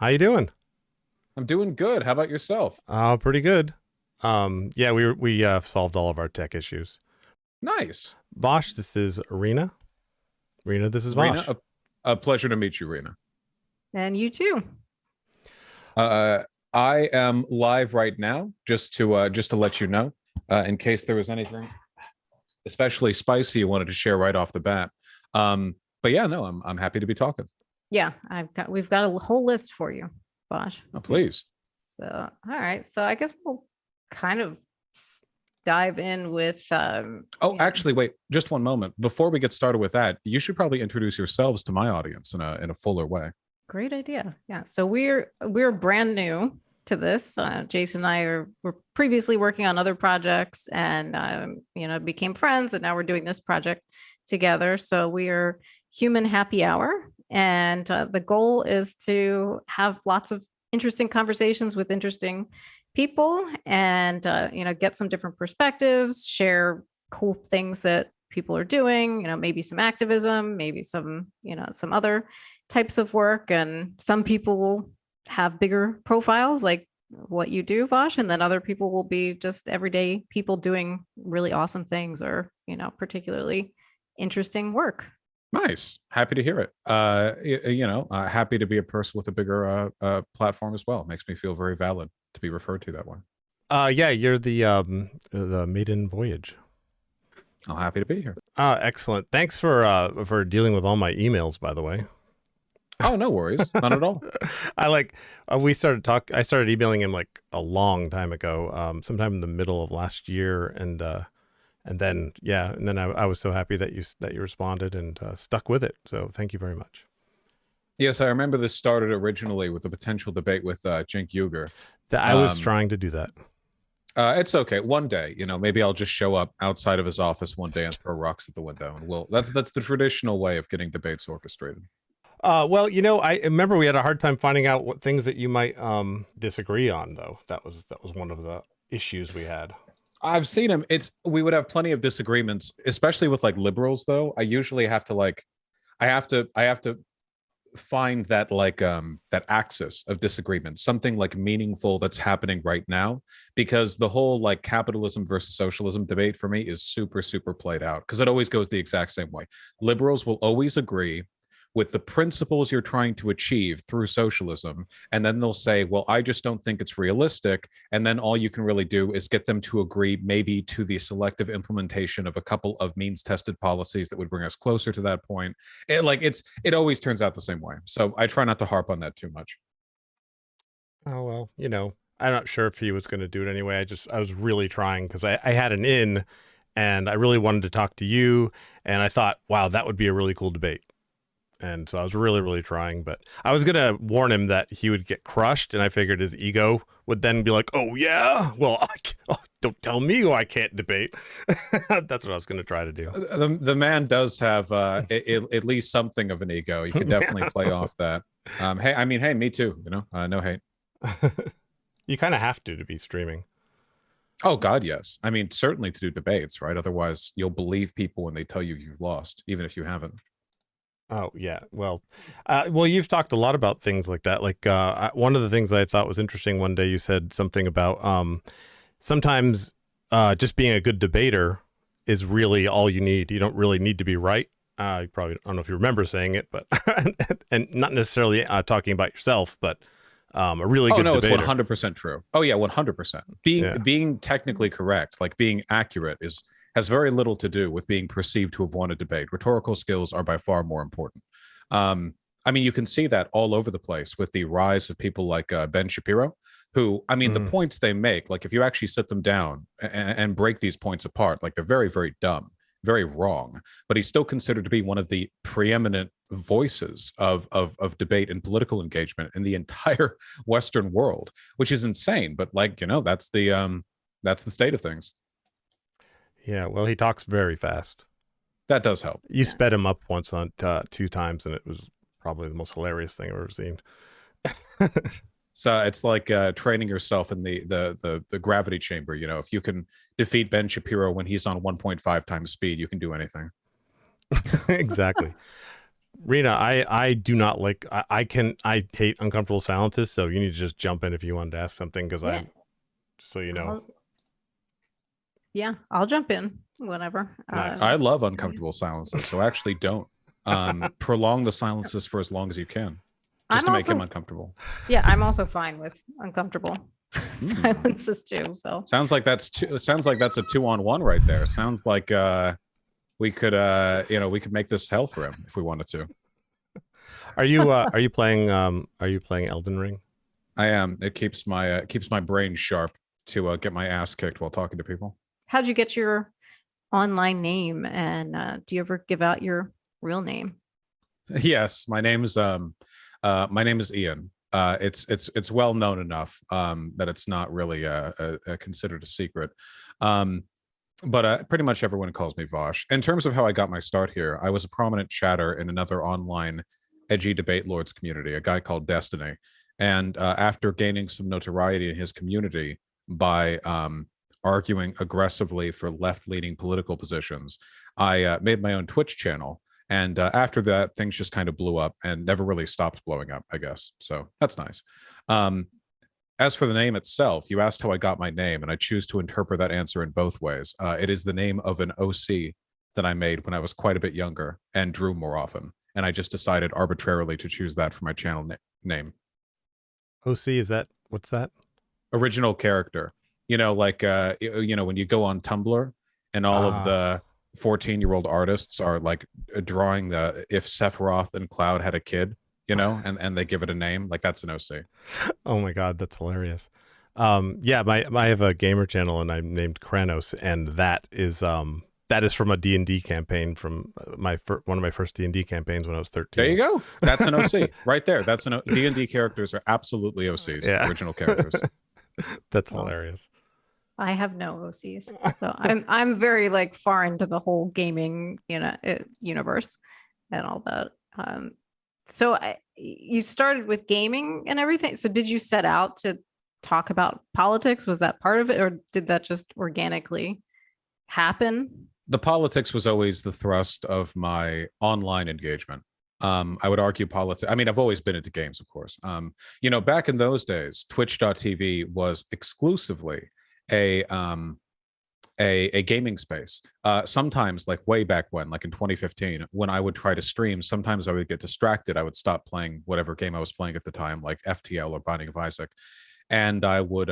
How you doing? I'm doing good. How about yourself? Pretty good. Yeah, we solved all of our tech issues. Nice. Vaush, this is Rina. Rina, this is Rena, Vaush. a pleasure to meet you, Rena. And you too. Uh, I am live right now, just to let you know, in case there was anything especially spicy you wanted to share right off the bat. But yeah, no, I'm happy to be talking. Yeah, we've got a whole list for you, Bosch. Oh, please. So, all right. So I guess we'll kind of dive in with Oh, actually, wait, just one moment. Before we get started with that, you should probably introduce yourselves to my audience in a fuller way. Great idea. Yeah. So we're brand new to this. Jason and I were previously working on other projects and became friends, and now we're doing this project together. So we are Human Happy Hour, and the goal is to have lots of interesting conversations with interesting people, and get some different perspectives, share cool things that people are doing. Maybe some activism, maybe some other types of work, and some people will have bigger profiles like what you do, Vosh, and then other people will be just everyday people doing really awesome things or particularly interesting work. Nice. Happy to hear it. Happy to be a person with a bigger platform as well. Makes me feel very valid to be referred to that way. Yeah, you're the maiden voyage. I'm happy to be here. Excellent. Thanks for dealing with all my emails, by the way. Oh, no worries. Not at all. I started emailing him like a long time ago, sometime in the middle of last year, and then I was so happy that you responded and stuck with it. So thank you very much. Yes, I remember this started originally with a potential debate with Cenk Uygur. I was trying to do that. It's okay. One day, maybe I'll just show up outside of his office one day and throw rocks at the window, and that's the traditional way of getting debates orchestrated. Well, I remember we had a hard time finding out what things that you might disagree on, though. That was one of the issues we had. I've seen him. We would have plenty of disagreements, especially with like liberals, though. I usually have to I have to find that that axis of disagreement, something like meaningful that's happening right now, because the whole like capitalism versus socialism debate for me is super, super played out because it always goes the exact same way. Liberals will always agree with the principles you're trying to achieve through socialism. And then they'll say, well, I just don't think it's realistic. And then all you can really do is get them to agree maybe to the selective implementation of a couple of means tested policies that would bring us closer to that point. It always turns out the same way. So I try not to harp on that too much. Oh, well, I'm not sure if he was going to do it anyway. I was really trying because I had an in and I really wanted to talk to you. And I thought, wow, that would be a really cool debate. And so I was really, really trying, but I was going to warn him that he would get crushed. And I figured his ego would then be like, oh, yeah, well, don't tell me who I can't debate. That's what I was going to try to do. The man does have at least something of an ego. You could definitely play off that. Hey, me too. No hate. You kind of have to be streaming. Oh, God, yes. I mean, certainly to do debates, right? Otherwise, you'll believe people when they tell you you've lost, even if you haven't. Oh, yeah. Well, you've talked a lot about things like that. Like one of the things that I thought was interesting one day, you said something about sometimes just being a good debater is really all you need. You don't really need to be right. You probably don't know if you remember saying it, but and not necessarily talking about yourself, but a really good debater. It's 100% true. Oh, yeah, 100%. Being technically correct, like being accurate has very little to do with being perceived to have won a debate. Rhetorical skills are by far more important. You can see that all over the place with the rise of people like Ben Shapiro, who, the points they make, like if you actually sit them down and break these points apart, like they're very, very dumb, very wrong, but he's still considered to be one of the preeminent voices of debate and political engagement in the entire Western world, which is insane. But that's the state of things. Yeah, well, he talks very fast. That does help. You sped him up once on 2 times, and it was probably the most hilarious thing I've ever seen. So it's like training yourself in the gravity chamber. If you can defeat Ben Shapiro when he's on 1.5 times speed, you can do anything. Exactly. Rena, I do not like. I hate uncomfortable silences. So you need to just jump in if you wanted to ask something, because Yeah. I, so you know. I'll jump in whenever. Nice. I love uncomfortable silences, so actually don't prolong the silences for as long as you can, just to make him uncomfortable. Yeah, I'm also fine with uncomfortable silences too. So sounds like that's a 2-on-1 right there. Sounds like we could we could make this hell for him if we wanted to. Are you playing Elden Ring? I am. It keeps my brain sharp to get my ass kicked while talking to people. how'd you get your online name, and do you ever give out your real name? Yes, my name is Ian. It's well known enough that it's not really considered a secret. But pretty much everyone calls me Vaush. In terms of how I got my start here, I was a prominent chatter in another online edgy debate lords community, a guy called Destiny. And after gaining some notoriety in his community by arguing aggressively for left-leaning political positions, I made my own Twitch channel. And after that, things just kind of blew up and never really stopped blowing up, I guess. So that's nice. As for the name itself, you asked how I got my name, and I choose to interpret that answer in both ways. It is the name of an OC that I made when I was quite a bit younger and drew more often. And I just decided arbitrarily to choose that for my channel name. OC, is that, what's that? Original character. You know, like, when you go on Tumblr and all of the 14-year-old artists are like drawing if Sephiroth and Cloud had a kid, and they give it a name, like that's an OC. Oh my God, that's hilarious. Yeah, I have a gamer channel and I'm named Kranos, and that is from a D&D campaign from one of my first D&D campaigns when I was 13. There you go. That's an OC right there. That's an D&D characters are absolutely OCs, original characters. That's hilarious. I have no OCs, so I'm very like far into the whole gaming, universe and all that. So you started with gaming and everything. So did you set out to talk about politics? Was that part of it, or did that just organically happen? The politics was always the thrust of my online engagement. I would argue politics. I mean, I've always been into games, of course. Back in those days, Twitch.tv was exclusively a gaming space. Sometimes, like way back when, like in 2015, when I would try to stream, sometimes I would get distracted. I would stop playing whatever game I was playing at the time, like FTL or Binding of Isaac, and I would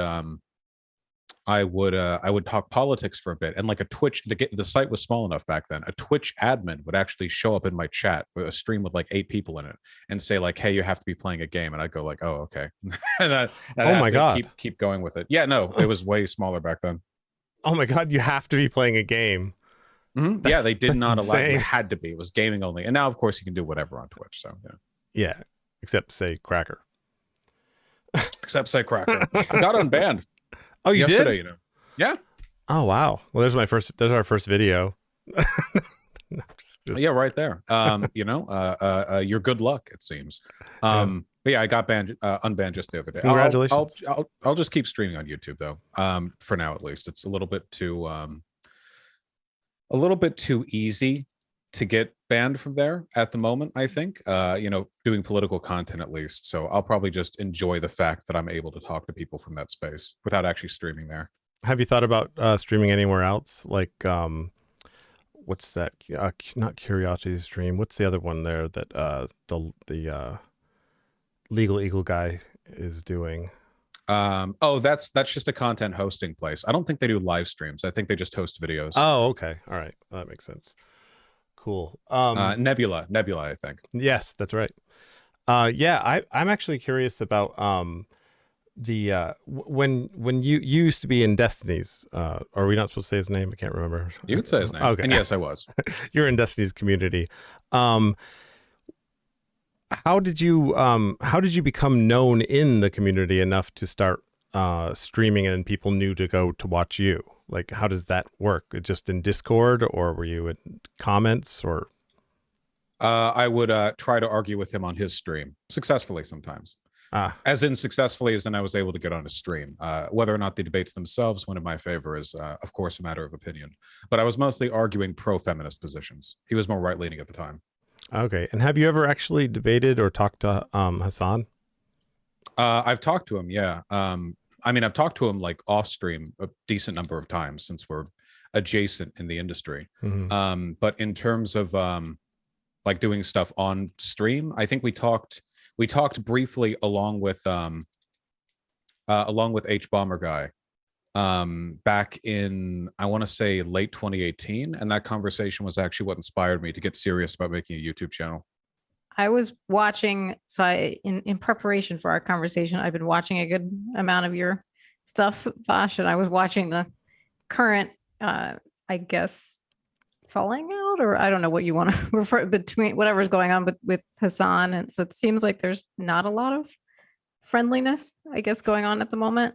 talk politics for a bit. And like a Twitch, the site was small enough back then. A Twitch admin would actually show up in my chat with a stream with like 8 people in it and say like, "Hey, you have to be playing a game," and I'd go like, "Oh, okay." and I'd oh my God, keep going with it. Yeah, no, it was way smaller back then. Oh my God, you have to be playing a game. Mm-hmm. Yeah, they did not allow. It had to be. It was gaming only. And now, of course, you can do whatever on Twitch. So yeah, except say Cracker. Except say Cracker. I got unbanned. Oh, you yesterday, did? Yeah. Oh wow. Well, there's our first video. No, just... Yeah, right there. Your good luck, it seems. But yeah, I got unbanned just the other day. Congratulations. I'll just keep streaming on YouTube though. For now, at least, it's a little bit too easy to get banned from there at the moment, I think. Doing political content at least. So I'll probably just enjoy the fact that I'm able to talk to people from that space without actually streaming there. Have you thought about streaming anywhere else? Like, what's that? Not Curiosity Stream. What's the other one there that the Legal Eagle guy is doing? That's just a content hosting place. I don't think they do live streams. I think they just host videos. Oh, okay. All right. Well, that makes sense. Cool. Nebula, I think. Yes, that's right. Yeah, I'm actually curious about when you used to be in Destiny's. Are we not supposed to say his name? I can't remember. You could say his name. Okay. And yes, I was. You're in Destiny's community. How did you become known in the community enough to start streaming and people knew to go to watch you? Like, how does that work? Just in Discord, or were you in comments, or? I would try to argue with him on his stream successfully sometimes. As in successfully as in I was able to get on his stream. Whether or not the debates themselves went in my favor is, of course, a matter of opinion. But I was mostly arguing pro-feminist positions. He was more right-leaning at the time. Okay. And have you ever actually debated or talked to Hassan? I've talked to him, yeah. I mean, I've talked to him like off stream a decent number of times since we're adjacent in the industry. Mhm. But in terms of like doing stuff on stream, I think we talked briefly along with H Bomber Guy back in, I want to say, late 2018, and that conversation was actually what inspired me to get serious about making a YouTube channel. I was watching, so in preparation for our conversation, I've been watching a good amount of your stuff, Vaush, and I was watching the current, I guess, falling out, or I don't know what you want to refer between whatever's going on with Hassan. And so it seems like there's not a lot of friendliness, I guess, going on at the moment.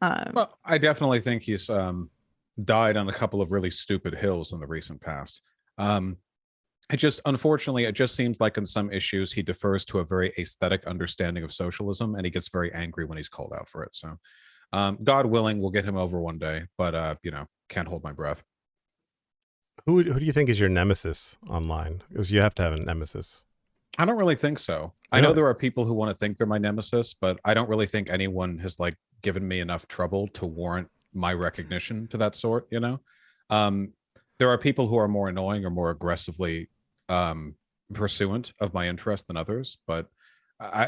Well, I definitely think he's died on a couple of really stupid hills in the recent past. It just, unfortunately, it just seems like in some issues he defers to a very aesthetic understanding of socialism, and he gets very angry when he's called out for it. So, God willing, we'll get him over one day. But you know, can't hold my breath. Who do you think is your nemesis online? Because you have to have a nemesis. I don't really think so. I know there are people who want to think they're my nemesis, but I don't really think anyone has like given me enough trouble to warrant my recognition to that sort. You know, there are people who are more annoying or more aggressively pursuant of my interest than others, but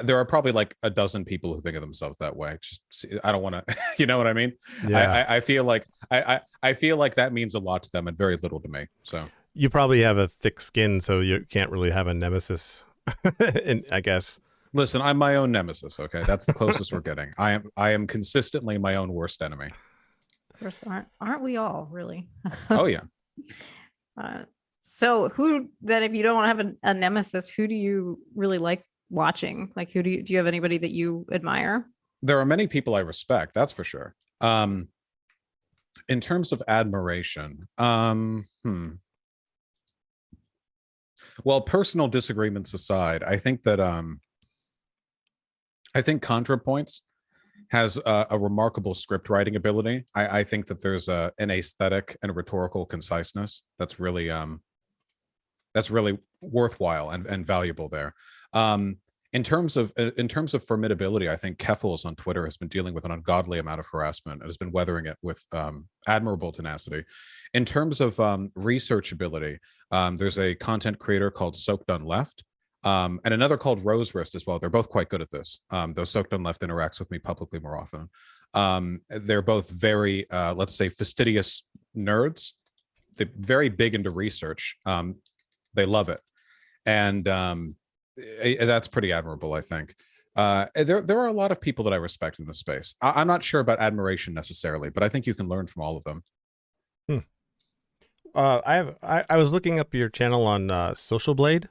there are probably like a dozen people who think of themselves that way. Just I don't want to, you know what I mean? Yeah. I feel like I feel like that means a lot to them and very little to me. So You probably have a thick skin, so you can't really have a nemesis. And I guess. listen, I'm my own nemesis. Okay, that's the closest we're getting. I am consistently my own worst enemy. Of course, aren't we all really? Oh yeah. So who then, if you don't want to have a nemesis, who do you really like watching? Like, who do you have anybody that you admire? There are many people I respect, that's for sure. In terms of admiration, well, personal disagreements aside, I think that I think ContraPoints has a remarkable script writing ability. I think that there's an aesthetic and rhetorical conciseness that's really worthwhile and valuable there. In terms of formidability, I think Keffels on Twitter has been dealing with an ungodly amount of harassment and has been weathering it with admirable tenacity. In terms of researchability, there's a content creator called Soaked on Left, and another called Rose Wrist as well. They're both quite good at this, though Soaked on Left interacts with me publicly more often. They're both very, let's say, fastidious nerds. They're very big into research. They love it. And that's pretty admirable, I think. There are a lot of people that I respect in this space. I'm not sure about admiration necessarily, but I think you can learn from all of them. I was looking up your channel on Social Blade.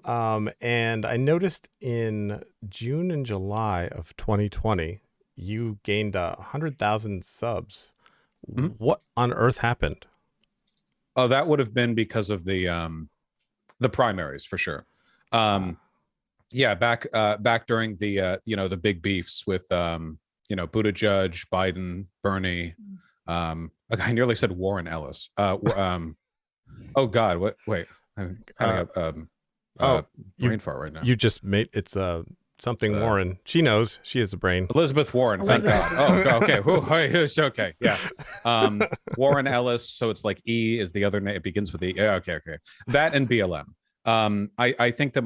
And I noticed in June and July of 2020, you gained 100,000 subs. What on earth happened? Oh, that would have been because of the primaries for sure. Yeah, back during the the big beefs with Buttigieg, Biden, Bernie. I nearly said Warren Ellis. Oh God, what? Wait, I'm having brain fart right now. You just made it's something Warren. She knows. She has a brain. Elizabeth Warren. Thank God. Oh, okay. It's okay. Yeah. Warren Ellis. So it's like E is the other name. It begins with E. Yeah, okay. That and BLM. I think that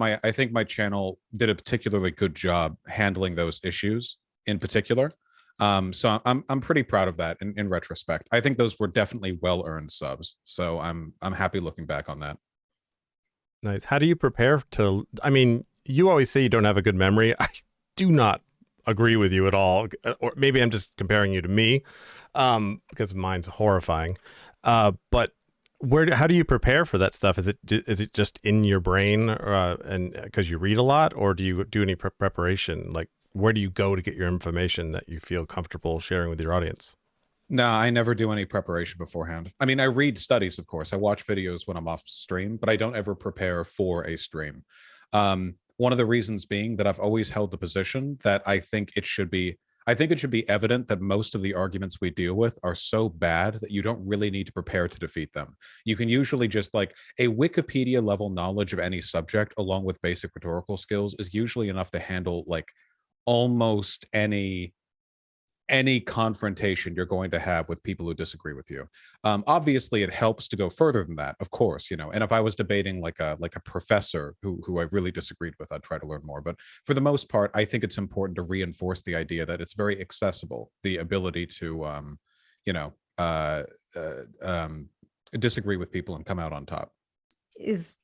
my channel did a particularly good job handling those issues in particular. So I'm pretty proud of that in retrospect. I think those were definitely well-earned subs. So I'm happy looking back on that. Nice. How do you prepare to, I mean, you always say you don't have a good memory. I do not agree with you at all. Or maybe I'm just comparing you to me, because mine's horrifying. But how do you prepare for that stuff? Is it just in your brain, and because you read a lot, or do you do any preparation? Like, where do you go to get your information that you feel comfortable sharing with your audience? No, I never do any preparation beforehand. I mean, I read studies, of course. I watch videos when I'm off stream, but I don't ever prepare for a stream. One of the reasons being that I've always held the position that I think I think it should be evident that most of the arguments we deal with are so bad that you don't really need to prepare to defeat them. You can usually just like a Wikipedia level knowledge of any subject, along with basic rhetorical skills, is usually enough to handle like almost any confrontation you're going to have with people who disagree with you. Obviously, it helps to go further than that, of course, you know. And if I was debating like a professor who I really disagreed with, I'd try to learn more. But for the most part, I think it's important to reinforce the idea that it's very accessible, the ability to, you know, disagree with people and come out on top. Is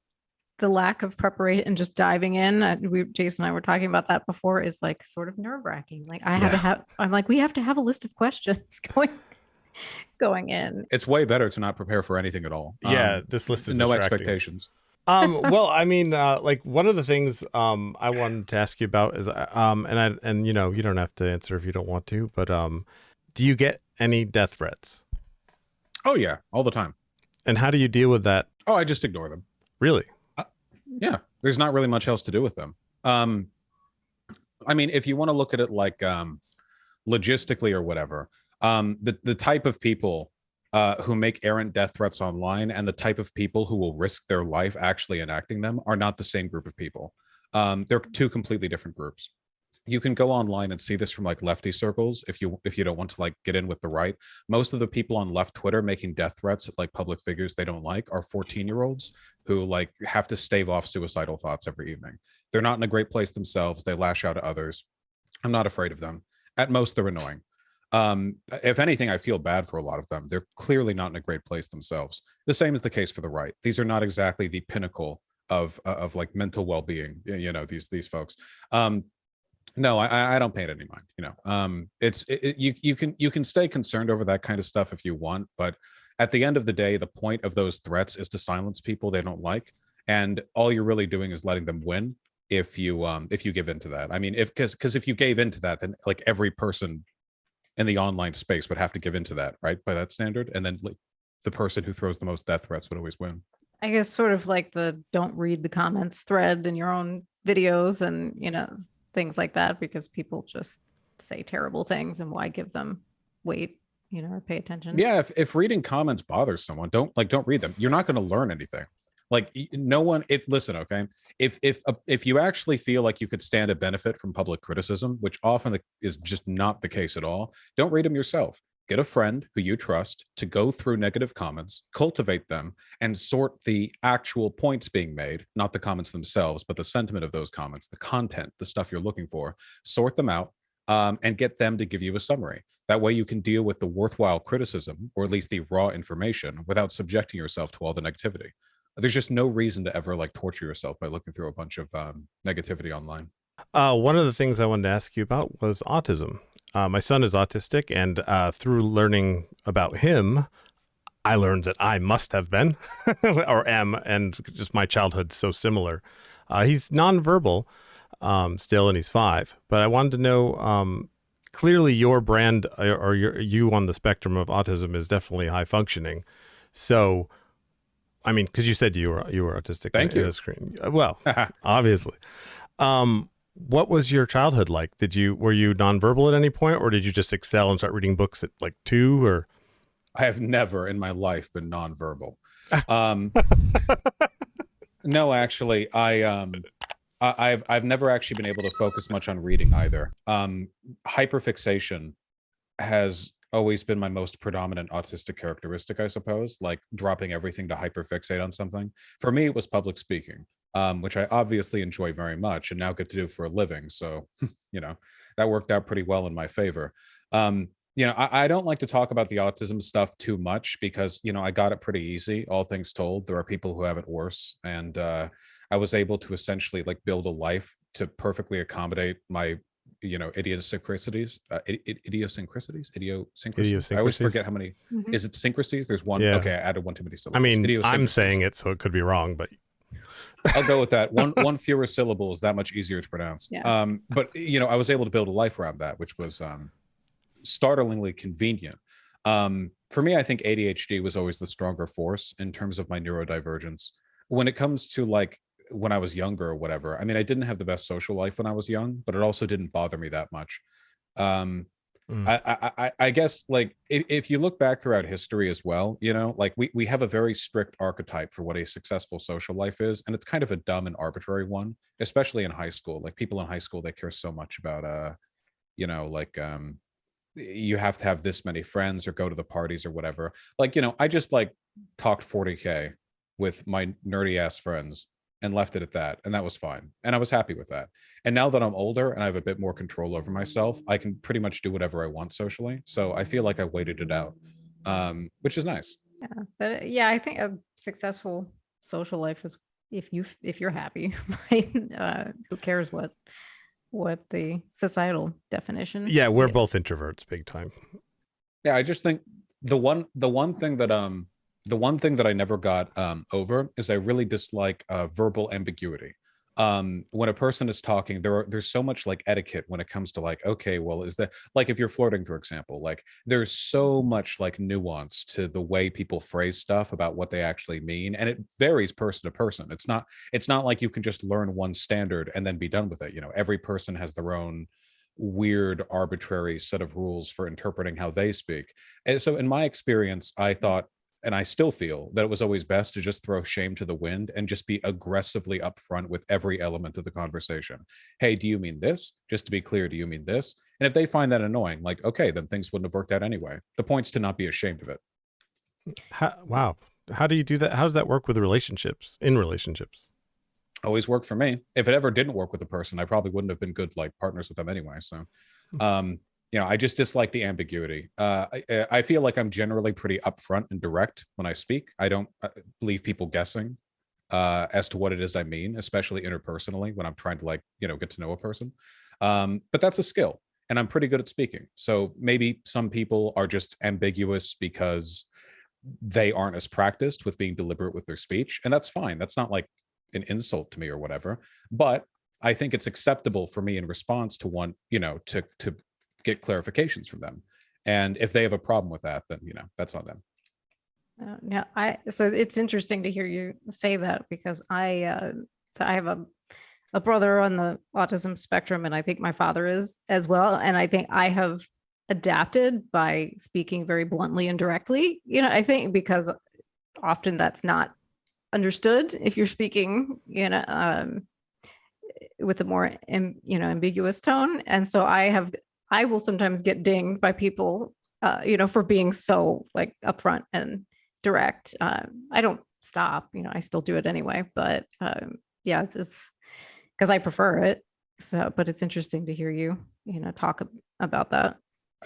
the lack of preparation and just diving in, Jason and I were talking about that before, is like sort of nerve-wracking. Like I had to have, I'm like, we have to have a list of questions going in. It's way better to not prepare for anything at all. Yeah, this list is no distracting. expectations. Well, I mean, like one of the things I wanted to ask you about is and you know, you don't have to answer if you don't want to, but do you get any death threats? Oh yeah, all the time. And how do you deal with that? Oh, I just ignore them. Really? Yeah, there's not really much else to do with them. I mean, if you want to look at it like logistically or whatever, the type of people who make errant death threats online and the type of people who will risk their life actually enacting them are not the same group of people. They're two completely different groups. You can go online and see this from like lefty circles if you don't want to like get in with the right. Most of the people on left Twitter making death threats at like public figures they don't like are 14-year-olds who like have to stave off suicidal thoughts every evening. They're not in a great place themselves. They lash out at others. I'm not afraid of them. At most, they're annoying. If anything, I feel bad for a lot of them. They're clearly not in a great place themselves. The same is the case for the right. These are not exactly the pinnacle of like mental well-being, you know, these folks. No, I don't pay it any mind. You know, you can stay concerned over that kind of stuff if you want, but at the end of the day, the point of those threats is to silence people they don't like, and all you're really doing is letting them win if you give into that. I mean, because if you gave into that, then like every person in the online space would have to give into that, right? By that standard, and then like the person who throws the most death threats would always win. I guess sort of like the don't read the comments thread in your own videos and, you know, things like that, because people just say terrible things, and why give them weight, you know, or pay attention. Yeah, if reading comments bothers someone, don't read them. You're not going to learn anything. Like no one, listen, okay, if you actually feel like you could stand a benefit from public criticism, which often is just not the case at all, don't read them yourself. Get a friend who you trust to go through negative comments, cultivate them, and sort the actual points being made, not the comments themselves, but the sentiment of those comments, the content, the stuff you're looking for. Sort them out and get them to give you a summary. That way you can deal with the worthwhile criticism, or at least the raw information, without subjecting yourself to all the negativity. There's just no reason to ever like torture yourself by looking through a bunch of negativity online. One of the things I wanted to ask you about was autism. My son is autistic, and through learning about him, I learned that I must have been or am, and just my childhood's so similar. He's nonverbal still, and he's 5. But I wanted to know, clearly your brand or you on the spectrum of autism is definitely high functioning. So, I mean, because you said you were autistic. Thank you. Screen. Well, obviously. What was your childhood like? Were you nonverbal at any point, or did you just excel and start reading books at like 2? Or I have never in my life been nonverbal. No, actually, I've never actually been able to focus much on reading either. Hyperfixation has always been my most predominant autistic characteristic, I suppose, like dropping everything to hyperfixate on something. For me, it was public speaking. Which I obviously enjoy very much and now get to do for a living. So, you know, that worked out pretty well in my favor. You know, I don't like to talk about the autism stuff too much because, you know, I got it pretty easy, all things told. There are people who have it worse. And I was able to essentially like build a life to perfectly accommodate my, you know, idiosyncrasies. I always forget how many. Mhm. Is it syncrasies? There's one. Yeah. Okay, I added one too many syllables. I mean, I'm Idiosyncrasies. saying it, so it could be wrong, but I'll go with that. One fewer syllable is that much easier to pronounce. Yeah. But you know, I was able to build a life around that, which was startlingly convenient. For me, I think ADHD was always the stronger force in terms of my neurodivergence. When it comes to like when I was younger or whatever, I mean, I didn't have the best social life when I was young, but it also didn't bother me that much. Mm. I guess like if you look back throughout history as well, you know, like we have a very strict archetype for what a successful social life is, and it's kind of a dumb and arbitrary one, especially in high school. Like people in high school, they care so much about you know, like you have to have this many friends or go to the parties or whatever. Like, you know, I just like talked 40K with my nerdy ass friends and left it at that. And that was fine. And I was happy with that. And now that I'm older and I have a bit more control over myself, I can pretty much do whatever I want socially. So I feel like I waited it out, which is nice. Yeah, but yeah, I think a successful social life is if you're happy, right? Who cares what the societal definition Yeah, we're is. both introverts, big time. Yeah, I just think the one thing that I never got over is I really dislike verbal ambiguity. When a person is talking, there's so much like etiquette when it comes to like, okay, well, is that like if you're flirting, for example, like there's so much like nuance to the way people phrase stuff about what they actually mean, and it varies person to person. It's not like you can just learn one standard and then be done with it. You know, every person has their own weird arbitrary set of rules for interpreting how they speak. And so in my experience, I thought, and I still feel, that it was always best to just throw shame to the wind and just be aggressively upfront with every element of the conversation. Hey, do you mean this? Just to be clear, do you mean this? And if they find that annoying, like, okay, then things wouldn't have worked out anyway. The point's to not be ashamed of it. Wow. How do you do that? How does that work with relationships, in relationships? Always worked for me. If it ever didn't work with a person, I probably wouldn't have been good like partners with them anyway. So you know, I just dislike the ambiguity. I feel like I'm generally pretty upfront and direct when I speak. I don't leave people guessing as to what it is I mean, especially interpersonally when I'm trying to like, you know, get to know a person. But that's a skill, and I'm pretty good at speaking. So maybe some people are just ambiguous because they aren't as practiced with being deliberate with their speech, and that's fine. That's not like an insult to me or whatever. But I think it's acceptable for me in response to one, you know, to get clarifications from them. And if they have a problem with that, then you know that's on them. Yeah, so it's interesting to hear you say that because I have a brother on the autism spectrum, and I think my father is as well. And I think I have adapted by speaking very bluntly and directly. You know, I think because often that's not understood if you're speaking, you know, with a more ambiguous tone. And so I will sometimes get dinged by people, you know, for being so like upfront and direct. I don't stop, you know, I still do it anyway, but yeah, it's because I prefer it. So, but it's interesting to hear you, you know, talk about that.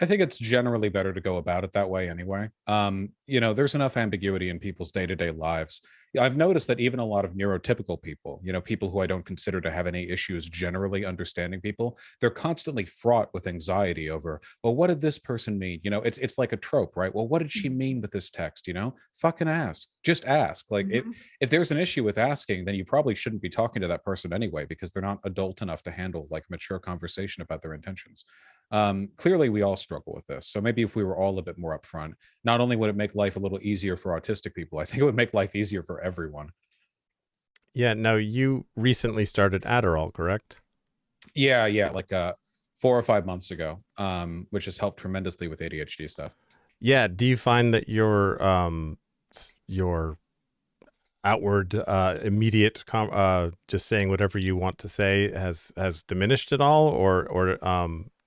I think it's generally better to go about it that way anyway. You know, there's enough ambiguity in people's day-to-day lives. Yeah, I've noticed that even a lot of neurotypical people, you know, people who I don't consider to have any issues generally understanding people, they're constantly fraught with anxiety over, well, what did this person mean? You know, it's like a trope, right? Well, what did she mean with this text? You know, fucking ask. Just ask. Like Mhm. if there's an issue with asking, then you probably shouldn't be talking to that person anyway, because they're not adult enough to handle like mature conversation about their intentions. Clearly we all struggle with this. So maybe if we were all a bit more upfront, not only would it make life a little easier for autistic people, I think it would make life easier for everyone. Yeah. Now, you recently started Adderall, correct? Yeah, like 4 or 5 months ago, which has helped tremendously with ADHD stuff. Yeah. Do you find that your outward, immediate, just saying whatever you want to say has diminished at all, or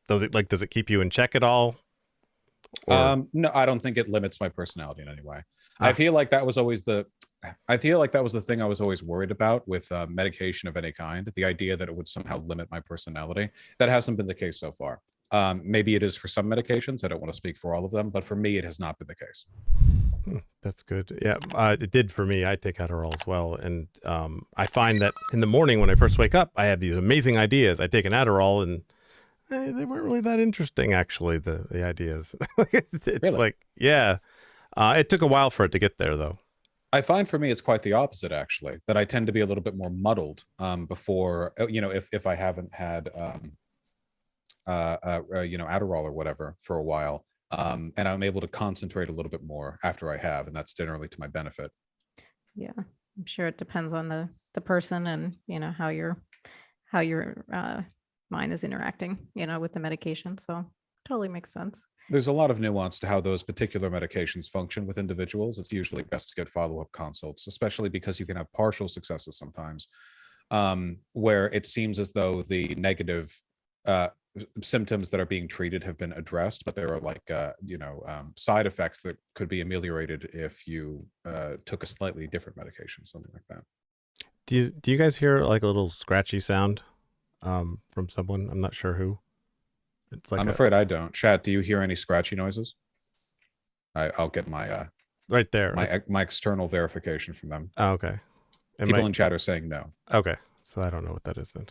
does it keep you in check at all? Or No, I don't think it limits my personality in any way. Ah. I feel like that was the thing I was always worried about with medication of any kind, the idea that it would somehow limit my personality. That hasn't been the case so far. Maybe it is for some medications. I don't want to speak for all of them, but for me, it has not been the case. That's good. Yeah, it did for me. I take Adderall as well, and I find that in the morning when I first wake up, I have these amazing ideas. I take an Adderall, and they weren't really that interesting, actually. The ideas. It's Really? like, yeah, it took a while for it to get there, though. I find for me it's quite the opposite actually. That I tend to be a little bit more muddled before you know if I haven't had you know Adderall or whatever for a while, and I'm able to concentrate a little bit more after I have, and that's generally to my benefit. Yeah, I'm sure it depends on the person and you know how your mind is interacting, you know, with the medication. So Totally makes sense. There's a lot of nuance to how those particular medications function with individuals. It's usually best to get follow-up consults, especially because you can have partial successes sometimes, where it seems as though the negative uh, symptoms that are being treated have been addressed, but there are like side effects that could be ameliorated if you took a slightly different medication, something like that. Do you guys hear like a little scratchy sound from someone? I'm not sure who. It's like I'm afraid I don't. Chat, do you hear any scratchy noises? I'll get my right there. my external verification from them. Oh, okay. People in chat are saying no. Okay, so I don't know what that is then.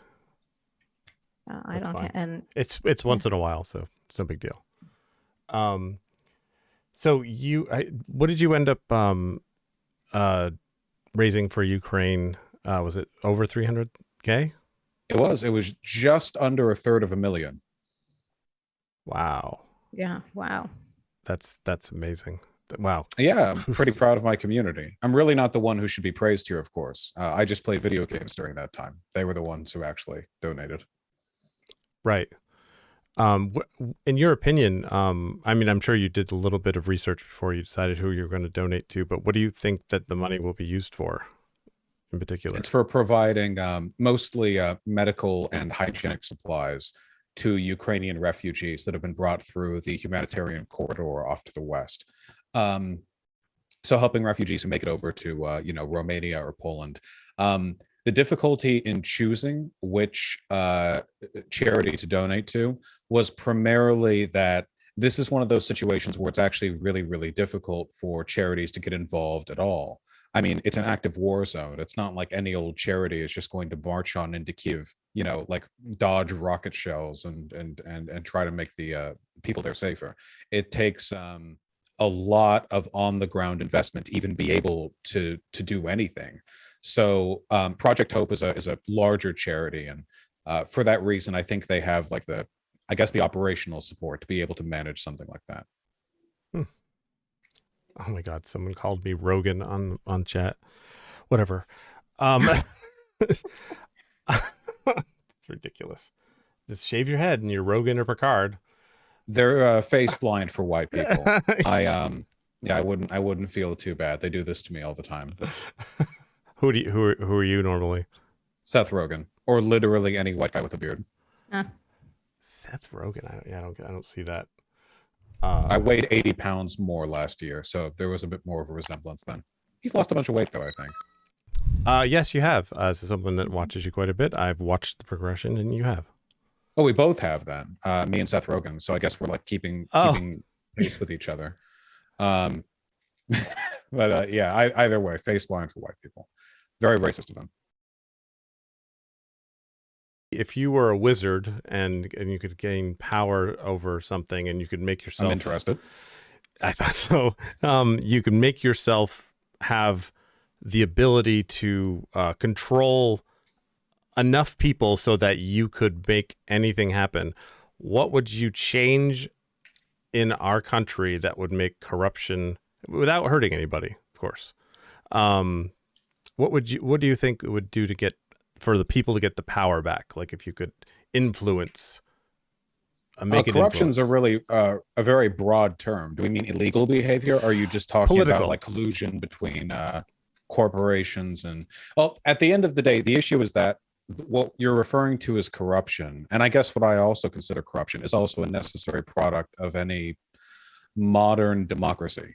I don't. And it's once in a while, so it's no big deal. So what did you end up raising for Ukraine? Was it over 300K? It was just under a third of a million. Wow. Yeah. Wow. That's amazing. Wow. Yeah, I'm pretty proud of my community. I'm really not the one who should be praised here, of course. I just played video games during that time. They were the ones who actually donated. Right. In your opinion, I mean, I'm sure you did a little bit of research before you decided who you're going to donate to, but what do you think that the money will be used for in particular? It's for providing mostly medical and hygienic supplies to Ukrainian refugees that have been brought through the humanitarian corridor off to the west. So helping refugees who make it over to Romania or Poland. The difficulty in choosing which charity to donate to was primarily that this is one of those situations where it's actually really, really difficult for charities to get involved at all. I mean, it's an active war zone. It's not like any old charity is just going to march on into Kiev, like dodge rocket shells and try to make the people there safer. It takes a lot of on the ground investment to even be able to do anything. So Project Hope is a larger charity, and for that reason, I think they have like the operational support to be able to manage something like that. Oh my God! Someone called me Rogan on chat. Whatever. It's ridiculous. Just shave your head and you're Rogan or Picard. They're face blind for white people. I wouldn't feel too bad. They do this to me all the time. Who are you normally? Seth Rogen, or literally any white guy with a beard. Seth Rogen. I don't see that. I weighed 80 pounds more last year, so there was a bit more of a resemblance then. He's lost a bunch of weight, though, I think. Yes, you have. As someone that watches you quite a bit, I've watched the progression, and you have. Oh, we both have then. Me and Seth Rogen. So I guess we're like keeping pace with each other. But either way, face blind for white people. Very racist of them. If you were a wizard and you could gain power over something and you could make yourself... I'm interested. I thought so. You could make yourself have the ability to control enough people so that you could make anything happen. What would you change in our country that would make corruption, without hurting anybody, of course? What do you think it would do to get for the people to get the power back? Like if you could influence, corruptions are really a very broad term. Do we mean illegal behavior? Or are you just talking about like collusion between corporations and? Well, at the end of the day, the issue is that what you're referring to is corruption, and I guess what I also consider corruption is also a necessary product of any modern democracy.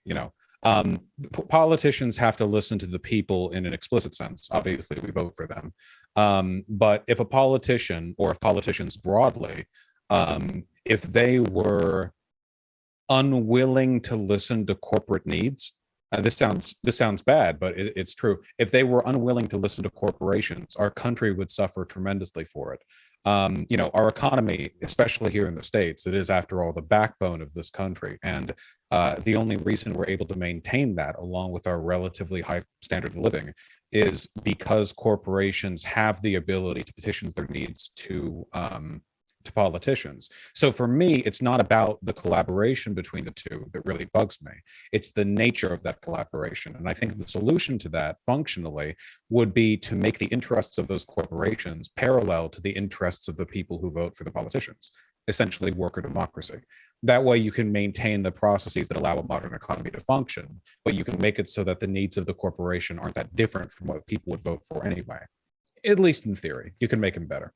Politicians have to listen to the people in an explicit sense. Obviously, we vote for them. But if a politician, or if politicians broadly, if they were unwilling to listen to corporate needs, this sounds bad, but it's true. If they were unwilling to listen to corporations, our country would suffer tremendously for it. Our economy, especially here in the States, it is, after all, the backbone of this country. And the only reason we're able to maintain that, along with our relatively high standard of living, is because corporations have the ability to petition their needs to politicians. So for me, it's not about the collaboration between the two that really bugs me. It's the nature of that collaboration. And I think the solution to that, functionally, would be to make the interests of those corporations parallel to the interests of the people who vote for the politicians, essentially worker democracy. That way you can maintain the processes that allow a modern economy to function, but you can make it so that the needs of the corporation aren't that different from what people would vote for anyway. At least in theory, you can make them better.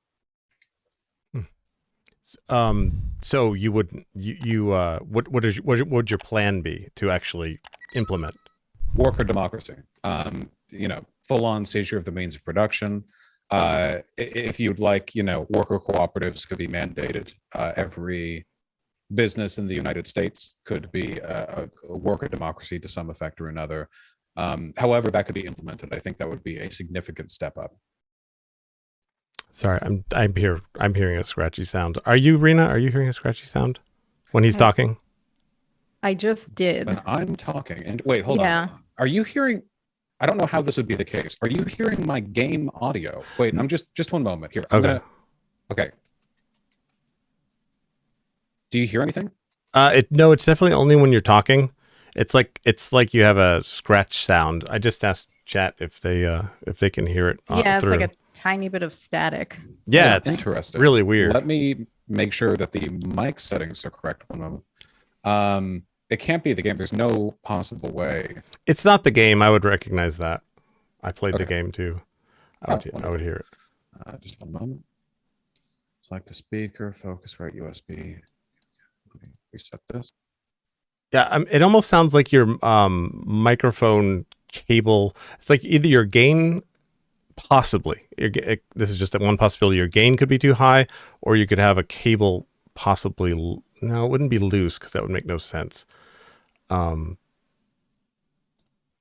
So you would what would your plan be to actually implement? Worker democracy, full on seizure of the means of production. If you'd like, worker cooperatives could be mandated. Every business in the United States could be a worker democracy to some effect or another. However that could be implemented, I think that would be a significant step up. Sorry, I'm hearing a scratchy sound. Are you, Rena? Are you hearing a scratchy sound when he's talking? I just did. When I'm talking, and wait, hold Yeah. on. Are you hearing? I don't know how this would be the case. Are you hearing my game audio? Wait, I'm just one moment here. Okay. Okay. Do you hear anything? No, it's definitely only when you're talking. It's like you have a scratch sound. I just asked chat if they can hear it. Yeah, it's through. like a tiny bit of static. Yeah, it's interesting. really weird. Let me make sure that the mic settings are correct. One moment. It can't be the game. There's no possible way. It's not the game. I would recognize that. I played the Okay. game too. I would hear it. Just one moment. Select the speaker, Focusrite USB. Let me reset this. Yeah, it almost sounds like your microphone cable. It's like either your gain, possibly. This is just one possibility. Your gain could be too high, or you could have a cable possibly. No, it wouldn't be loose because that would make no sense. Let me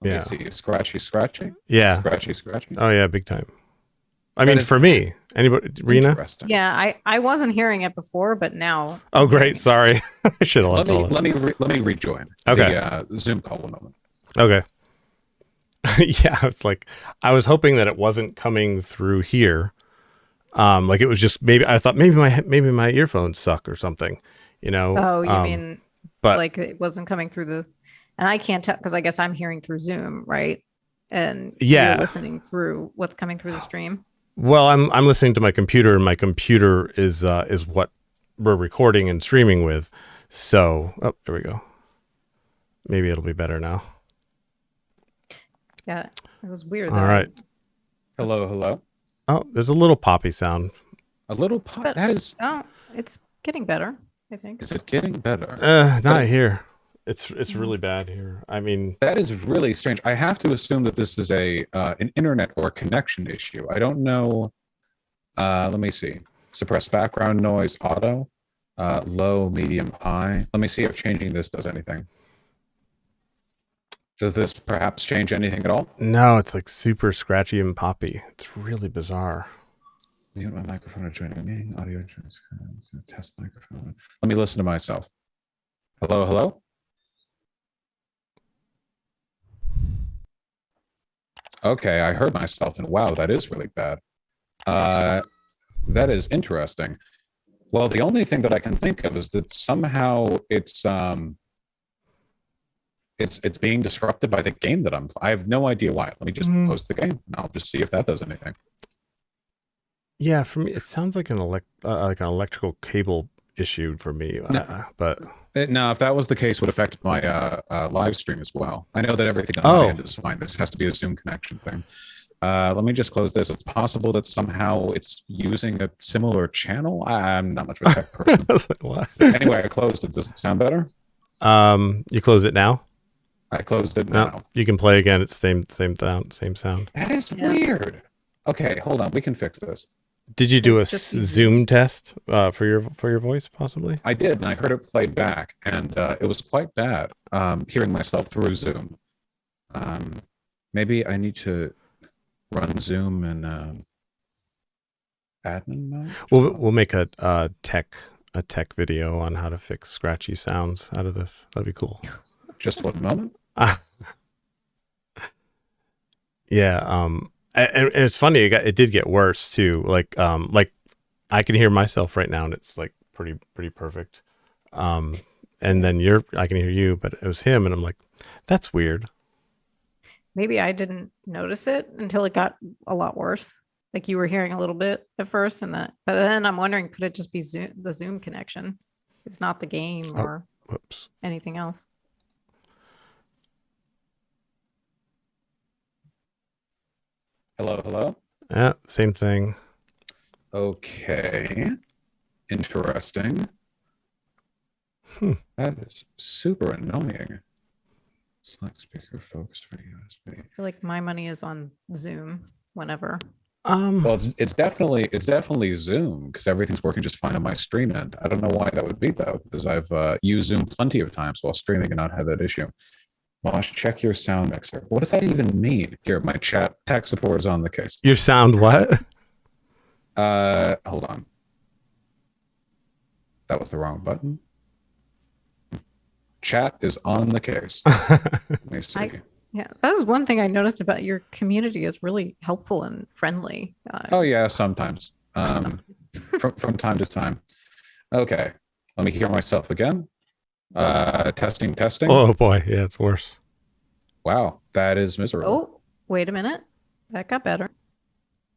Yeah. see. Scratchy. Yeah. Scratchy. Oh yeah, big time. I That mean, is for me, anybody, Rena? Interesting. Yeah, I wasn't hearing it before, but now. Oh, great. Sorry, I should have Let left all me that. let me rejoin. Okay. The Zoom call. One moment. Okay. Yeah, it's like I was hoping that it wasn't coming through here. Like it was just maybe I thought maybe my earphones suck or something, you know. Oh, you mean but like it wasn't coming through the, and I can't tell because I guess I'm hearing through Zoom, right? And Yeah. you're listening through what's coming through the stream. well, I'm listening to my computer, and my computer is what we're recording and streaming with. So, oh, there we go. Maybe it'll be better now. Yeah, it was weird. All though. right. Hello. Oh, there's a little poppy sound. A little pop. But- That is. Oh, it's getting better, I think. Is it getting better? Not here. It's really bad here. I mean, That is really strange. I have to assume that this is an internet or a connection issue. I don't know. Let me see. Suppress background noise, auto, low, medium, high. Let me see if changing this does anything. Does this perhaps change anything at all? no, it's like super scratchy and poppy. It's really bizarre. Mute my microphone or join the meeting. Audio test microphone. Let me listen to myself. Hello. Okay, I heard myself, and wow, that is really bad. That is interesting. Well, the only thing that I can think of is that somehow it's being disrupted by the game that I have no idea why. Let me just close the game, and I'll just see if that does anything. Yeah, for me, it sounds like an electrical cable issue for me. But No, if that was the case, it would affect my live stream as well. I know that everything on my end is fine. This has to be a Zoom connection thing. Let me just close this. It's possible that somehow it's using a similar channel. I'm not much of a tech person. I was like, what? Anyway, I closed it. Does it sound better? You close it now? I closed it No, now. you can play again. It's same sound. That is Yes. weird. Okay, hold on. We can fix this. Did you do a Just use Zoom test for your voice possibly? I did, and I heard it played back, and it was quite bad hearing myself through Zoom. Maybe I need to run Zoom in admin mode. We'll make a tech video on how to fix scratchy sounds out of this. That'd be cool. Just one moment. Yeah. And it's funny. It did get worse too. Like I can hear myself right now, and it's like pretty perfect. And then I can hear you, but it was him, and I'm like, that's weird. Maybe I didn't notice it until it got a lot worse. Like you were hearing a little bit at first, but then I'm wondering, could it just be the Zoom connection? it's not the game Oh, or whoops. anything else. Hello, hello. Yeah, same thing. Okay. Interesting. Hmm. That is super annoying. Select speaker focus for USB. I feel like my money is on Zoom whenever. Well, it's definitely Zoom because everything's working just fine on my stream end. I don't know why that would be though, because I've used Zoom plenty of times while streaming and not had that issue. Vaush, check your sound mixer. What does that even mean? Here, my chat tech support is on the case. Your sound what? Hold on. That was the wrong button. Chat is on the case. Let me see. Yeah, that was one thing I noticed about your community is really helpful and friendly. Oh yeah, sometimes. From time to time. Okay, let me hear myself again. Testing, testing. Oh boy, yeah, it's worse. Wow, that is miserable. Oh, wait a minute. That got better.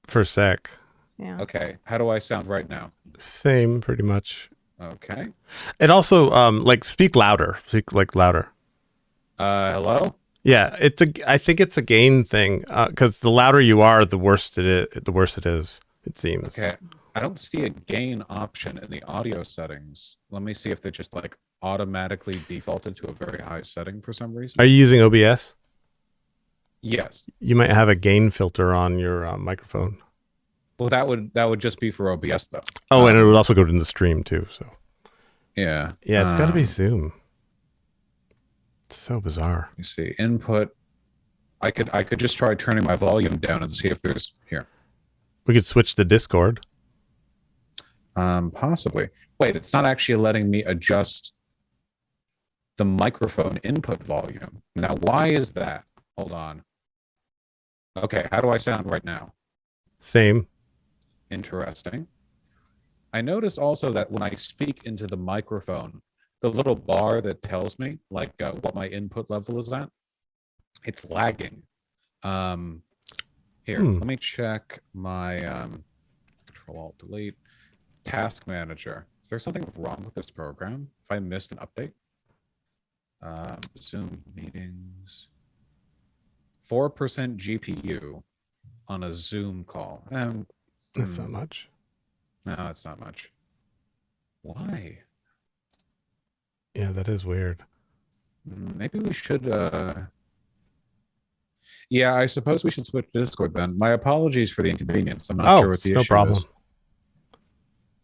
For a sec. Yeah. Okay, how do I sound right now? Same, pretty much. Okay. It also like speak louder. Speak like louder. Hello? Yeah, I think it's a gain thing because the louder you are, the worse it is. The worse it is. It seems. Okay. I don't see a gain option in the audio settings. Let me see if they just like automatically defaulted to a very high setting for some reason. Are you using OBS? Yes. You might have a gain filter on your microphone. Well, that would just be for OBS though. Oh, and it would also go to the stream too. So yeah. yeah, it's got to be Zoom. It's so bizarre. Let me see. Input. I could just try turning my volume down and see if there's here. We could switch to Discord. Possibly. Wait, it's not actually letting me adjust the microphone input volume. Now, why is that? Hold on. Okay, how do I sound right now? Same. Interesting. I notice also that when I speak into the microphone, the little bar that tells me like what my input level is at, it's lagging. Here, let me check my Control-Alt-Delete task manager. Is there something wrong with this program? If I missed an update? Zoom meetings. 4% GPU on a Zoom call. That's not much. No, that's not much. Why? Yeah, that is weird. Maybe we should yeah, I suppose we should switch to Discord then. My apologies for the inconvenience. I'm not sure what the issue no problem.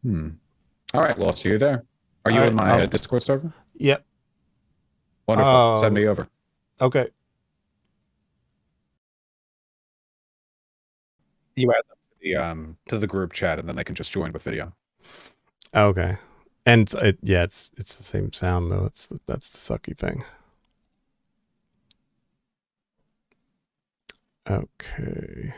is. All right, well, I'll see you there. Are you in my Discord server? Yep. Wonderful. Send me over. Okay. You add them to the group chat, and then they can just join with video. Okay. And it's the same sound though. That's the sucky thing. Okay.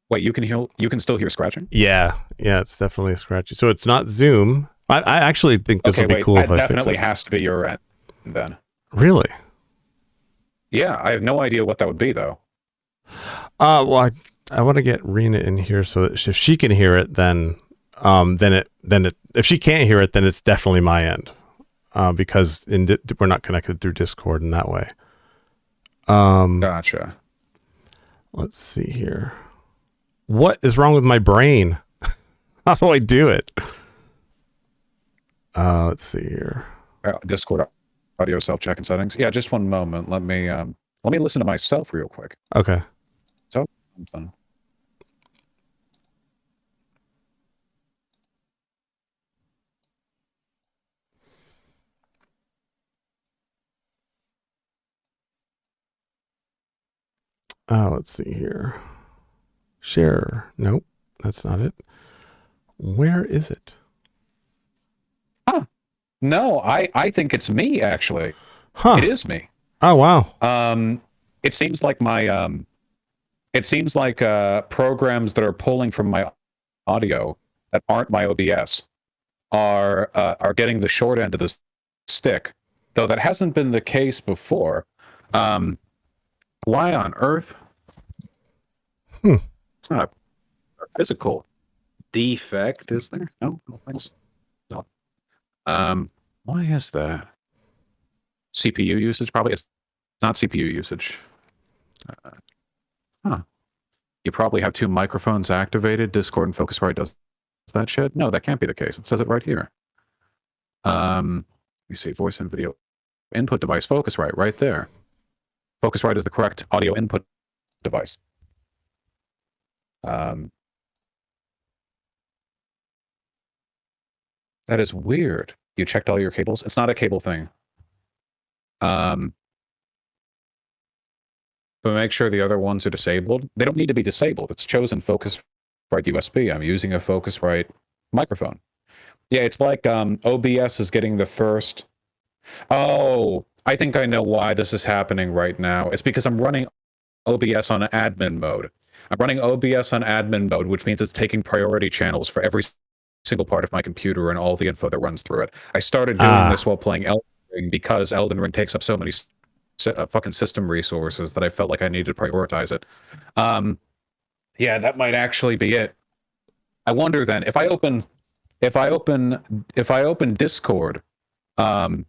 Wait, you can still hear scratching? Yeah, it's definitely scratchy. So it's not Zoom. I actually think this would be cool if I definitely fix this. has to be your end then. Really? Yeah, I have no idea what that would be though. Well, I want to get Rena in here so that if she can hear it, then if she can't hear it, then it's definitely my end, because we're not connected through Discord in that way. Gotcha. Let's see here. What is wrong with my brain? How do I do it? Let's see here. Discord audio self check and settings. Yeah, just one moment. Let me listen to myself real quick. Okay. So something. Let's see here. Share. Nope, that's not it. Where is it? Huh. No, I think it's me actually. Huh. It is me. Oh wow. It seems like programs that are pulling from my audio that aren't my OBS are getting the short end of the stick, though that hasn't been the case before. Why on earth? It's not a physical defect, is there? No thanks. Why is that? CPU usage? Probably it's not CPU usage. Huh. You probably have two microphones activated. Discord and Focusrite does that shit? No, that can't be the case. It says it right here. Let me see. Voice and video input device. Focusrite right there. Focusrite is the correct audio input device. That is weird. You checked all your cables? It's not a cable thing. But make sure the other ones are disabled. They don't need to be disabled. It's chosen Focusrite USB. I'm using a Focusrite microphone. Yeah, it's like OBS is getting the first. Oh, I think I know why this is happening right now. It's because I'm running OBS on admin mode. I'm running OBS on admin mode, which means it's taking priority channels for every single part of my computer and all the info that runs through it. I started doing this while playing Elden Ring because Elden Ring takes up so many fucking system resources that I felt like I needed to prioritize it. Yeah, that might actually be it. I wonder then if I open Discord in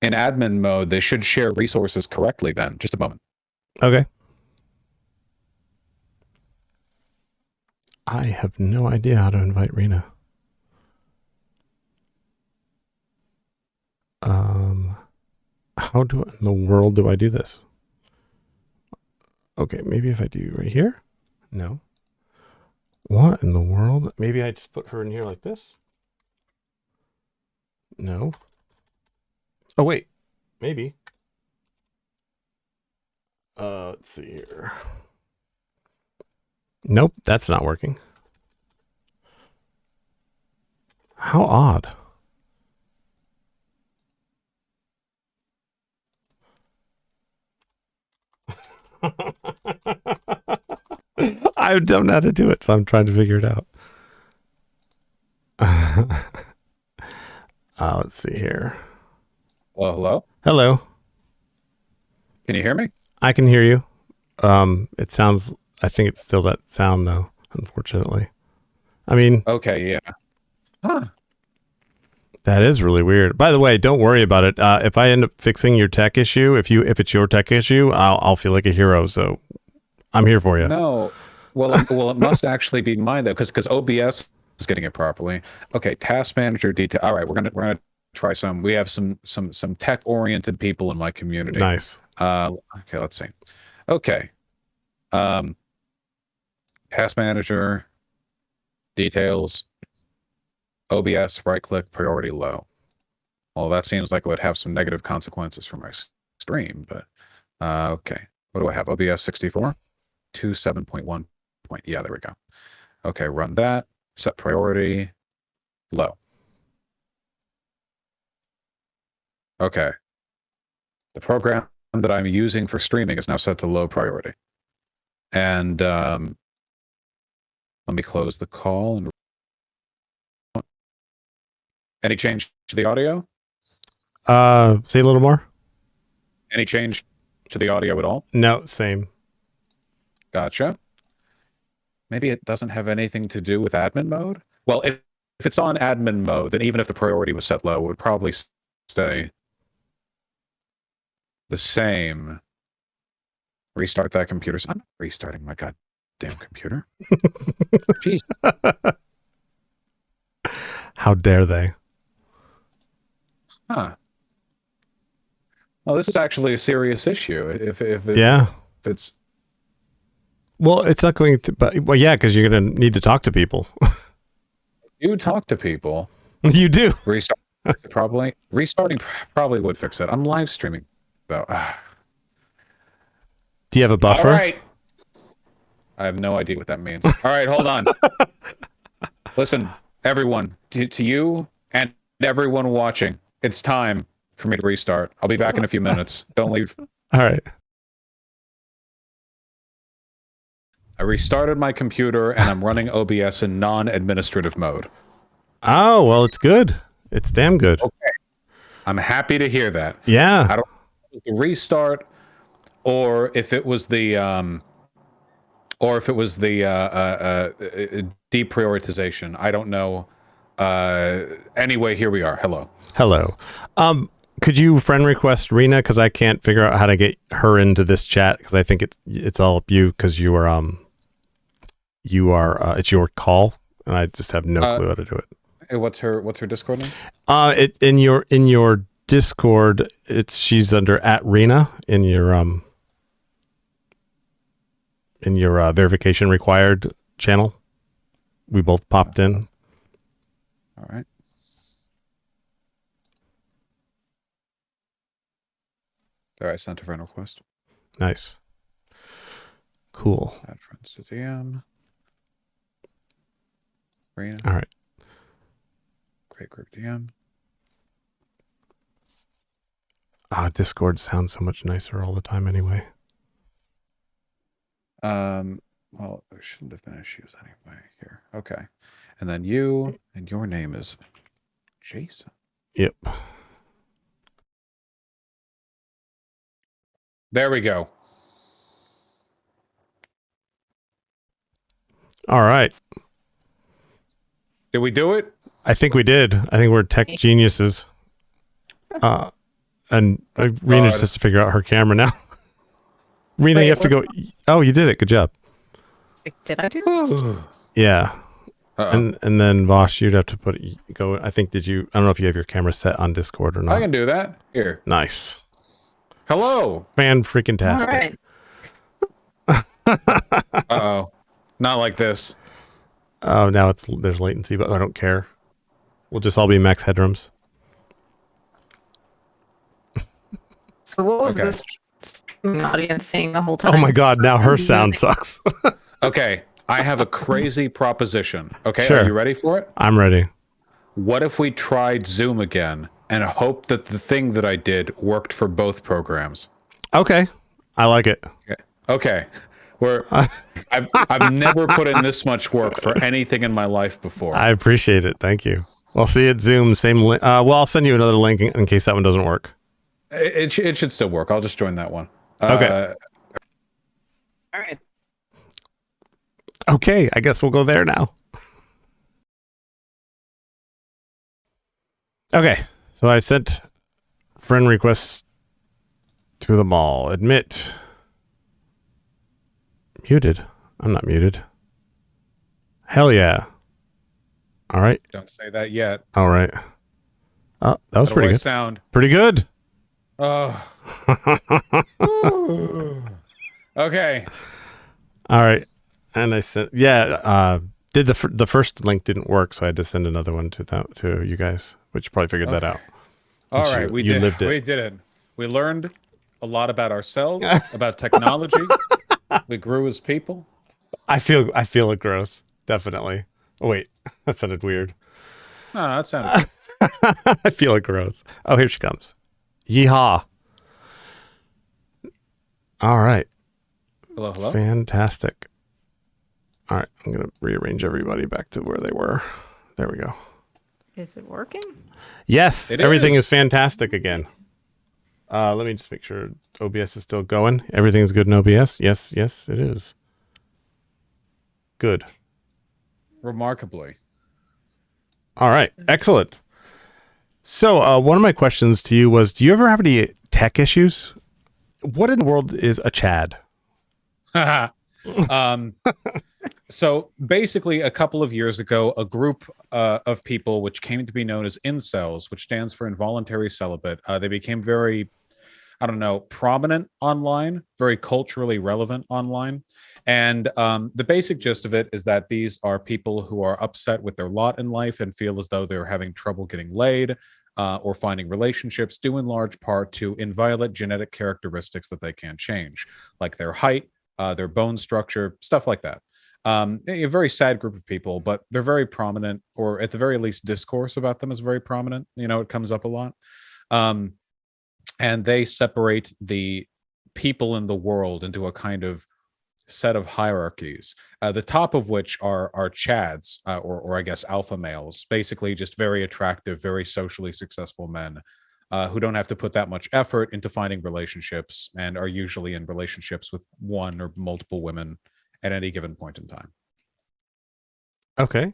admin mode, they should share resources correctly then. Just a moment. Okay. I have no idea how to invite Rena. How in the world do I do this? Okay, maybe if I do right here? No. What in the world? Maybe I just put her in here like this? No. Oh, wait. Maybe. Let's see here. Nope, that's not working. How odd. I don't know how to do it, so I'm trying to figure it out. Let's see here. Well, hello? Hello. Can you hear me? I can hear you. It sounds, I think it's still that sound though, unfortunately. I mean, okay, yeah. Huh. That is really weird. By the way, don't worry about it. If I end up fixing your tech issue, if it's your tech issue, I'll feel like a hero. So I'm here for you. No, well, it must actually be mine though, because OBS is getting it properly. Okay, task manager detail. All right, we're gonna try some. We have some tech oriented people in my community. Nice. Okay, let's see. Okay, task manager details. OBS, right click, priority low. Well, that seems like it would have some negative consequences for my stream, but okay. What do I have? OBS 64? 27.1 point. Yeah, there we go. Okay, run that. Set priority low. Okay. The program that I'm using for streaming is now set to low priority. And let me close the call and any change to the audio? Say a little more. Any change to the audio at all? No, same. Gotcha. Maybe it doesn't have anything to do with admin mode? Well, if it's on admin mode, then even if the priority was set low, it would probably stay the same. Restart that computer. I'm not restarting my goddamn computer. Jeez. How dare they? Huh. Well, this is actually a serious issue. If it's well, it's not going to. But well, yeah, because you're going to need to talk to people. you talk to people. You do. Restarting probably would fix it. I'm live streaming though. Do you have a buffer? All right. I have no idea what that means. All right, hold on. Listen, everyone, to you and everyone watching, it's time for me to restart. I'll be back in a few minutes. Don't leave. All right. I restarted my computer and I'm running OBS in non-administrative mode. Oh, well, it's good. It's damn good. Okay. I'm happy to hear that. Yeah. I don't know if it was the restart or if it was the deprioritization. I don't know. Anyway, here we are. Hello. Hello. Could you friend request Rena? Because I can't figure out how to get her into this chat because I think it's all up you because you are it's your call and I just have no clue how to do it. What's her Discord name? In your Discord, she's under @Rena in your verification required channel. We both popped in. All right. There, I sent a friend request. Nice. Cool. Add friends to DM. Rena. All right. Great group DM. Discord sounds so much nicer all the time anyway. Well, there shouldn't have been issues anyway here. Okay. And then you, and your name is Jason. Yep. There we go. All right. Did we do it? I think we did. I think we're tech geniuses. And Rena just has to figure out her camera now. Rena, Wait, you have to go. Oh, you did it. Good job. Did I do it? Yeah. Uh-oh. And then Vaush, you'd have to go. I think I don't know if you have your camera set on Discord or not. I can do that. Here. Nice. Hello. Fan freaking tastic. All right. Uh-oh. Not like this. Oh, now there's latency, but I don't care. We'll just all be max headrooms. So what was Okay. this streaming audience seeing the whole time? Oh my God! Now her sound sucks. Okay. I have a crazy proposition. Okay. Sure. Are you ready for it? I'm ready. What if we tried Zoom again and hope that the thing that I did worked for both programs? Okay, I like it. Okay. I've never put in this much work for anything in my life before. I appreciate it. Thank you. I'll see you at Zoom. Same link. Well, I'll send you another link in case that one doesn't work. It should still work. I'll just join that one. Okay. All right. Okay, I guess we'll go there now. Okay, so I sent friend requests to them all. Admit. Muted. I'm not muted. Hell yeah. All right. Don't say that yet. All right. Oh, that was How do pretty I good. sound? Pretty good. Oh. Okay. All right. And I sent, did the first link didn't work, so I had to send another one to you guys, which you probably figured that out. All But right. you lived it. We did it. We learned a lot about ourselves, about technology. We grew as people. I feel it gross. Definitely. Oh wait, that sounded weird. No, that sounded good. I feel it gross. Oh, here she comes. Yeehaw. All right. Hello, hello. Fantastic. All right, I'm gonna rearrange everybody back to where they were. There we go. Is it working? Yes, It everything is. is fantastic again. Let me just make sure OBS is still going. Everything is good in OBS. Yes, it is. Good. Remarkably. All right, excellent. So one of my questions to you was, do you ever have any tech issues? What in the world is a Chad? So basically, a couple of years ago, a group of people, which came to be known as incels, which stands for involuntary celibate, they became very, I don't know, prominent online, very culturally relevant online. And the basic gist of it is that these are people who are upset with their lot in life and feel as though they're having trouble getting laid or finding relationships, due in large part to inviolate genetic characteristics that they can't change, like their height, their bone structure, stuff like that. A very sad group of people, but they're very prominent, or at the very least, discourse about them is very prominent. You know, it comes up a lot. And they separate the people in the world into a kind of set of hierarchies, the top of which are chads, or I guess alpha males, basically just very attractive, very socially successful men who don't have to put that much effort into finding relationships and are usually in relationships with one or multiple women at any given point in time. Okay.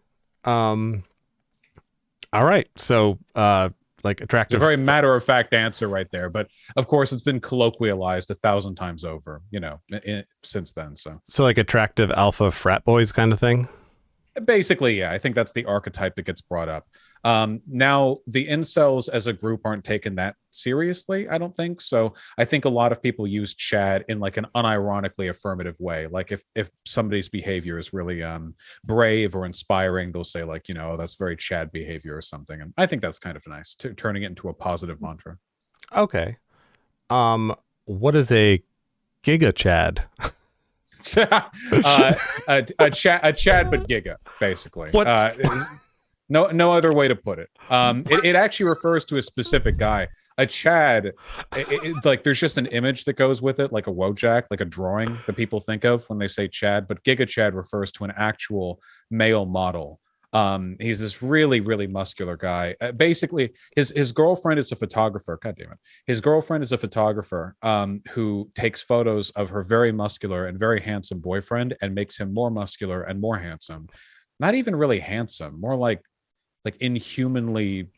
All right. So, like It's a attractive. very matter-of-fact answer right there, but of course it's been colloquialized 1,000 times over, since then. So, like attractive alpha frat boys kind of thing. Basically, yeah, I think that's the archetype that gets brought up. Now, the incels as a group aren't taken that seriously, I don't think. So I think a lot of people use Chad in like an unironically affirmative way. Like if somebody's behavior is really brave or inspiring, they'll say like, "Oh, that's very Chad behavior" or something. And I think that's kind of nice, turning it into a positive mantra. Okay. What is a giga Chad? A Chad but giga, basically. What? No other way to put it. It actually refers to a specific guy. A Chad, like there's just an image that goes with it, like a Wojak, like a drawing that people think of when they say Chad. But Giga Chad refers to an actual male model. He's this really, really muscular guy. Basically, his girlfriend is a photographer. God damn it. His girlfriend is a photographer who takes photos of her very muscular and very handsome boyfriend and makes him more muscular and more handsome. Not even really handsome, more like inhumanly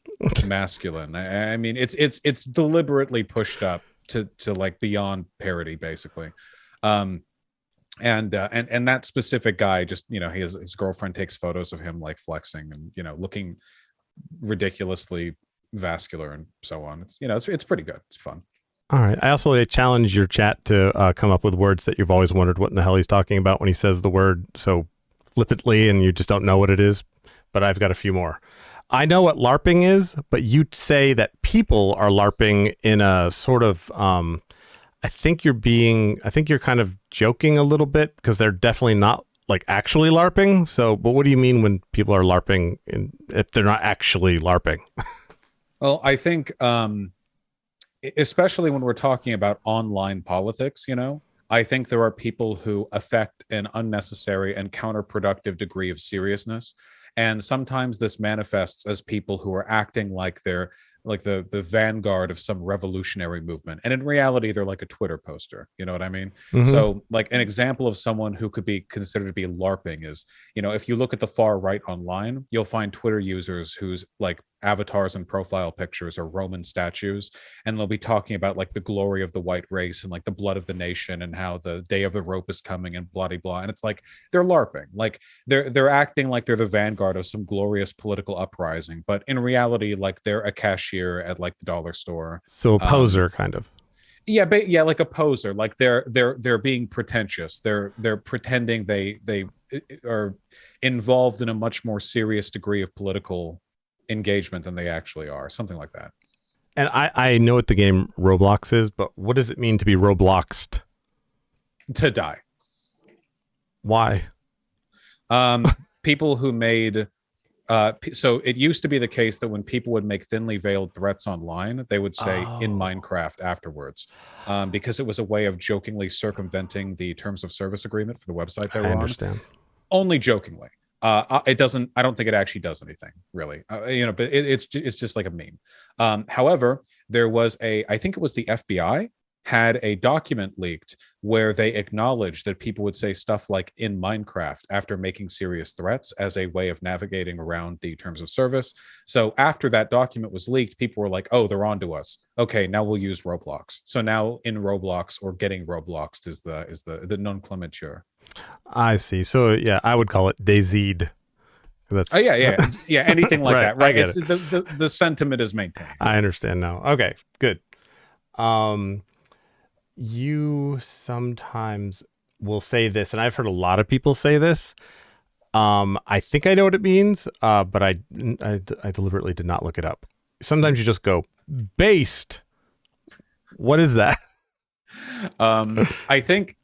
masculine. I mean, it's deliberately pushed up to like beyond parody, basically. And that specific guy, just his girlfriend takes photos of him like flexing and looking ridiculously vascular and so on. It's pretty good. It's fun. All right. I also challenge your chat to come up with words that you've always wondered what in the hell he's talking about when he says the word so flippantly and you just don't know what it is. But I've got a few more. I know what LARPing is, but you'd say that people are LARPing in a sort of, I think you're kind of joking a little bit because they're definitely not like actually LARPing. So, but what do you mean when people are LARPing if they're not actually LARPing? Well, I think, especially when we're talking about online politics, I think there are people who affect an unnecessary and counterproductive degree of seriousness. And sometimes this manifests as people who are acting like they're like the vanguard of some revolutionary movement. And in reality, they're like a Twitter poster. You know what I mean? Mm-hmm. So like an example of someone who could be considered to be LARPing is, if you look at the far right online, you'll find Twitter users whose like avatars and profile pictures are Roman statues. And they'll be talking about like the glory of the white race and like the blood of the nation and how the day of the rope is coming and blah, blah, blah. And it's like, they're LARPing. Like they're acting like they're the vanguard of some glorious political uprising. But in reality, like they're a cashier at like the dollar store. So a poser kind of. Yeah, but yeah, like a poser. Like they're being pretentious. They're pretending they are involved in a much more serious degree of political engagement than they actually are. Something like that. And I know what the game Roblox is, but what does it mean to be Robloxed? To die. Why? People who made so it used to be the case that when people would make thinly veiled threats online, they would say in Minecraft afterwards, because it was a way of jokingly circumventing the terms of service agreement for the website they were on. I understand. Only jokingly. It doesn't. I don't think it actually does anything really. But it's just like a meme. However, there was I think it was the FBI had a document leaked where they acknowledged that people would say stuff like in Minecraft after making serious threats as a way of navigating around the terms of service. So after that document was leaked, people were like, oh, they're onto us. Okay, now we'll use Roblox. So now in Roblox or getting Robloxed is the nomenclature. I see. So yeah, I would call it DayZ'd. That's yeah, anything like right, that, right? I get It's the sentiment is maintained. I understand now. Okay, good. You sometimes will say this, and I've heard a lot of people say this. I think I know what it means, but I deliberately did not look it up. Sometimes you just go based. What is that? I think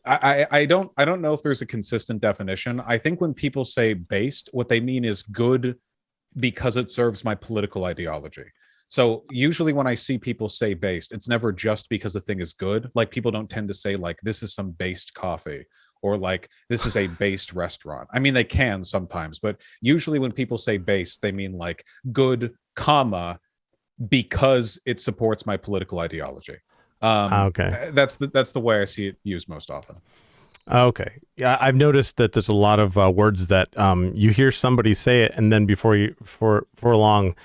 I don't know if there's a consistent definition. I think when people say based, what they mean is good because it serves my political ideology. So usually when I see people say based, it's never just because the thing is good. Like people don't tend to say like, this is some based coffee or like, this is a based restaurant. I mean, they can sometimes, but usually when people say based, they mean like good, comma, because it supports my political ideology. Okay. That's the way I see it used most often. Okay. Yeah, I've noticed that there's a lot of words that you hear somebody say it, and then before you for long,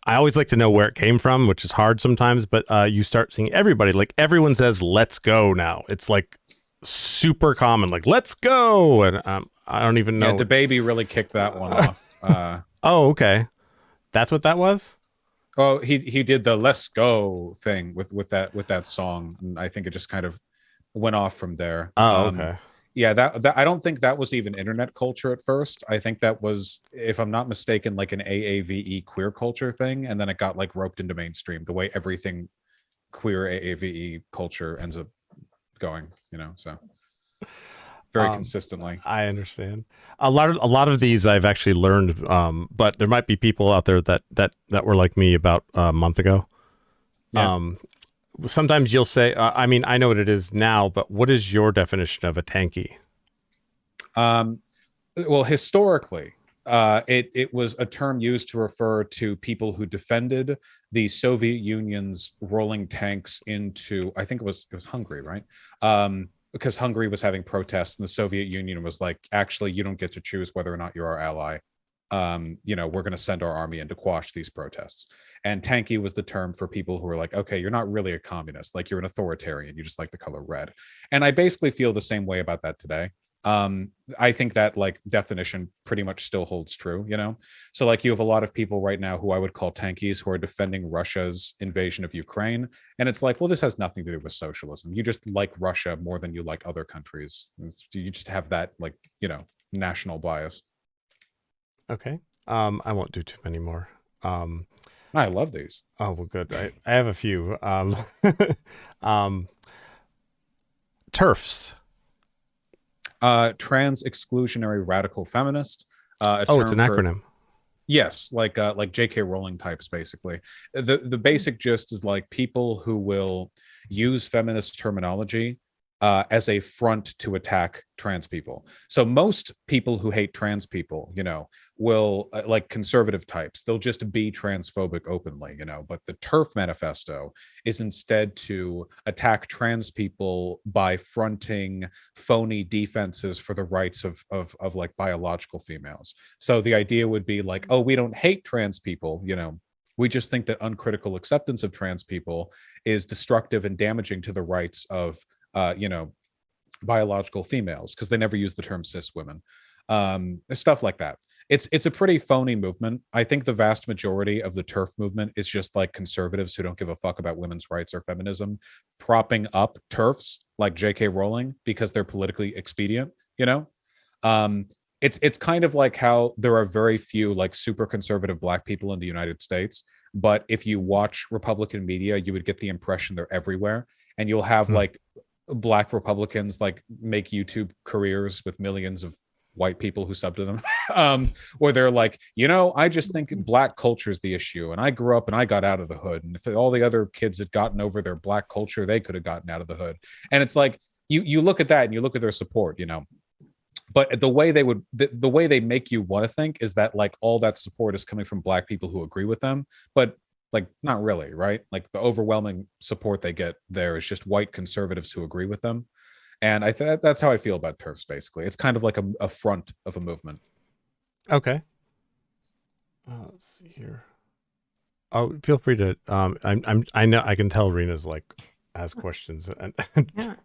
I always like to know where it came from, which is hard sometimes. But you start seeing everybody, like everyone says, "Let's go" now. It's like super common, like "Let's go," and I don't even Yeah, know. the baby really kicked that one off. Oh, okay, that's what that was. Oh, he did the "Let's Go" thing with that song, and I think it just kind of went off from there. Oh, okay. Yeah, that I don't think that was even internet culture at first. I think that was, if I'm not mistaken, like an AAVE queer culture thing, and then it got like roped into mainstream. The way everything queer AAVE culture ends up going, so very consistently. I understand. A lot of these I've actually learned, but there might be people out there that were like me about a month ago. Yeah. Sometimes you'll say, I mean, I know what it is now, but what is your definition of a tanky? Well, historically, it was a term used to refer to people who defended the Soviet Union's rolling tanks into, I think it was Hungary, right? Because Hungary was having protests, and the Soviet Union was like, actually, you don't get to choose whether or not you're our ally. We're going to send our army in to quash these protests. And tanky was the term for people who were like, okay, you're not really a communist, like you're an authoritarian, you just like the color red. And I basically feel the same way about that today. I think that like definition pretty much still holds true, so like you have a lot of people right now who I would call tankies, who are defending Russia's invasion of Ukraine, and it's like, well, this has nothing to do with socialism. You just like Russia more than you like other countries. You just have that, like, national bias. Okay. I won't do too many more. I love these. Oh, well, good. I have a few. Um, TERFs. Trans exclusionary radical feminist. Oh, it's an acronym. Yes, like J.K. Rowling types, basically. The basic gist is like people who will use feminist terminology as a front to attack trans people. So most people who hate trans people, will like conservative types, they'll just be transphobic openly, but the TERF manifesto is instead to attack trans people by fronting phony defenses for the rights of like biological females. So the idea would be like, oh, we don't hate trans people, we just think that uncritical acceptance of trans people is destructive and damaging to the rights of biological females, because they never use the term cis women. Stuff like that. It's a pretty phony movement. I think the vast majority of the TERF movement is just like conservatives who don't give a fuck about women's rights or feminism propping up TERFs like J.K. Rowling because they're politically expedient. It's kind of like how there are very few like super conservative Black people in the United States, but if you watch Republican media, you would get the impression they're everywhere, and you'll have like Black Republicans like make YouTube careers with millions of white people who sub to them, or they're like, I just think Black culture is the issue, and I grew up and I got out of the hood, and if all the other kids had gotten over their Black culture, they could have gotten out of the hood. And it's like you look at that and you look at their support, but the way they make you want to think is that like all that support is coming from Black people who agree with them, but like not really, right? Like the overwhelming support they get there is just white conservatives who agree with them. And that's how I feel about TERFs. Basically, it's kind of like a front of a movement. Okay. Let's see here. Oh, feel free to. I know I can tell Rena's like has questions. And yeah,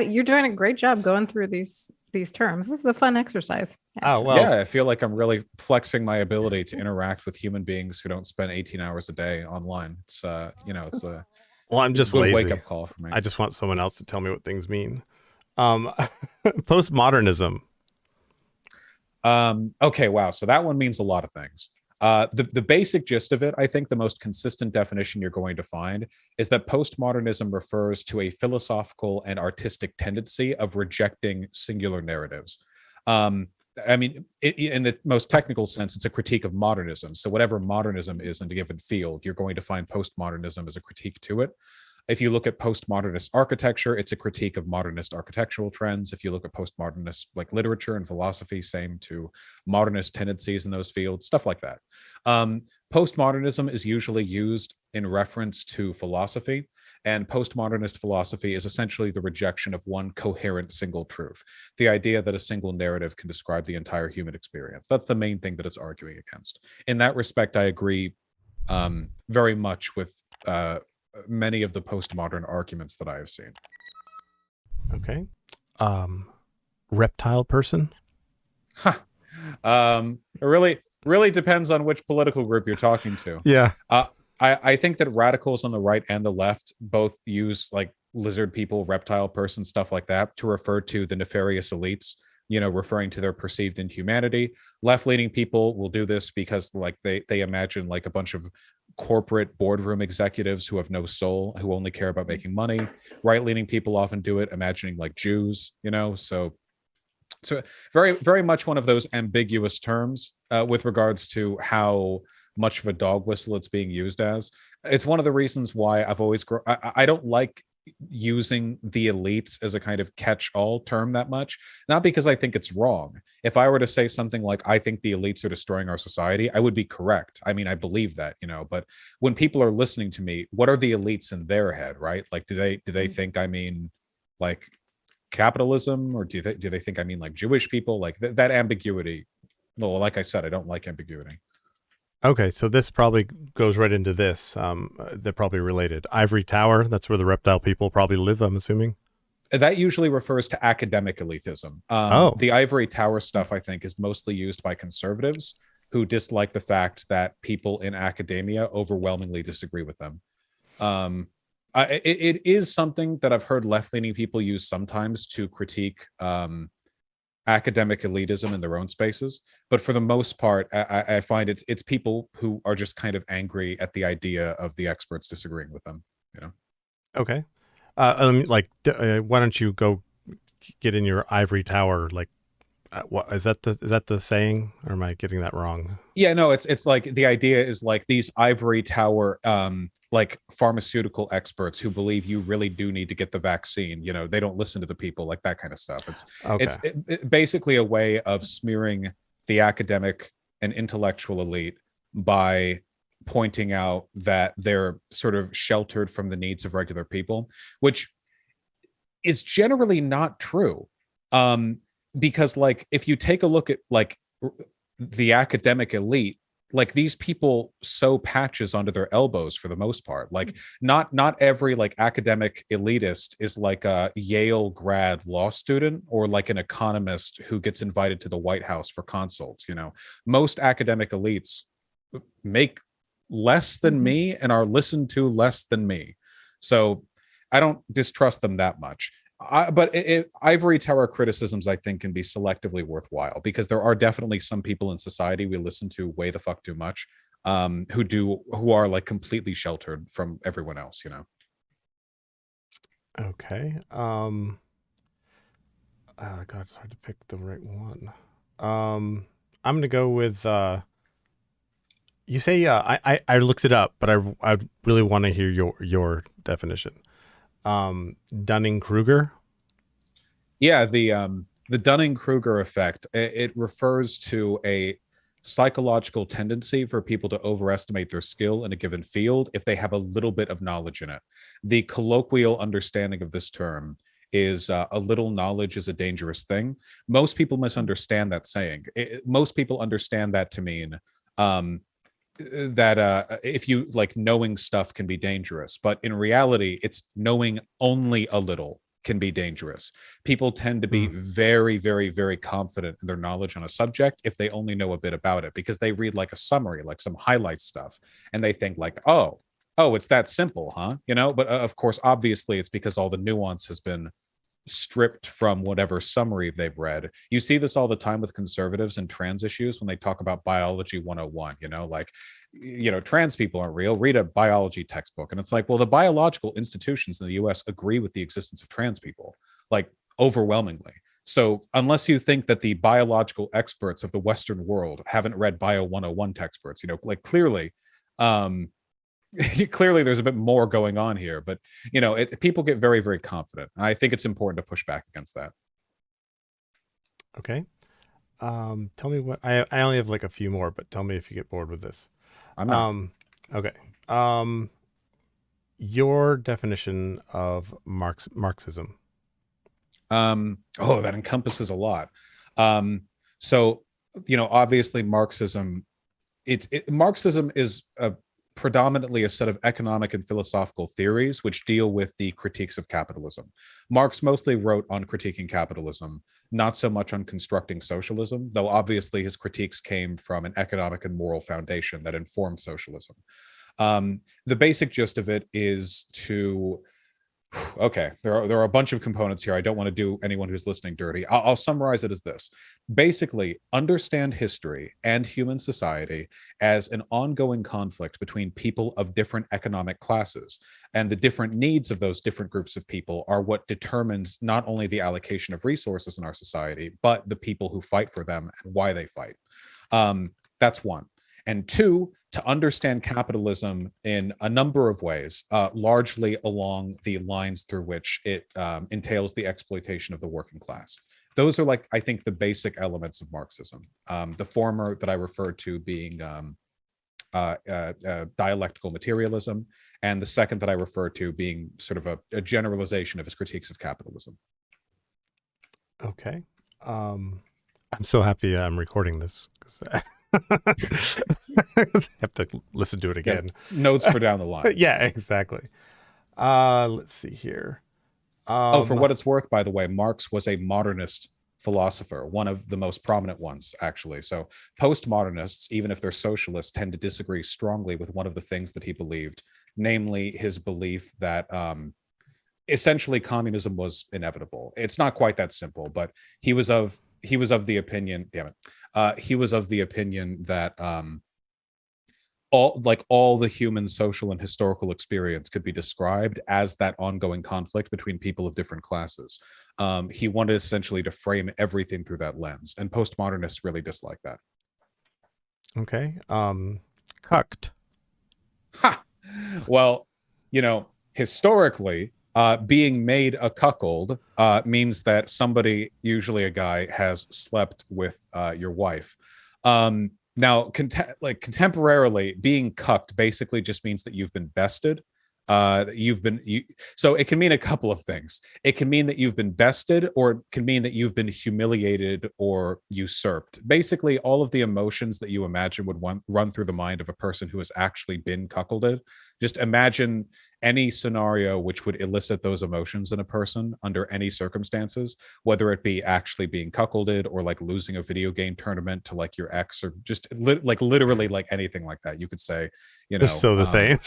you're doing a great job going through these terms. This is a fun exercise. Oh, well. Yeah, I feel like I'm really flexing my ability to interact with human beings who don't spend 18 hours a day online. It's it's a well, I'm just good lazy. wake up call for me. I just want someone else to tell me what things mean. Postmodernism. Okay, wow. So that one means a lot of things. The basic gist of it, I think the most consistent definition you're going to find is that postmodernism refers to a philosophical and artistic tendency of rejecting singular narratives. I mean, in the most technical sense, it's a critique of modernism. So whatever modernism is in a given field, you're going to find postmodernism as a critique to it. If you look at postmodernist architecture, it's a critique of modernist architectural trends. If you look at postmodernist like literature and philosophy, same to modernist tendencies in those fields, stuff like that. Postmodernism is usually used in reference to philosophy, And postmodernist philosophy is essentially the rejection of one coherent single truth, the idea that a single narrative can describe the entire human experience. That's the main thing that it's arguing against. In that respect, I agree very much with many of the postmodern arguments that I have seen. Okay. Reptile person? It really depends on which political group you're talking to. Yeah. I think that radicals on the right and the left both use like lizard people, reptile person, stuff like that to refer to the nefarious elites, referring to their perceived inhumanity. Left-leaning people will do this because like they imagine like a bunch of corporate boardroom executives who have no soul, who only care about making money. Right-leaning people often do it imagining like Jews, so very, very much one of those ambiguous terms with regards to how much of a dog whistle it's being used as. It's one of the reasons why I've always I don't like using the elites as a kind of catch-all term that much, not because I think it's wrong. If I were to say something like I think the elites are destroying our society, I would be correct. I mean, I believe that, but when people are listening to me, what are the elites in their head, right? Like do they think I mean like capitalism, or do they think I mean like Jewish people? Like that ambiguity. Well, like I said, I don't like ambiguity. Okay, so this probably goes right into this. They're probably related. Ivory Tower, that's where the reptile people probably live, I'm assuming. That usually refers to academic elitism. The ivory tower stuff, I think, is mostly used by conservatives who dislike the fact that people in academia overwhelmingly disagree with them. It is something that I've heard left-leaning people use sometimes to critique academic elitism in their own spaces, but for the most part, I find it's people who are just kind of angry at the idea of the experts disagreeing with them. Okay. Why don't you go get in your ivory tower? Like, what is that? Is that the saying, or am I getting that wrong? Yeah, no, it's like the idea is like these ivory tower like pharmaceutical experts who believe you really do need to get the vaccine. They don't listen to the people, like that kind of stuff. It's basically a way of smearing the academic and intellectual elite by pointing out that they're sort of sheltered from the needs of regular people, which is generally not true. Because like if you take a look at like the academic elite, like these people sew patches onto their elbows for the most part. Like not every like academic elitist is like a Yale grad law student or like an economist who gets invited to the White House for consults. Most academic elites make less than me and are listened to less than me, so I don't distrust them that much. But ivory tower criticisms, I think, can be selectively worthwhile because there are definitely some people in society we listen to way the fuck too much, who are like completely sheltered from everyone else. Okay. God, it's hard to pick the right one. I'm gonna go with. You say I looked it up, but I really want to hear your definition. Dunning-Kruger. Yeah, the Dunning-Kruger effect. It refers to a psychological tendency for people to overestimate their skill in a given field if they have a little bit of knowledge in it. The colloquial understanding of this term is a little knowledge is a dangerous thing. Most people misunderstand that saying. Most people understand that to mean that if you like knowing stuff can be dangerous, but in reality it's knowing only a little can be dangerous. People tend to be very, very, very confident in their knowledge on a subject if they only know a bit about it, because they read like a summary, like some highlight stuff, and they think like, oh, it's that simple, huh? But of course, obviously it's because all the nuance has been stripped from whatever summary they've read. You see this all the time with conservatives and trans issues when they talk about biology 101, like, trans people aren't real, read a biology textbook. And it's like, well, the biological institutions in the US agree with the existence of trans people, like overwhelmingly. So unless you think that the biological experts of the Western world haven't read bio 101 textbooks, like clearly, clearly there's a bit more going on here, but people get very, very confident. I think it's important to push back against that. Okay. Tell me what I only have like a few more, but tell me if you get bored with this. I'm not. Okay. your definition of Marxism. Oh, that encompasses a lot. So, obviously Marxism is predominantly a set of economic and philosophical theories which deal with the critiques of capitalism. Marx mostly wrote on critiquing capitalism, not so much on constructing socialism, though obviously his critiques came from an economic and moral foundation that informed socialism. The basic gist of it is to okay, there are a bunch of components here. I don't want to do anyone who's listening dirty. I'll summarize it as this. Basically, understand history and human society as an ongoing conflict between people of different economic classes. And the different needs of those different groups of people are what determines not only the allocation of resources in our society, but the people who fight for them and why they fight. That's one. And two, to understand capitalism in a number of ways, largely along the lines through which it entails the exploitation of the working class. Those are, I think, the basic elements of Marxism. The former that I referred to being dialectical materialism, and the second that I referred to being sort of a generalization of his critiques of capitalism. Okay. I'm so happy I'm recording this. Have to listen to it again. Yeah, notes for down the line. Yeah, exactly. Let's see here. For what it's worth, by the way, Marx was a modernist philosopher, one of the most prominent ones, actually. So postmodernists, even if they're socialists, tend to disagree strongly with one of the things that he believed, namely his belief that essentially communism was inevitable. It's not quite that simple, but he was of the opinion, he was of the opinion that all the human social and historical experience could be described as that ongoing conflict between people of different classes. He wanted essentially to frame everything through that lens, and postmodernists really dislike that. Okay. Cucked. Ha! Well, historically, being made a cuckold means that somebody, usually a guy, has slept with your wife. Now, contemporarily, being cucked basically just means that you've been bested. So it can mean a couple of things. It can mean that you've been bested, or it can mean that you've been humiliated or usurped. Basically, all of the emotions that you imagine would run through the mind of a person who has actually been cuckolded. Just imagine any scenario which would elicit those emotions in a person under any circumstances, whether it be actually being cuckolded or losing a video game tournament to your ex, or just literally anything like that. You could say, They're so the same.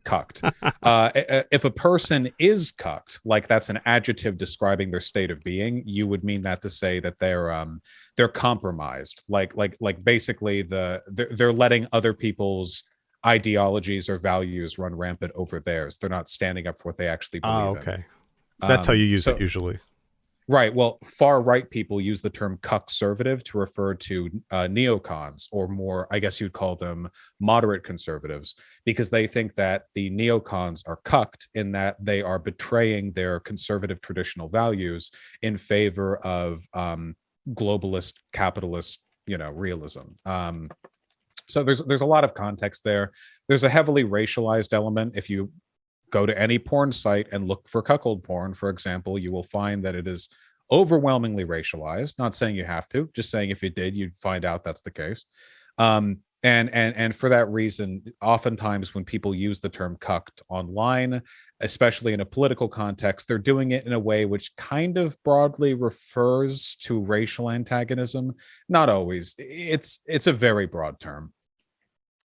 Cucked. If a person is cucked, that's an adjective describing their state of being, you would mean that to say that they're compromised, basically they're letting other people's ideologies or values run rampant over theirs. They're not standing up for what they actually believe okay. That's how you use it usually. Right. Well, far right people use the term cuck-servative to refer to neocons, or more, I guess you'd call them moderate conservatives, because they think that the neocons are cucked in that they are betraying their conservative traditional values in favor of globalist, capitalist, realism. So there's a lot of context there. There's a heavily racialized element. If you go to any porn site and look for cuckold porn, for example, you will find that it is overwhelmingly racialized. Not saying you have to, just saying if you did, you'd find out that's the case. And for that reason, oftentimes when people use the term cucked online, especially in a political context, they're doing it in a way which kind of broadly refers to racial antagonism. Not always. It's a very broad term.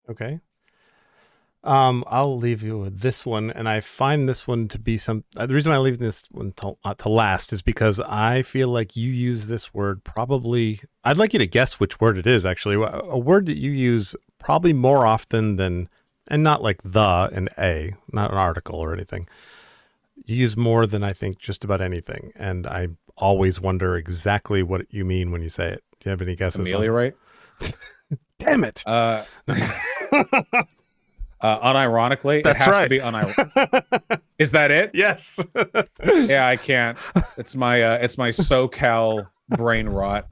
Okay. I'll leave you with this one, and I find this one to be the reason I leave this one to last is because I feel like you use this word probably. I'd like you to guess which word it is. Actually, a word that you use probably more often than, and not like the and a, not an article or anything. You use more than I think just about anything, and I always wonder exactly what you mean when you say it. Do you have any guesses? Ameliorate. Damn it. Unironically, That's it has right. to be unironically. Is that it? Yes. Yeah, I can't. It's my SoCal brain rot.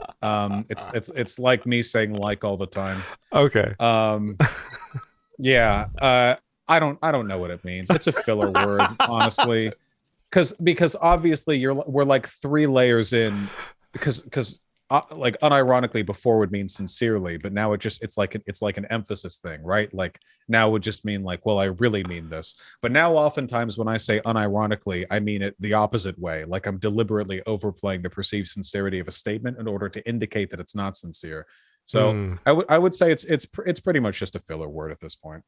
It's like me saying all the time. Okay. Yeah. I don't know what it means. It's a filler word, honestly. Because obviously we're like 3 layers in, because like unironically before would mean sincerely, but now it's like an emphasis thing, right? Like now would just mean like, well, I really mean this. But now oftentimes when I say unironically, I mean it the opposite way. Like I'm deliberately overplaying the perceived sincerity of a statement in order to indicate that it's not sincere. So Mm. I would say it's pretty much just a filler word at this point.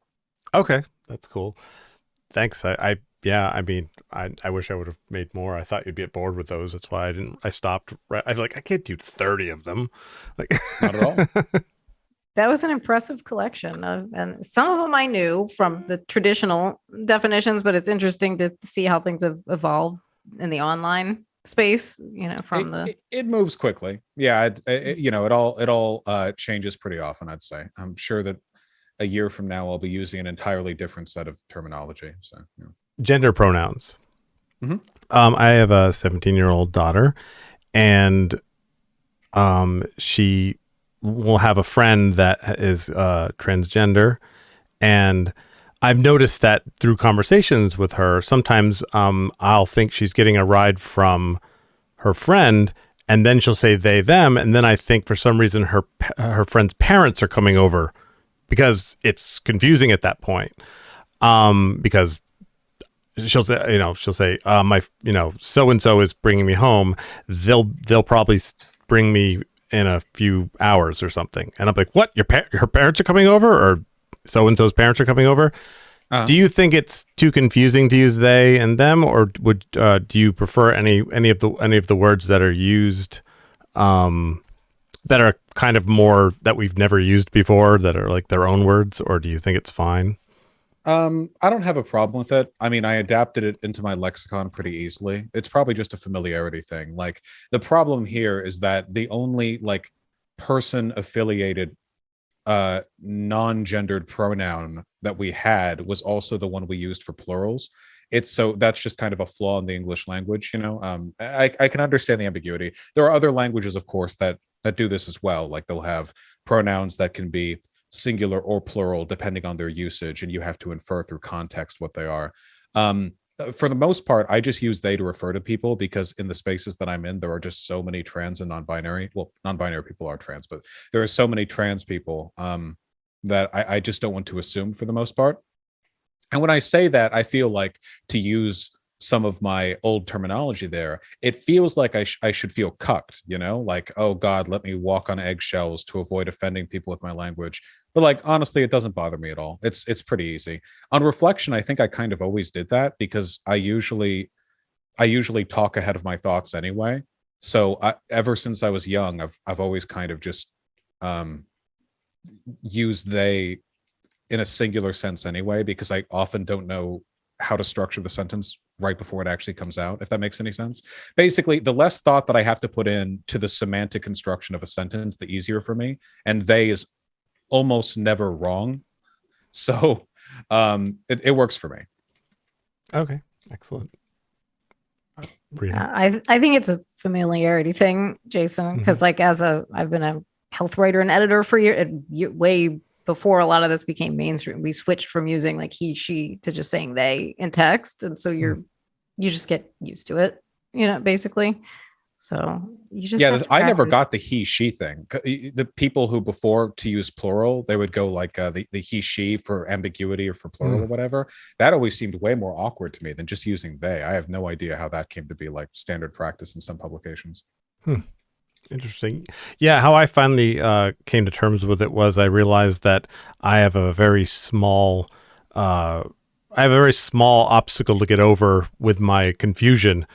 Okay, that's cool. Thanks. Yeah, I mean, I wish I would have made more. I thought you'd get bored with those. That's why I stopped. Right. I like, I can't do 30 of them. Like, Not at all. That was an impressive collection of, and some of them I knew from the traditional definitions, but it's interesting to see how things have evolved in the online space, from it moves quickly. Yeah, it all changes pretty often, I'd say. I'm sure that a year from now I'll be using an entirely different set of terminology. So, yeah. gender pronouns. Mhm. I have a 17-year-old daughter, and she will have a friend that is transgender, and I've noticed that through conversations with her, sometimes I'll think she's getting a ride from her friend, and then she'll say they them, and then I think for some reason her friend's parents are coming over, because it's confusing at that point. Because she'll say my so and so is bringing me home. They'll probably bring me in a few hours or something, and I'm like, what? Her parents are coming over, or so and so's parents are coming over? Do you think it's too confusing to use they and them, or do you prefer any of the words that are used, that are kind of more that we've never used before, that are like their own words, or do you think it's fine? I don't have a problem with it. I mean, I adapted it into my lexicon pretty easily. It's probably just a familiarity thing. Like the problem here is that the only like person affiliated non-gendered pronoun that we had was also the one we used for plurals. So that's just kind of a flaw in the English language. I can understand the ambiguity. There are other languages, of course, that do this as well. Like they'll have pronouns that can be singular or plural depending on their usage, and you have to infer through context what they are. For the most part, I just use they to refer to people, because in the spaces that I'm in, there are just so many trans and non-binary. Well, non-binary people are trans, but there are so many trans people that I just don't want to assume for the most part. And when I say that, I feel like, to use some of my old terminology there, it feels like I should feel cucked, like, oh God, let me walk on eggshells to avoid offending people with my language. But like, honestly, it doesn't bother me at all. It's pretty easy. On reflection, I think I kind of always did that, because I usually talk ahead of my thoughts anyway. So ever since I was young, I've always kind of just used they in a singular sense anyway, because I often don't know how to structure the sentence right before it actually comes out, if that makes any sense. Basically, the less thought that I have to put in to the semantic construction of a sentence, the easier for me. And they is almost never wrong. So it works for me. Okay, excellent. I think it's a familiarity thing, Jason, because like I've been a health writer and editor for years, way before a lot of this became mainstream. We switched from using like he, she to just saying they in text. And so you just get used to it, basically. So you just I never got the he she thing. The people who before to use plural, they would go like the he she for ambiguity or for plural or whatever. That always seemed way more awkward to me than just using they. I have no idea how that came to be like standard practice in some publications. Interesting. Yeah, how I finally came to terms with it was I realized that I have a very small obstacle to get over with my confusion,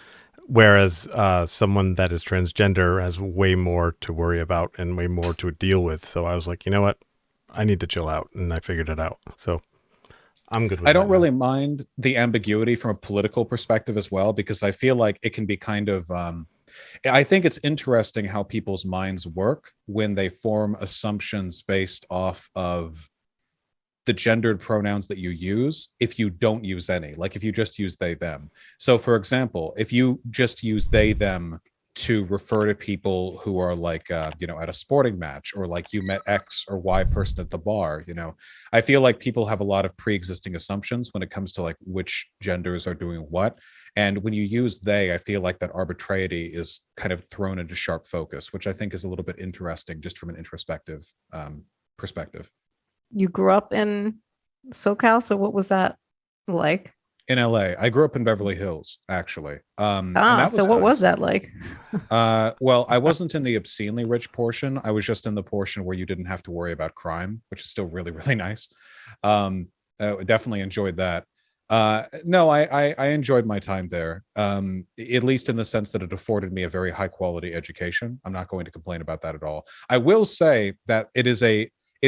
whereas someone that is transgender has way more to worry about and way more to deal with. So I was like, you know what? I need to chill out, and I figured it out. So I'm good with I don't that really now. mind the ambiguity from a political perspective as well, because I feel like it can be kind of I think it's interesting how people's minds work when they form assumptions based off of the gendered pronouns that you use if you don't use any, like if you just use they them. So for example, if you just use they them to refer to people who are like at a sporting match, or like you met X or Y person at the bar. I feel like people have a lot of pre-existing assumptions when it comes to like which genders are doing what, and when you use they, I feel like that arbitrarity is kind of thrown into sharp focus, which I think is a little bit interesting just from an introspective perspective. You grew up in SoCal, so what was that like? In LA, I grew up in Beverly Hills, actually. And Ah, that so was what was nice. that like? Well, I wasn't in the obscenely rich portion. I was just in the portion where you didn't have to worry about crime, which is still really, really nice. Definitely enjoyed that. No, I enjoyed my time there, at least in the sense that it afforded me a very high quality education. I'm not going to complain about that at all. I will say that it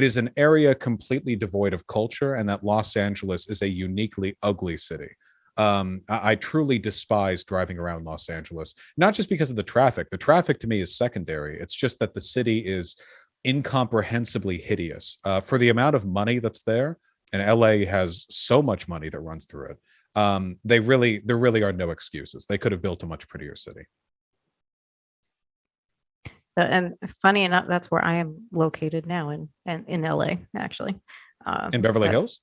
is an area completely devoid of culture, and that Los Angeles is a uniquely ugly city. I truly despise driving around Los Angeles, not just because of the traffic. The traffic to me is secondary. It's just that the city is incomprehensibly hideous for the amount of money that's there. And LA has so much money that runs through it. There really are no excuses. They could have built a much prettier city. And funny enough, that's where I am located now in LA, actually. In Beverly but- Hills?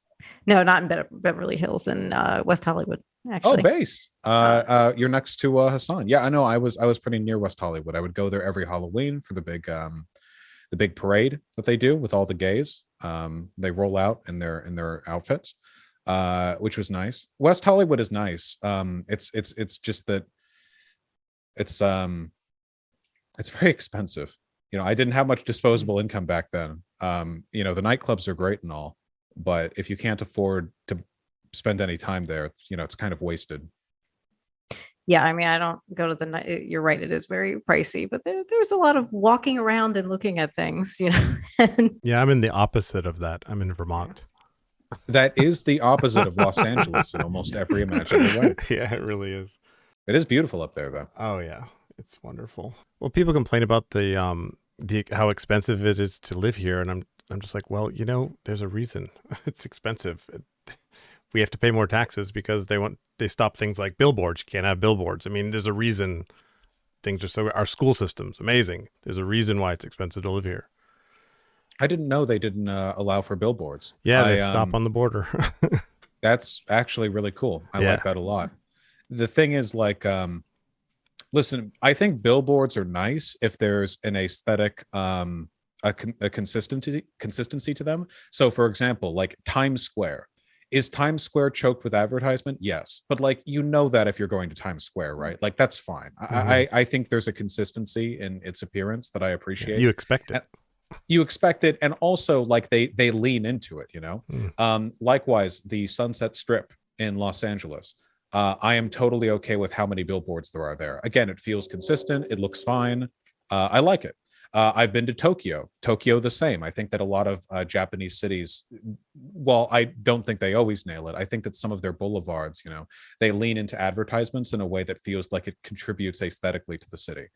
No, not in Beverly Hills, in West Hollywood, Oh, actually. based. You're next to Hassan. Yeah, I know. I was pretty near West Hollywood. I would go there every Halloween for the big parade that they do with all the gays. They roll out in their outfits, which was nice. West Hollywood is nice. It's just that it's very expensive. I didn't have much disposable income back then. The nightclubs are great and all, but if you can't afford to spend any time there, it's kind of wasted. Yeah, I mean, I don't go to the night. You're right; it is very pricey, but there's a lot of walking around and looking at things, And Yeah, I'm in the opposite of that. I'm in Vermont. That is the opposite of Los Angeles in almost every imaginable way. Yeah, it really is. It is beautiful up there, though. Oh yeah, it's wonderful. Well, people complain about the how expensive it is to live here, and I'm just like, well, there's a reason it's expensive. We have to pay more taxes because they stop things like billboards. You can't have billboards. I mean, there's a reason things are so. Our school system's amazing. There's a reason why it's expensive to live here. I didn't know they didn't allow for billboards. Yeah, they stop on the border. That's actually really cool. I Yeah. like that a lot. The thing is, like, listen, I think billboards are nice if there's an aesthetic, a consistency to them. So, for example, like Times Square. Is Times Square choked with advertisement? Yes. But like, that if you're going to Times Square, right? Like, that's fine. I think there's a consistency in its appearance that I appreciate. You expect it. You expect it, and also like they lean into it. Likewise, the Sunset Strip in Los Angeles. I am totally okay with how many billboards there are there. Again, it feels consistent. It looks fine. I like it. I've been to Tokyo. Tokyo, the same. I think that a lot of Japanese cities, well, I don't think they always nail it. I think that some of their boulevards, they lean into advertisements in a way that feels like it contributes aesthetically to the city.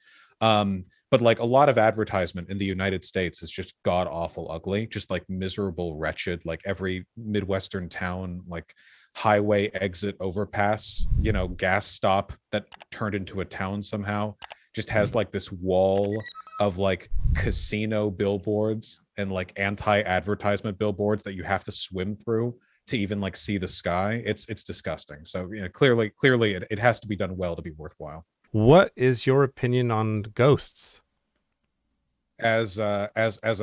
But like a lot of advertisement in the United States is just god awful ugly, just like miserable, wretched, like every Midwestern town, like highway exit overpass, gas stop that turned into a town somehow, just has like this wall of like casino billboards and like anti-advertisement billboards that you have to swim through to even like see the sky. It's disgusting. So clearly it has to be done well to be worthwhile. What is your opinion on ghosts? As a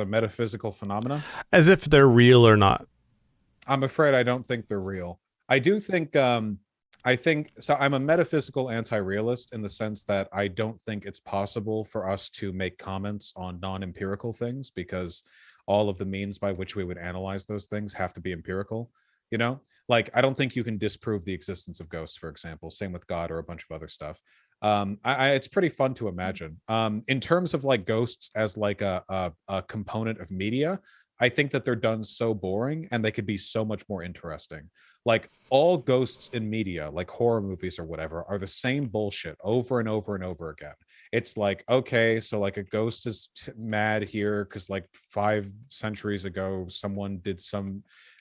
metaphysical phenomena, As if they're real or not. I'm afraid I don't think they're real. I do think I think so. I'm a metaphysical anti-realist in the sense that I don't think it's possible for us to make comments on non-empirical things, because all of the means by which we would analyze those things have to be empirical. Like, I don't think you can disprove the existence of ghosts, for example. Same with God or a bunch of other stuff. It's pretty fun to imagine. In terms of like ghosts as like a component of media, I think that they're done so boring and they could be so much more interesting. Like, all ghosts in media, like horror movies or whatever, are the same bullshit over and over and over again. It's like, okay, so like a ghost is mad here because like 5 centuries ago someone did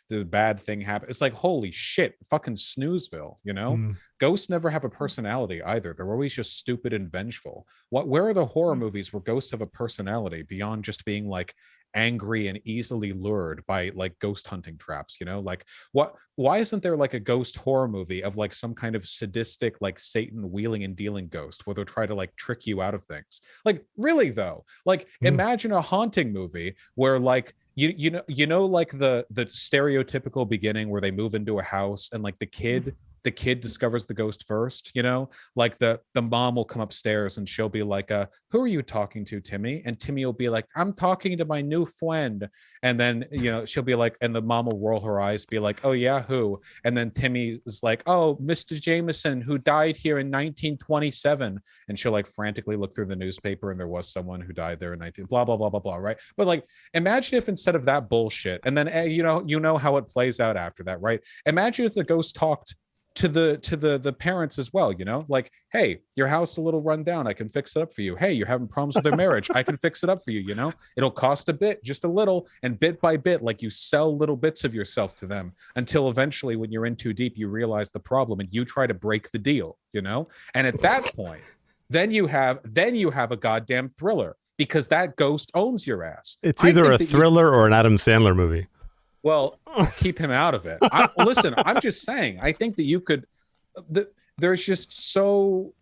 the bad thing happen. It's like, holy shit, fucking Snoozeville, Ghosts never have a personality either. They're always just stupid and vengeful. Where are the horror Mm. movies where ghosts have a personality beyond just being like angry and easily lured by like ghost hunting traps, you know? Like why isn't there like a ghost horror movie of like some kind of sadistic like Satan wheeling and dealing ghost where they'll try to like trick you out of things? Like really though, like imagine a haunting movie where like you know like the stereotypical beginning where they move into a house and like the kid discovers the ghost first, you know, like the mom will come upstairs and she'll be like, who are you talking to, Timmy? And Timmy will be like, I'm talking to my new friend. And then, you know, she'll be like, and the mom will roll her eyes, be like, oh yeah, who? And then Timmy is like, oh, Mr. Jameson, who died here in 1927. And she'll like frantically look through the newspaper and there was someone who died there in 19 blah blah blah blah blah, right? But like imagine if instead of that bullshit, and then you know how it plays out after that, right? Imagine if the ghost talked to the parents as well, you know, like, hey, your house is a little run down, I can fix it up for you. Hey, you're having problems with their marriage, I can fix it up for you, you know, it'll cost a bit, just a little, and bit by bit, like you sell little bits of yourself to them until eventually when you're in too deep you realize the problem and you try to break the deal, you know. And at that point then you have a goddamn thriller because that ghost owns your ass. It's either a thriller or an Adam Sandler movie. Well, keep him out of it. Listen, I'm just saying, I think that you could, there's just so,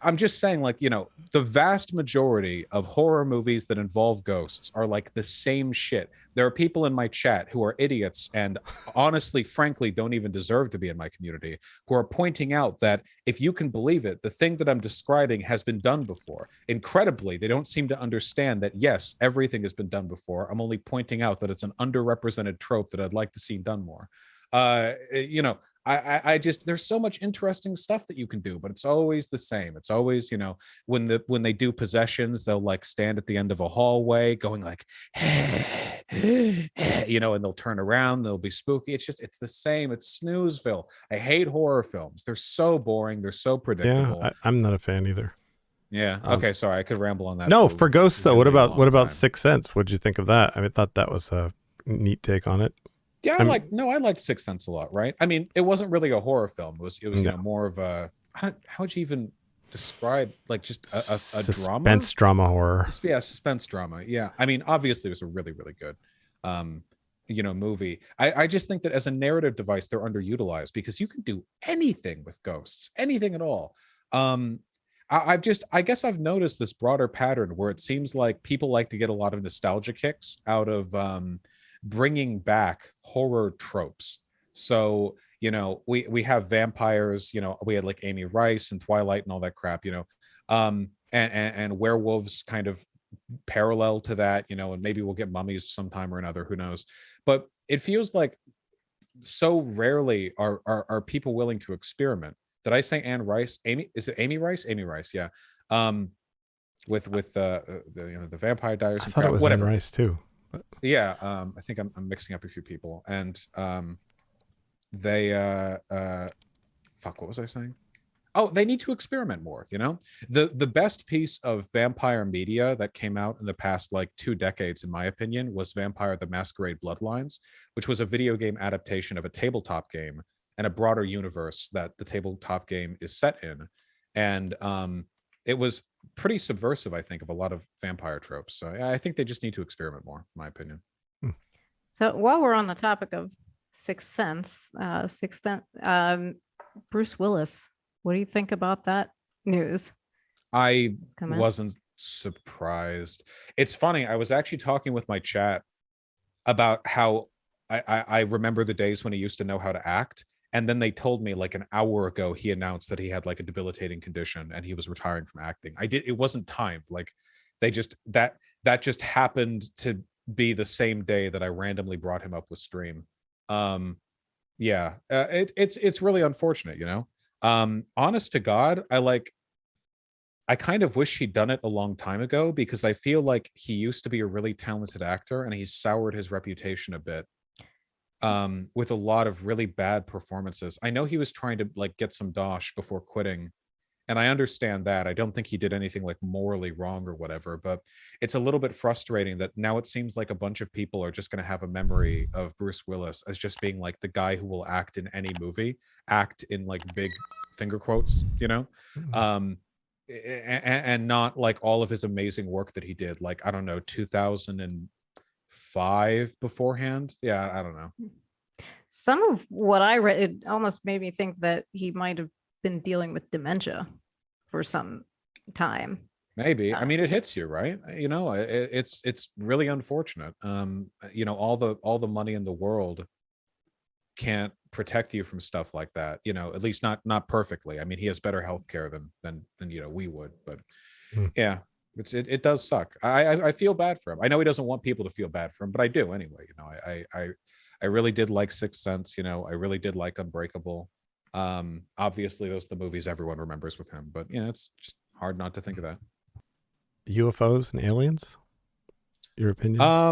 I'm just saying, like, you know, the vast majority of horror movies that involve ghosts are like the same shit. There are people in my chat who are idiots and honestly, frankly, don't even deserve to be in my community, who are pointing out that if you can believe it, the thing that I'm describing has been done before. Incredibly, they don't seem to understand that, yes, everything has been done before. I'm only pointing out that it's an underrepresented trope that I'd like to see done more. You know, I just, there's so much interesting stuff that you can do, but it's always the same. It's always, you know, when they do possessions, they'll like stand at the end of a hallway going like, you know, and they'll turn around, they'll be spooky. It's the same. It's snoozeville. I hate horror films. They're so boring. They're so predictable. Yeah, I'm not a fan either. Yeah. Okay. Sorry, I could ramble on that. No, for ghosts though. Really What about time. Sixth Sense? What'd you think of that? I thought that was a neat take on it. Yeah, I liked Sixth Sense a lot, right? I mean, it wasn't really a horror film. It was you know, more of a, how would you even describe, like, just a drama? Suspense drama horror. Yeah, suspense drama. Yeah. I mean, obviously it was a really, really good you know, movie. I just think that as a narrative device, they're underutilized because you can do anything with ghosts, anything at all. I guess I've noticed this broader pattern where it seems like people like to get a lot of nostalgia kicks out of bringing back horror tropes. So, you know, we have vampires, you know, we had like Amy Rice and Twilight and all that crap, you know, and werewolves kind of parallel to that, you know, and maybe we'll get mummies sometime or another, who knows. But it feels like so rarely are people willing to experiment. Did I say Anne Rice? Is it Amy Rice? Amy Rice, yeah. With the you know, the Vampire Diaries. I thought it was Anne Rice too. But... Yeah, I think I'm mixing up a few people, and they fuck, what was I saying? Oh, they need to experiment more, you know. The best piece of vampire media that came out in the past like 2 decades, in my opinion, was Vampire the Masquerade Bloodlines, which was a video game adaptation of a tabletop game and a broader universe that the tabletop game is set in. And it was pretty subversive, I think, of a lot of vampire tropes. So I think they just need to experiment more, in my opinion. So while we're on the topic of Sixth Sense, Bruce Willis, what do you think about that news? I wasn't surprised. It's funny. I was actually talking with my chat about how I remember the days when he used to know how to act. And then they told me like an hour ago, he announced that he had like a debilitating condition and he was retiring from acting. It wasn't timed. Like they just, that just happened to be the same day that I randomly brought him up with stream. Yeah, it's really unfortunate, you know. Honest to God, I kind of wish he'd done it a long time ago, because I feel like he used to be a really talented actor and he's soured his reputation a bit with a lot of really bad performances. I know he was trying to like get some dosh before quitting, And I understand that. I don't think he did anything like morally wrong or whatever, but it's a little bit frustrating that now it seems like a bunch of people are just going to have a memory of Bruce Willis as just being like the guy who will act in any movie, act in like big finger quotes, you know? Um, and not like all of his amazing work that he did, like, I don't know, 2005 beforehand. Yeah, I don't know. Some of what I read, it almost made me think that he might have been dealing with dementia for some time. Maybe. I mean, it hits you, right? You know, it's really unfortunate. You know, all the money in the world can't protect you from stuff like that. You know, at least not perfectly. I mean, he has better healthcare than you know we would. But yeah, it does suck. I feel bad for him. I know he doesn't want people to feel bad for him, but I do anyway. You know, I really did like Sixth Sense. You know, I really did like Unbreakable. Obviously, those are the movies everyone remembers with him. But you know, it's just hard not to think of that. UFOs and aliens? Your opinion? I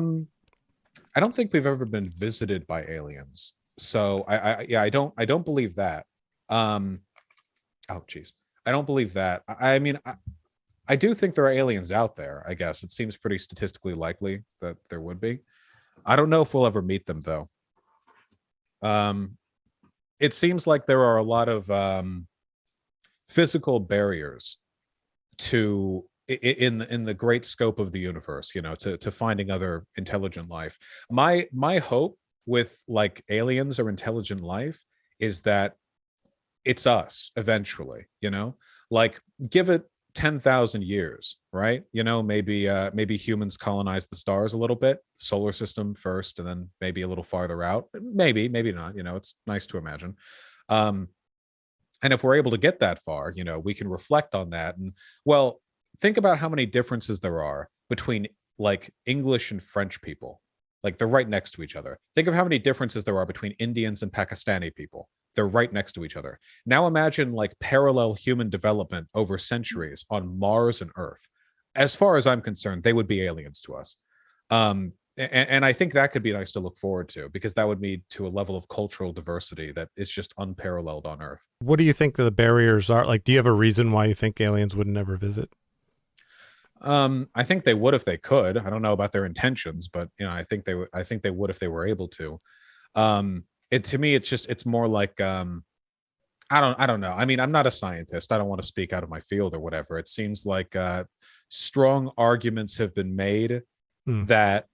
don't think we've ever been visited by aliens. So I don't believe that. Oh geez. I don't believe that. I mean, I do think there are aliens out there, I guess. It seems pretty statistically likely that there would be. I don't know if we'll ever meet them though. It seems like there are a lot of physical barriers to in the great scope of the universe, you know, to finding other intelligent life. My hope with like aliens or intelligent life is that it's us eventually, you know, like give it 10,000 years, right? You know, maybe humans colonize the stars a little bit, solar system first, and then maybe a little farther out. Maybe not, you know, it's nice to imagine. And if we're able to get that far, you know, we can reflect on that. And well, think about how many differences there are between like English and French people. Like they're right next to each other. Think of how many differences there are between Indians and Pakistani people. They're right next to each other. Now imagine like parallel human development over centuries on Mars and Earth. As far as I'm concerned, they would be aliens to us. And I think that could be nice to look forward to, because that would lead to a level of cultural diversity that is just unparalleled on Earth. What do you think the barriers are? Like, do you have a reason why you think aliens would never visit? I think they would if they could. I don't know about their intentions, but you know, I think they would. I think they would if they were able to. To me, it's more like I don't know. I mean, I'm not a scientist. I don't want to speak out of my field or whatever. It seems like strong arguments have been made that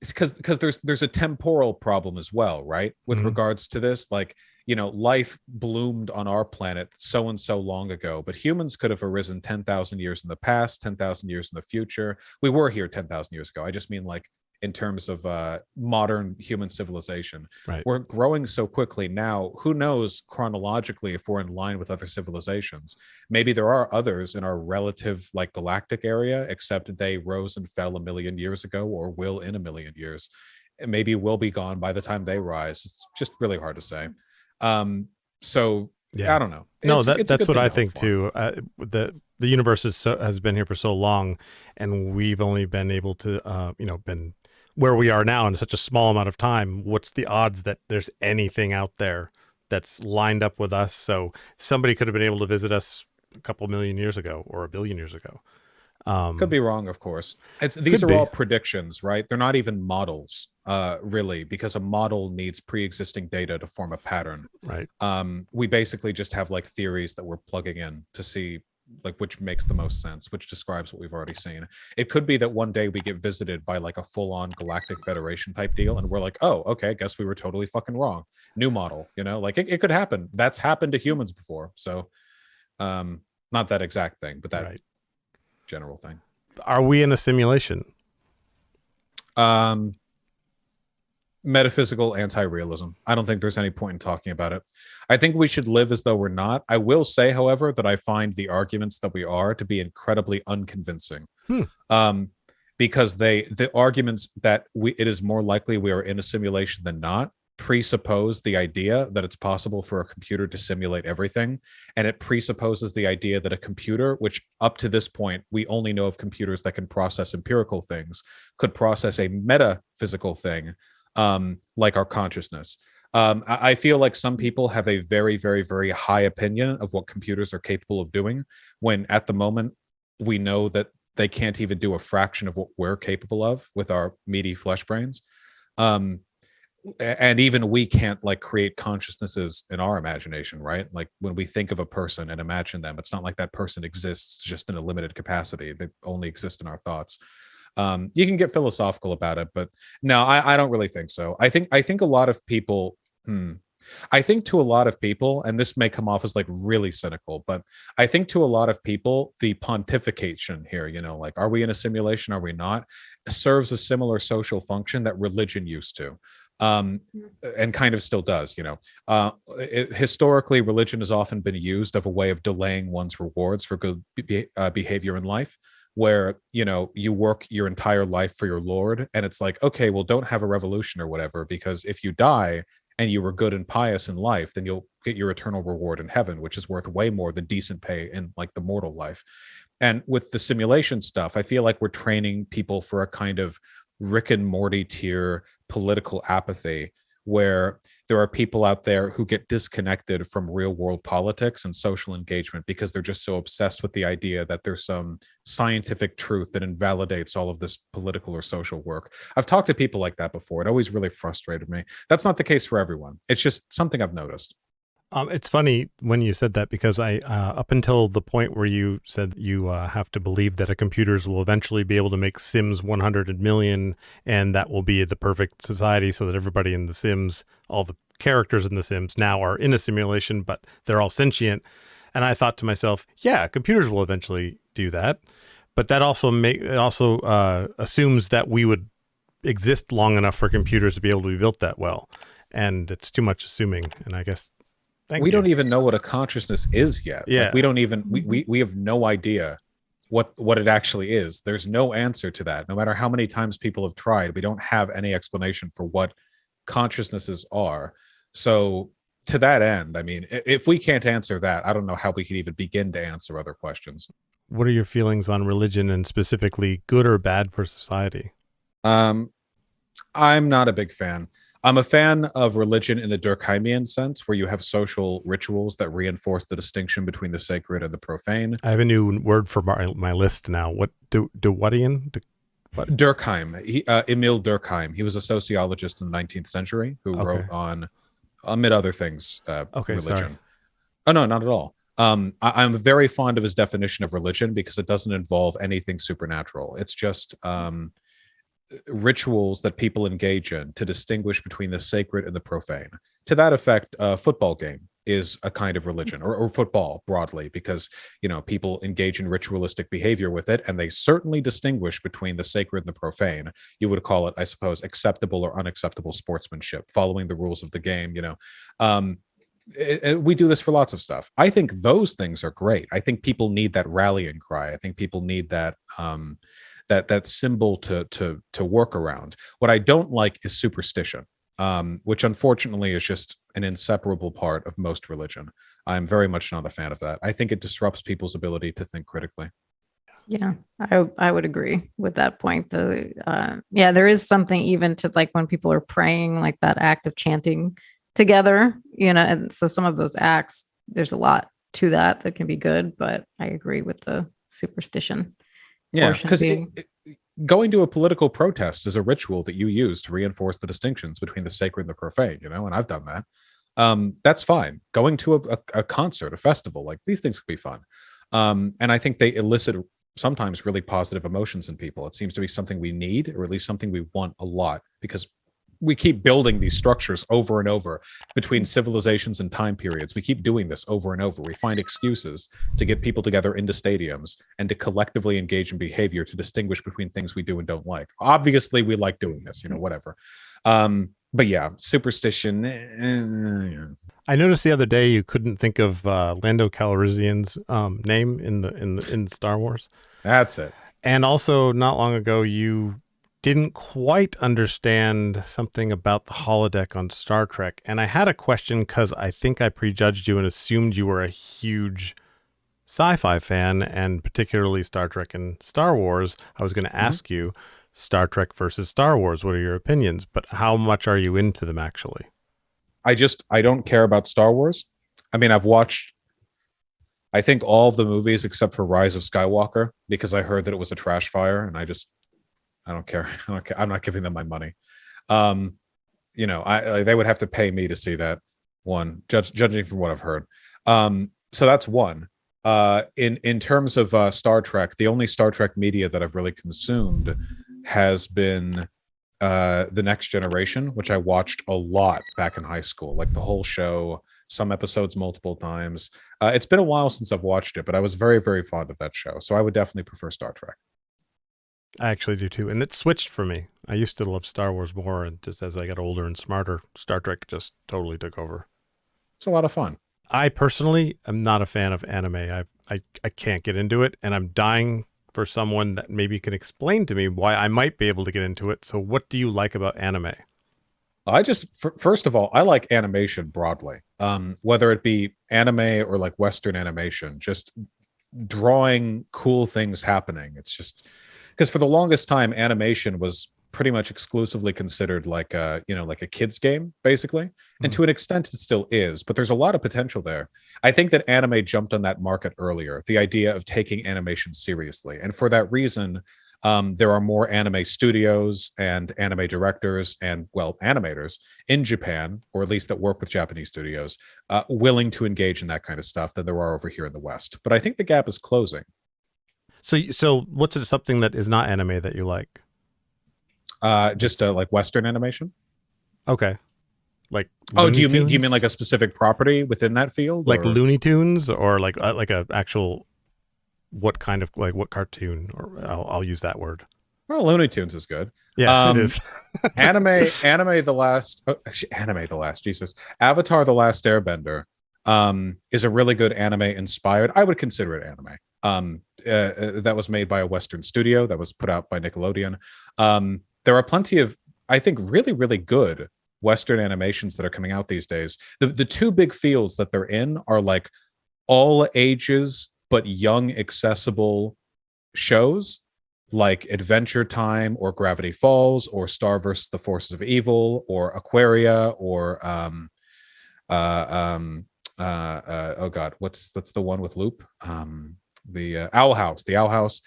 because there's a temporal problem as well, right? With regards to this, like, you know, life bloomed on our planet so and so long ago, but humans could have arisen 10,000 years in the past, 10,000 years in the future. We were here 10,000 years ago. I just mean like in terms of modern human civilization. Right. We're growing so quickly now. Who knows chronologically if we're in line with other civilizations? Maybe there are others in our relative like galactic area, except they rose and fell a million years ago or will in a million years. And maybe we'll be gone by the time they rise. It's just really hard to say. So yeah, I don't know. No, that's what I think too. The universe has been here for so long, and we've only been able to, you know, been where we are now in such a small amount of time. What's the odds that there's anything out there that's lined up with us? So somebody could have been able to visit us a couple million years ago or a billion years ago. Could be wrong, of course. These are all predictions, right? They're not even models, really, because a model needs pre-existing data to form a pattern. Right. We basically just have like theories that we're plugging in to see like which makes the most sense, which describes what we've already seen. It could be that one day we get visited by like a full-on Galactic Federation type deal, and we're like, oh, okay, I guess we were totally fucking wrong. New model, you know, like it could happen. That's happened to humans before. So, not that exact thing, but that general thing. Are we in a simulation? Metaphysical anti-realism. I don't think there's any point in talking about it. I think we should live as though we're not. I will say, however, that I find the arguments that we are to be incredibly unconvincing. Because the arguments that it is more likely we are in a simulation than not presuppose the idea that it's possible for a computer to simulate everything, and it presupposes the idea that a computer, which up to this point we only know of computers that can process empirical things, could process a metaphysical thing, like our consciousness. I feel like some people have a very, very, very high opinion of what computers are capable of doing, when at the moment we know that they can't even do a fraction of what we're capable of with our meaty flesh brains. Um, and even we can't like create consciousnesses in our imagination, right? Like when we think of a person and imagine them, it's not like that person exists just in a limited capacity. They only exist in our thoughts. You can get philosophical about it, but no, I don't really think so. I think a lot of people, I think to a lot of people, and this may come off as like really cynical, but I think to a lot of people, the pontification here, like, are we in a simulation? Are we not? Serves a similar social function that religion used to. And kind of still does, historically, religion has often been used of a way of delaying one's rewards for good behavior in life, where you work your entire life for your lord, and it's like, okay, well, don't have a revolution or whatever, because if you die and you were good and pious in life, then you'll get your eternal reward in heaven, which is worth way more than decent pay in like the mortal life. And with the simulation stuff, I feel like we're training people for a kind of Rick and Morty tier political apathy, where there are people out there who get disconnected from real world politics and social engagement because they're just so obsessed with the idea that there's some scientific truth that invalidates all of this political or social work. I've talked to people like that before. It always really frustrated me. That's not the case for everyone. It's just something I've noticed. It's funny when you said that, because I, up until the point where you said you have to believe that a computers will eventually be able to make Sims 100 million, and that will be the perfect society, so that everybody in the Sims, all the characters in the Sims now are in a simulation, but they're all sentient. And I thought to myself, yeah, computers will eventually do that, but that also assumes that we would exist long enough for computers to be able to be built that well, and it's too much assuming. And I guess. We don't even know what a consciousness is yet. Yeah. Like, we don't even we have no idea what it actually is. There's no answer to that. No matter how many times people have tried, we don't have any explanation for what consciousnesses are. So to that end, I mean, if we can't answer that, I don't know how we can even begin to answer other questions. What are your feelings on religion, and specifically good or bad for society? I'm not a big fan. I'm a fan of religion in the Durkheimian sense, where you have social rituals that reinforce the distinction between the sacred and the profane. I have a new word for my list now. What Durkheim? Emil Durkheim. He was a sociologist in the 19th century who wrote on, amid other things, religion. Sorry. Oh, no, not at all. I'm very fond of his definition of religion because it doesn't involve anything supernatural. It's just rituals that people engage in to distinguish between the sacred and the profane. To that effect, a football game is a kind of religion, or football broadly, because people engage in ritualistic behavior with it, and they certainly distinguish between the sacred and the profane. You would call it, I suppose, acceptable or unacceptable sportsmanship, following the rules of the game. We do this for lots of stuff. I think those things are great. I think people need that rallying cry. I think people need that that symbol to work around. What I don't like is superstition, which unfortunately is just an inseparable part of most religion. I'm very much not a fan of that. I think it disrupts people's ability to think critically. Yeah, I would agree with that point. There is something even to like when people are praying, like that act of chanting together, and so some of those acts, there's a lot to that can be good, but I agree with the superstition. Yeah, because going to a political protest is a ritual that you use to reinforce the distinctions between the sacred and the profane, and I've done that. That's fine. Going to a concert, a festival, like these things can be fun. And I think they elicit sometimes really positive emotions in people. It seems to be something we need, or at least something we want a lot, because we keep building these structures over and over between civilizations and time periods. We keep doing this over and over. We find excuses to get people together into stadiums and to collectively engage in behavior to distinguish between things we do and don't like. Obviously, we like doing this, whatever. But yeah, superstition. I noticed the other day you couldn't think of Lando Calrissian's name in Star Wars. That's it. And also, not long ago, you didn't quite understand something about the holodeck on Star Trek. And I had a question because I think I prejudged you and assumed you were a huge sci-fi fan, and particularly Star Trek and Star Wars. I was going to ask you, Star Trek versus Star Wars, what are your opinions? But how much are you into them, actually? I don't care about Star Wars. I mean, I've watched I think all of the movies except for Rise of Skywalker because I heard that it was a trash fire, and I don't care. I don't care. I'm not giving them my money. Um, they would have to pay me to see that one, judging from what I've heard. So that's one. In terms of Star Trek, the only Star Trek media that I've really consumed has been The Next Generation, which I watched a lot back in high school, like the whole show, some episodes multiple times. It's been a while since I've watched it, but I was very, very fond of that show. So I would definitely prefer Star Trek. I actually do too. And it switched for me. I used to love Star Wars more, and just as I got older and smarter, Star Trek just totally took over. It's a lot of fun. I personally am not a fan of anime. I can't get into it, and I'm dying for someone that maybe can explain to me why I might be able to get into it. So what do you like about anime? First of all, I like animation broadly, whether it be anime or like Western animation, just drawing cool things happening. It's just because for the longest time, animation was pretty much exclusively considered like like a kid's game, basically. And to an extent, it still is, but there's a lot of potential there. I think that anime jumped on that market earlier, the idea of taking animation seriously. And for that reason, there are more anime studios and anime directors and, well, animators in Japan, or at least that work with Japanese studios, willing to engage in that kind of stuff than there are over here in the West. But I think the gap is closing. So what's it, something that is not anime that you like? Just like Western animation. Okay. Like do you mean like a specific property within that field, like Looney Tunes, or like a actual what kind of, like, what cartoon? Or I'll use that word. Well, Looney Tunes is good. Yeah, it is. Anime the last Jesus, Avatar: The Last Airbender is a really good anime inspired. I would consider it anime. That was made by a Western studio that was put out by Nickelodeon. There are plenty of, I think, really, really good Western animations that are coming out these days. The two big fields that they're in are like all ages but young, accessible shows like Adventure Time or Gravity Falls or Star vs. the Forces of Evil or Aquaria or oh god, that's the one with Loop? The Owl House. The Owl House.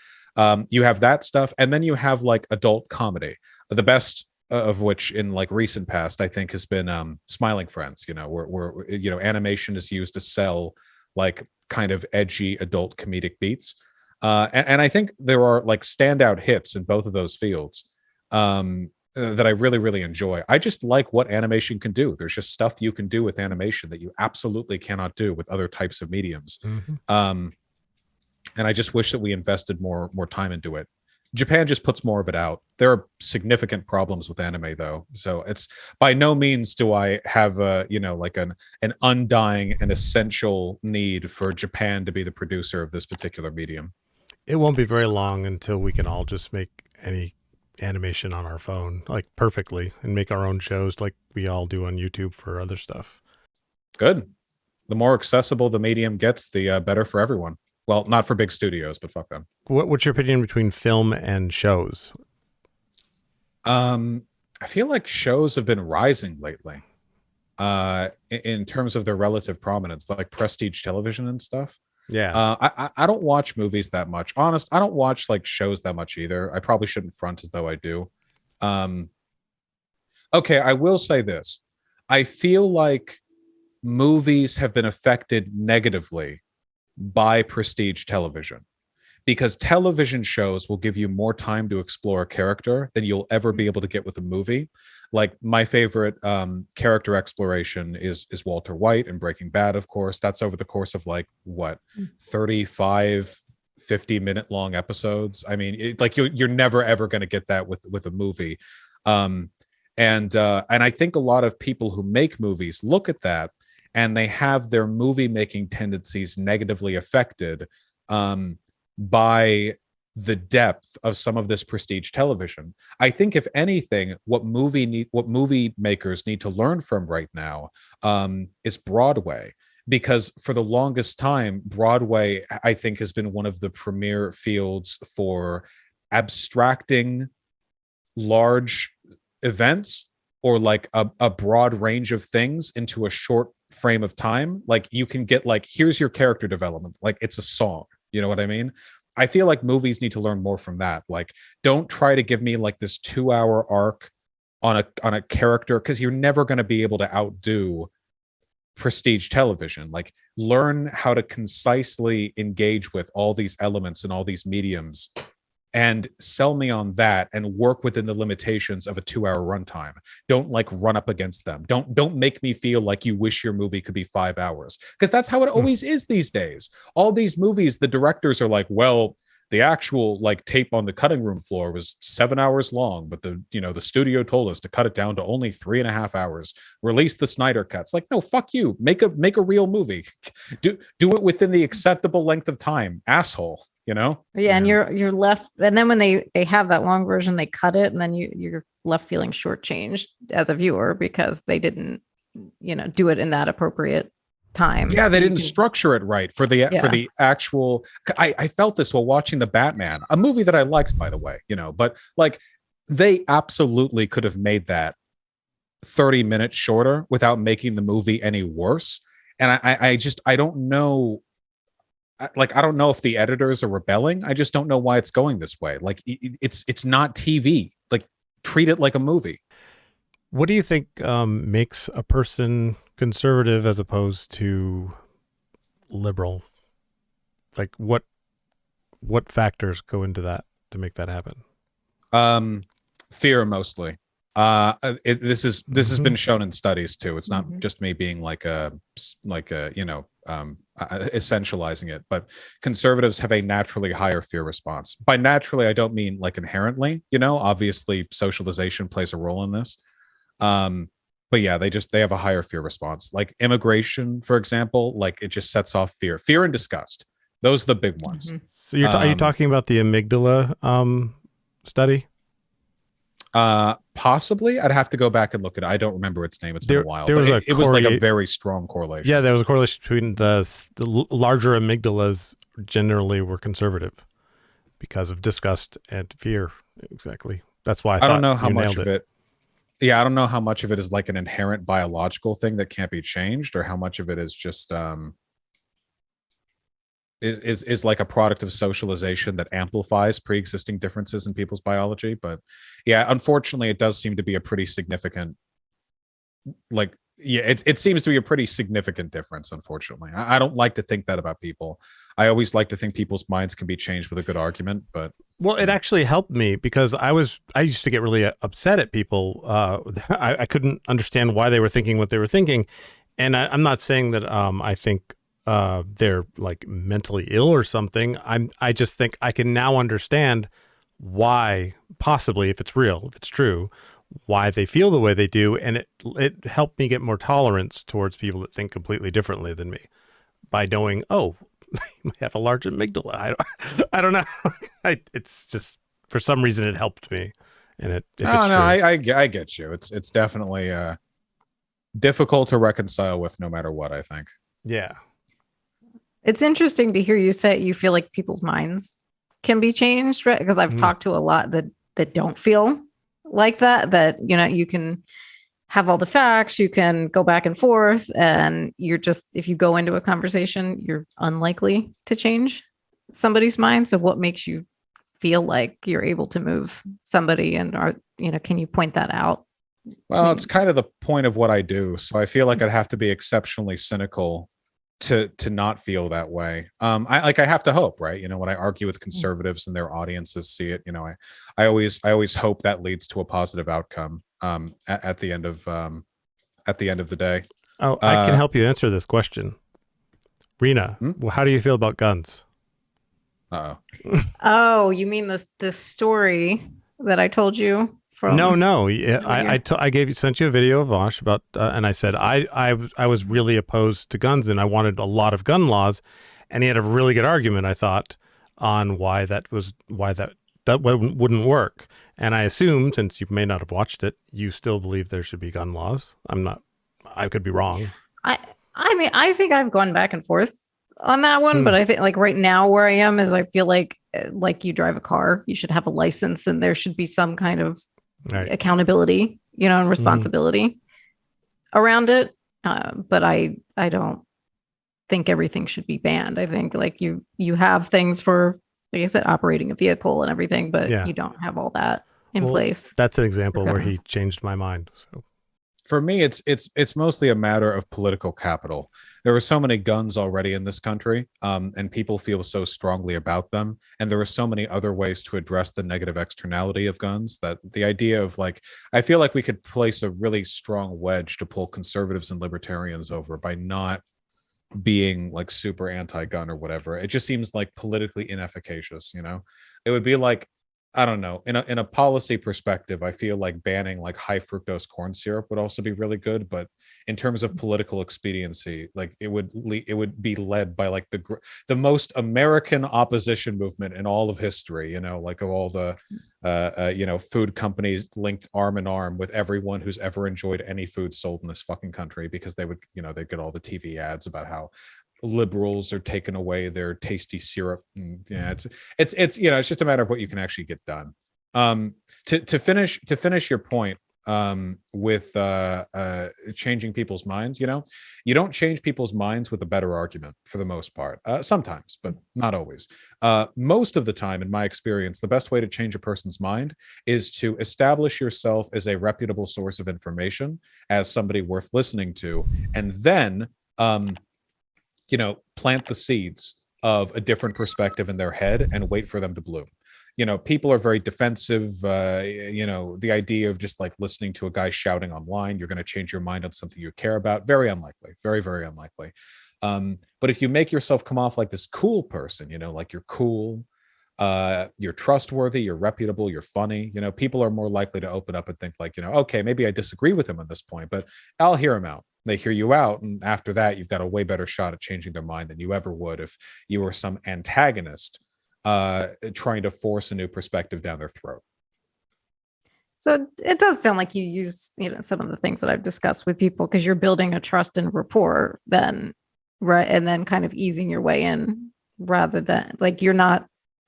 You have that stuff, and then you have like adult comedy. The best of which in like recent past, I think, has been Smiling Friends. Where animation is used to sell like kind of edgy adult comedic beats. And I think there are like standout hits in both of those fields that I really, really enjoy. I just like what animation can do. There's just stuff you can do with animation that you absolutely cannot do with other types of mediums. Mm-hmm. And I just wish that we invested more time into it. Japan just puts more of it out. There are significant problems with anime, though. So it's by no means do I have like an undying and essential need for Japan to be the producer of this particular medium. It won't be very long until we can all just make any animation on our phone, like perfectly, and make our own shows like we all do on YouTube for other stuff. Good. The more accessible the medium gets, the better for everyone. Well, not for big studios, but fuck them. What's your opinion between film and shows? I feel like shows have been rising lately in terms of their relative prominence, like prestige television and stuff. Yeah. I don't watch movies that much. Honest, I don't watch like shows that much either. I probably shouldn't front as though I do. Okay, I will say this. I feel like movies have been affected negatively by prestige television, because television shows will give you more time to explore a character than you'll ever be able to get with a movie. Like my favorite character exploration is Walter White in Breaking Bad, of course. That's over the course of like 35 50-minute long episodes. I mean, you're never ever going to get that with a movie. And I think a lot of people who make movies look at that and they have their movie making tendencies negatively affected by the depth of some of this prestige television. I think, if anything, what movie makers need to learn from right now is Broadway, because for the longest time, Broadway, I think, has been one of the premier fields for abstracting large events or like a broad range of things into a short frame of time, like you can get like, here's your character development, like it's a song, you know what I mean? I feel like movies need to learn more from that. Like, don't try to give me like this 2-hour arc on a character, because you're never going to be able to outdo prestige television. Like, learn how to concisely engage with all these elements and all these mediums, and sell me on that, and work within the limitations of a 2-hour runtime. Don't like run up against them. Don't make me feel like you wish your movie could be 5 hours, because that's how it always is these days. All these movies, the directors are like, well, the actual like tape on the cutting room floor was 7 hours long, but the studio told us to cut it down to only 3.5 hours. Release the Snyder cuts. Like, no, fuck you. Make a real movie. Do it within the acceptable length of time, asshole. Yeah, and you're left, and then when they have that long version, they cut it, and then you're left feeling shortchanged as a viewer because they didn't do it in that appropriate time. Yeah, they didn't structure it right for the actual. I felt this while watching the Batman, a movie that I liked, by the way, but like, they absolutely could have made that 30 minutes shorter without making the movie any worse. And I don't know. Like, I don't know if the editors are rebelling. I just don't know why it's going this way. Like, it's not TV. Like, treat it like a movie. What do you think makes a person conservative as opposed to liberal? Like, what factors go into that to make that happen? Fear, mostly. This has been shown in studies too. It's not just me being essentializing it, but conservatives have a naturally higher fear response. By naturally, I don't mean like inherently. Obviously socialization plays a role in this. But yeah, they have a higher fear response. Like immigration, for example, like it just sets off fear and disgust. Those are the big ones. So are you talking about the amygdala study? Possibly. I'd have to go back and look at it. I don't remember its name. It's been a while. It was like a very strong correlation. Yeah, there was a correlation between the larger amygdalas generally were conservative because of disgust and fear. Exactly. That's why I don't know how much of it. Yeah, I don't know how much of it is like an inherent biological thing that can't be changed, or how much of it is just is like a product of socialization that amplifies pre-existing differences in people's biology. But yeah, unfortunately, it does seem to be a pretty significant, like, yeah, it seems to be a pretty significant difference, unfortunately. I don't like to think that about people. I always like to think people's minds can be changed with a good argument, but... Well, it actually helped me because I used to get really upset at people. I couldn't understand why they were thinking what they were thinking. And I'm not saying that I think they're like mentally ill or something. I just think I can now understand why, possibly, if it's real, if it's true, why they feel the way they do. And it helped me get more tolerance towards people that think completely differently than me by knowing, oh, you might have a large amygdala. I don't know. It's just, for some reason, it helped me. And I get you. It's definitely difficult to reconcile with, no matter what, I think. Yeah. It's interesting to hear you say you feel like people's minds can be changed, right? Because I've talked to a lot that don't feel like that you can have all the facts, you can go back and forth, and you're just, if you go into a conversation, you're unlikely to change somebody's mind. So what makes you feel like you're able to move somebody, and can you point that out? Well, it's kind of the point of what I do. So I feel like I'd have to be exceptionally cynical to not feel that way. I have to hope, right? When I argue with conservatives and their audiences see it, I always hope that leads to a positive outcome at the end of the day. Oh, I can help you answer this question. Rina, how do you feel about guns? Oh, you mean this story that I told you? No. Yeah, I sent you a video of Vaush about, and I said I was really opposed to guns and I wanted a lot of gun laws, and he had a really good argument, I thought, on why that wouldn't work. And I assume, since you may not have watched it, you still believe there should be gun laws. I could be wrong. I mean, I think I've gone back and forth on that one, but I think like right now where I am is I feel like you drive a car, you should have a license, and there should be some kind of accountability and responsibility around it. But I don't think everything should be banned. I think like you have things for, like I said, operating a vehicle and everything, but you don't have all that in place. That's an example where he changed my mind. So for me, it's mostly a matter of political capital. There are so many guns already in this country, and people feel so strongly about them. And there are so many other ways to address the negative externality of guns that the idea of like, I feel like we could place a really strong wedge to pull conservatives and libertarians over by not being like super anti-gun or whatever. It just seems like politically inefficacious. It would be like, I don't know, in a policy perspective, I feel like banning like high fructose corn syrup would also be really good, but in terms of political expediency, like it would be led by like the most American opposition movement in all of history, like of all the food companies linked arm in arm with everyone who's ever enjoyed any food sold in this fucking country, because they would, they'd get all the TV ads about how liberals are taking away their tasty syrup. And it's it's just a matter of what you can actually get done. To finish your point, with changing people's minds, you don't change people's minds with a better argument for the most part. Sometimes, but not always. Most of the time, in my experience, the best way to change a person's mind is to establish yourself as a reputable source of information, as somebody worth listening to, and then plant the seeds of a different perspective in their head and wait for them to bloom. People are very defensive. The idea of just like listening to a guy shouting online, you're going to change your mind on something you care about. Very unlikely. Very, very unlikely. But if you make yourself come off like this cool person, like you're cool, you're trustworthy, you're reputable, you're funny, people are more likely to open up and think like, okay, maybe I disagree with him on this point, but I'll hear him out. They hear you out, and after that, you've got a way better shot at changing their mind than you ever would if you were some antagonist trying to force a new perspective down their throat. So it does sound like you use, some of the things that I've discussed with people, because you're building a trust and rapport then, right? And then kind of easing your way in, rather than like, you're not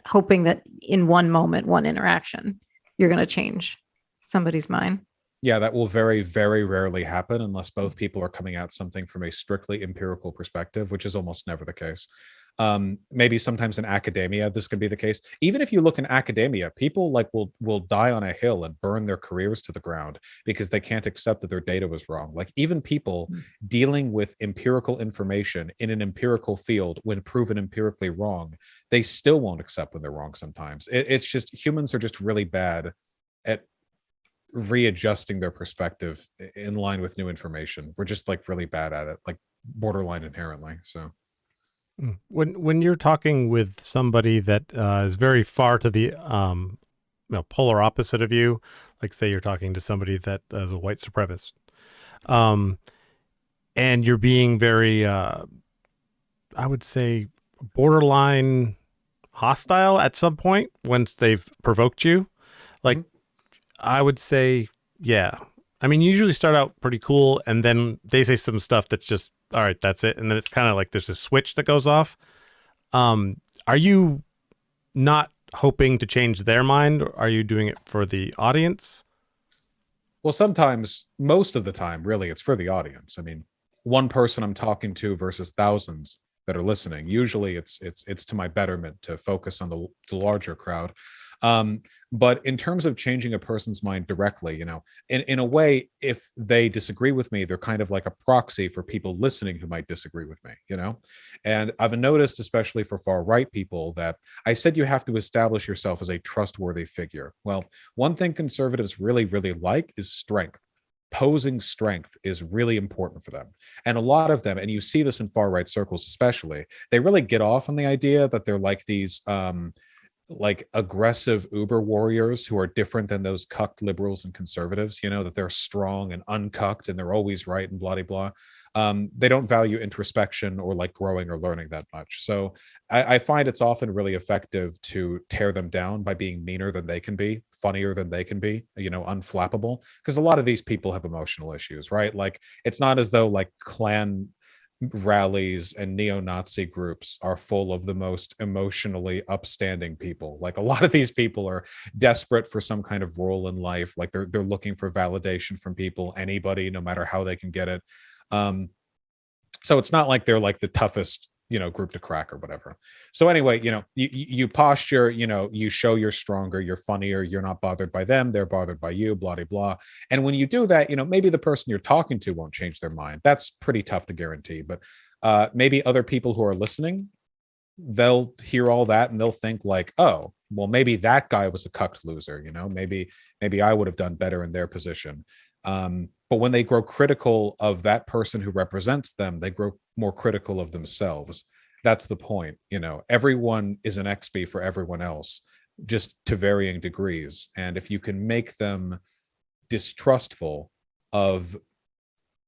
hoping that in one moment, one interaction, you're going to change somebody's mind. Yeah, that will very, very rarely happen unless both people are coming at something from a strictly empirical perspective, which is almost never the case. Maybe sometimes in academia, this could be the case. Even if you look in academia, people like will die on a hill and burn their careers to the ground because they can't accept that their data was wrong. Like even people dealing with empirical information in an empirical field, when proven empirically wrong, they still won't accept when they're wrong sometimes. It's just humans are just really bad at readjusting their perspective in line with new information. We're just like really bad at it, like borderline inherently. So when you're talking with somebody that is very far to the polar opposite of you, like say you're talking to somebody that is a white supremacist, and you're being very I would say borderline hostile at some point once they've provoked you, like I would say, yeah. I mean, you usually start out pretty cool, and then they say some stuff that's just, all right, that's it. And then it's kind of like there's a switch that goes off. Are you not hoping to change their mind, or are you doing it for the audience? Well, sometimes, most of the time, really, it's for the audience. I mean, one person I'm talking to versus thousands that are listening. Usually it's to my betterment to focus on the larger crowd. But in terms of changing a person's mind directly, in a way, if they disagree with me, they're kind of like a proxy for people listening who might disagree with me, And I've noticed, especially for far right people, that I said you have to establish yourself as a trustworthy figure. Well, one thing conservatives really, really like is strength. Posing strength is really important for them. And a lot of them, and you see this in far right circles especially, they really get off on the idea that they're like these like aggressive uber warriors who are different than those cucked liberals and conservatives, that they're strong and uncucked and they're always right and blah, blah, blah. They don't value introspection or like growing or learning that much. So I find it's often really effective to tear them down by being meaner than they can be, funnier than they can be, unflappable. Because a lot of these people have emotional issues, right? Like it's not as though like clan rallies and neo-Nazi groups are full of the most emotionally upstanding people. Like a lot of these people are desperate for some kind of role in life. Like they're looking for validation from people, anybody, no matter how they can get it. Um, so it's not like they're like the toughest, group to crack or whatever. So anyway, you posture, you show you're stronger, you're funnier, you're not bothered by them, they're bothered by you, blah blah blah. And when you do that, maybe the person you're talking to won't change their mind. That's pretty tough to guarantee. But maybe other people who are listening, they'll hear all that and they'll think like, oh, well, maybe that guy was a cucked loser, maybe I would have done better in their position. But when they grow critical of that person who represents them, they grow more critical of themselves. That's the point. Everyone is an XP for everyone else, just to varying degrees. And if you can make them distrustful of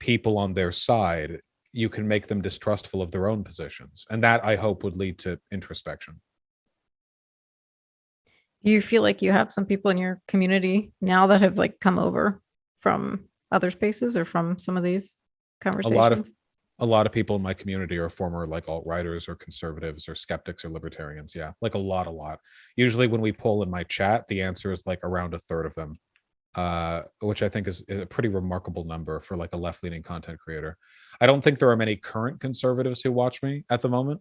people on their side, you can make them distrustful of their own positions. And that, I hope, would lead to introspection. Do you feel like you have some people in your community now that have like come over from other spaces or from some of these conversations? A lot of people in my community are former like alt-righters or conservatives or skeptics or libertarians. Yeah, like a lot. Usually when we poll in my chat, the answer is like around a third of them, which I think is a pretty remarkable number for like a left-leaning content creator. I don't think there are many current conservatives who watch me at the moment.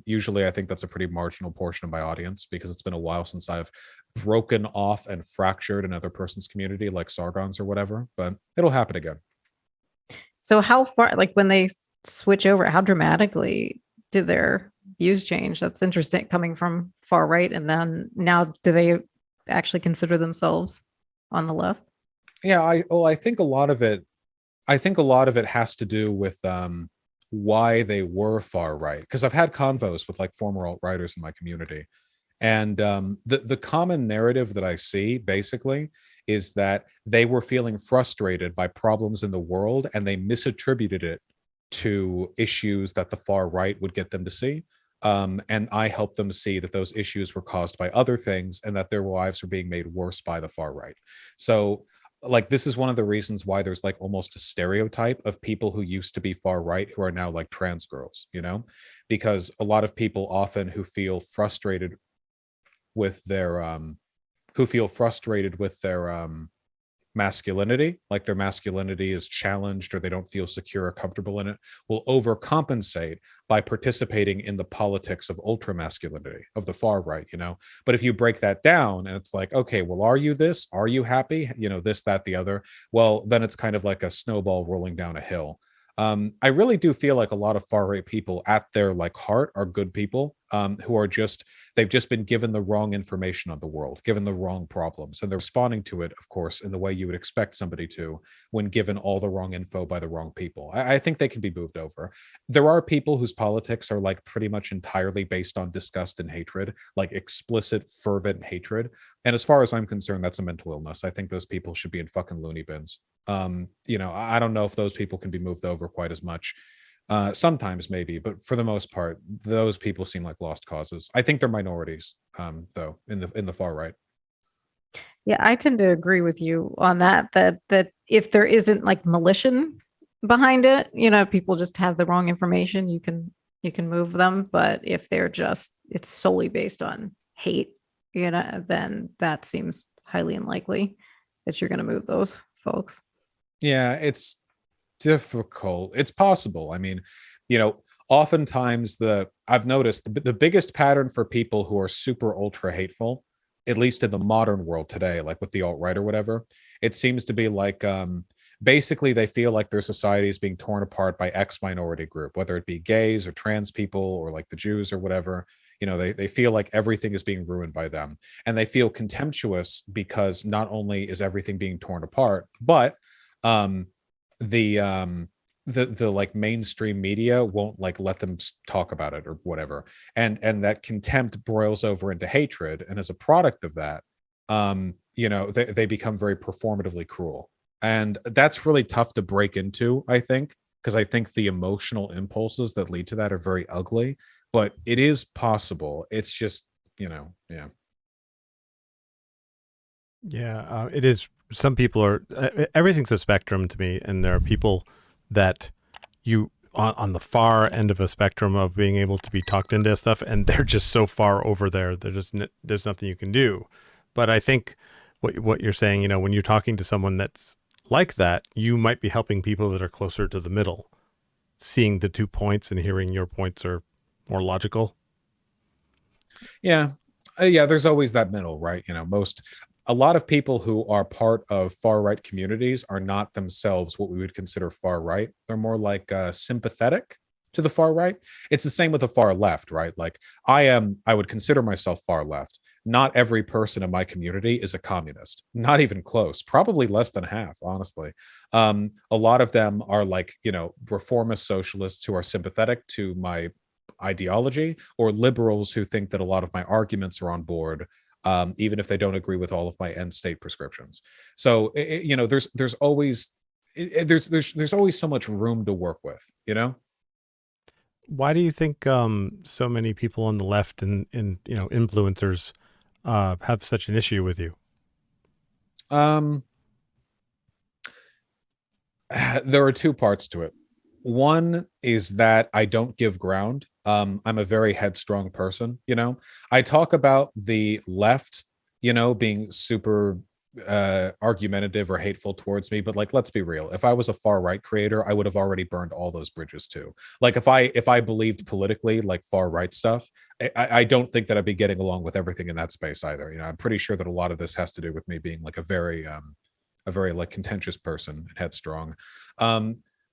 Usually I think that's a pretty marginal portion of my audience because it's been a while since I've broken off and fractured another person's community like Sargon's or whatever, but it'll happen again. So how far, like when they switch over, how dramatically did their views change? That's interesting, coming from far right, and then now do they actually consider themselves on the left? Yeah, I think a lot of it has to do with why they were far right, because I've had convos with like former alt-righters in my community, and the common narrative that I see basically is that they were feeling frustrated by problems in the world and they misattributed it to issues that the far right would get them to see. And I helped them see that those issues were caused by other things and that their lives were being made worse by the far right. So like this is one of the reasons why there's like almost a stereotype of people who used to be far right who are now like trans girls, because a lot of people often who feel frustrated with their masculinity, like their masculinity is challenged or they don't feel secure or comfortable in it, will overcompensate by participating in the politics of ultra masculinity of the far right. But if you break that down and it's like, okay, well, are you this, are you happy, this, that, the other, well, then it's kind of like a snowball rolling down a hill. I really do feel like a lot of far right people at their like heart are good people, who are they've just been given the wrong information on the world, given the wrong problems, and they're responding to it, of course, in the way you would expect somebody to when given all the wrong info by the wrong people. I think they can be moved over. There are people whose politics are like pretty much entirely based on disgust and hatred, like explicit, fervent hatred. And as far as I'm concerned, that's a mental illness. I think those people should be in fucking loony bins. I don't know if those people can be moved over quite as much. Sometimes maybe, but for the most part, those people seem like lost causes. I think they're minorities, though, in the far right. Yeah, I tend to agree with you on that if there isn't like malicious behind it, people just have the wrong information, you can move them. But if it's solely based on hate, then that seems highly unlikely that you're going to move those folks. Yeah, it's difficult. It's possible. I mean, oftentimes I've noticed the biggest pattern for people who are super ultra hateful, at least in the modern world today, like with the alt-right or whatever, it seems to be like basically they feel like their society is being torn apart by X minority group, whether it be gays or trans people or like the Jews or whatever. They feel like everything is being ruined by them, and they feel contemptuous because not only is everything being torn apart, but the like mainstream media won't like let them talk about it or whatever, and that contempt boils over into hatred, and as a product of that, they become very performatively cruel, and that's really tough to break into, I think, because I think the emotional impulses that lead to that are very ugly, but it is possible. It's just yeah. Yeah, it is. Some people are, everything's a spectrum to me. And there are people that you on the far end of a spectrum of being able to be talked into stuff, and they're just so far over there. There's nothing you can do. But I think what you're saying, you know, when you're talking to someone that's like that, you might be helping people that are closer to the middle, seeing the 2 points and hearing your points are more logical. Yeah. There's always that middle, right? You know, a lot of people who are part of far right communities are not themselves what we would consider far right. They're more like sympathetic to the far right. It's the same with the far left, right? Like I would consider myself far left. Not every person in my community is a communist, not even close, probably less than half, honestly. A lot of them are like, you know, reformist socialists who are sympathetic to my ideology, or liberals who think that a lot of my arguments are on board, even if they don't agree with all of my end state prescriptions. So you know, there's always so much room to work with, you know. Why do you think so many people on the left and you know, influencers have such an issue with you? There are two parts to it. One is that I don't give ground. I'm a very headstrong person, you know. I talk about the left, you know, being super argumentative or hateful towards me, but like, let's be real. If I was a far right creator, I would have already burned all those bridges too. Like if I believed politically like far right stuff, I don't think that I'd be getting along with everything in that space either. You know, I'm pretty sure that a lot of this has to do with me being like a very like contentious person and headstrong.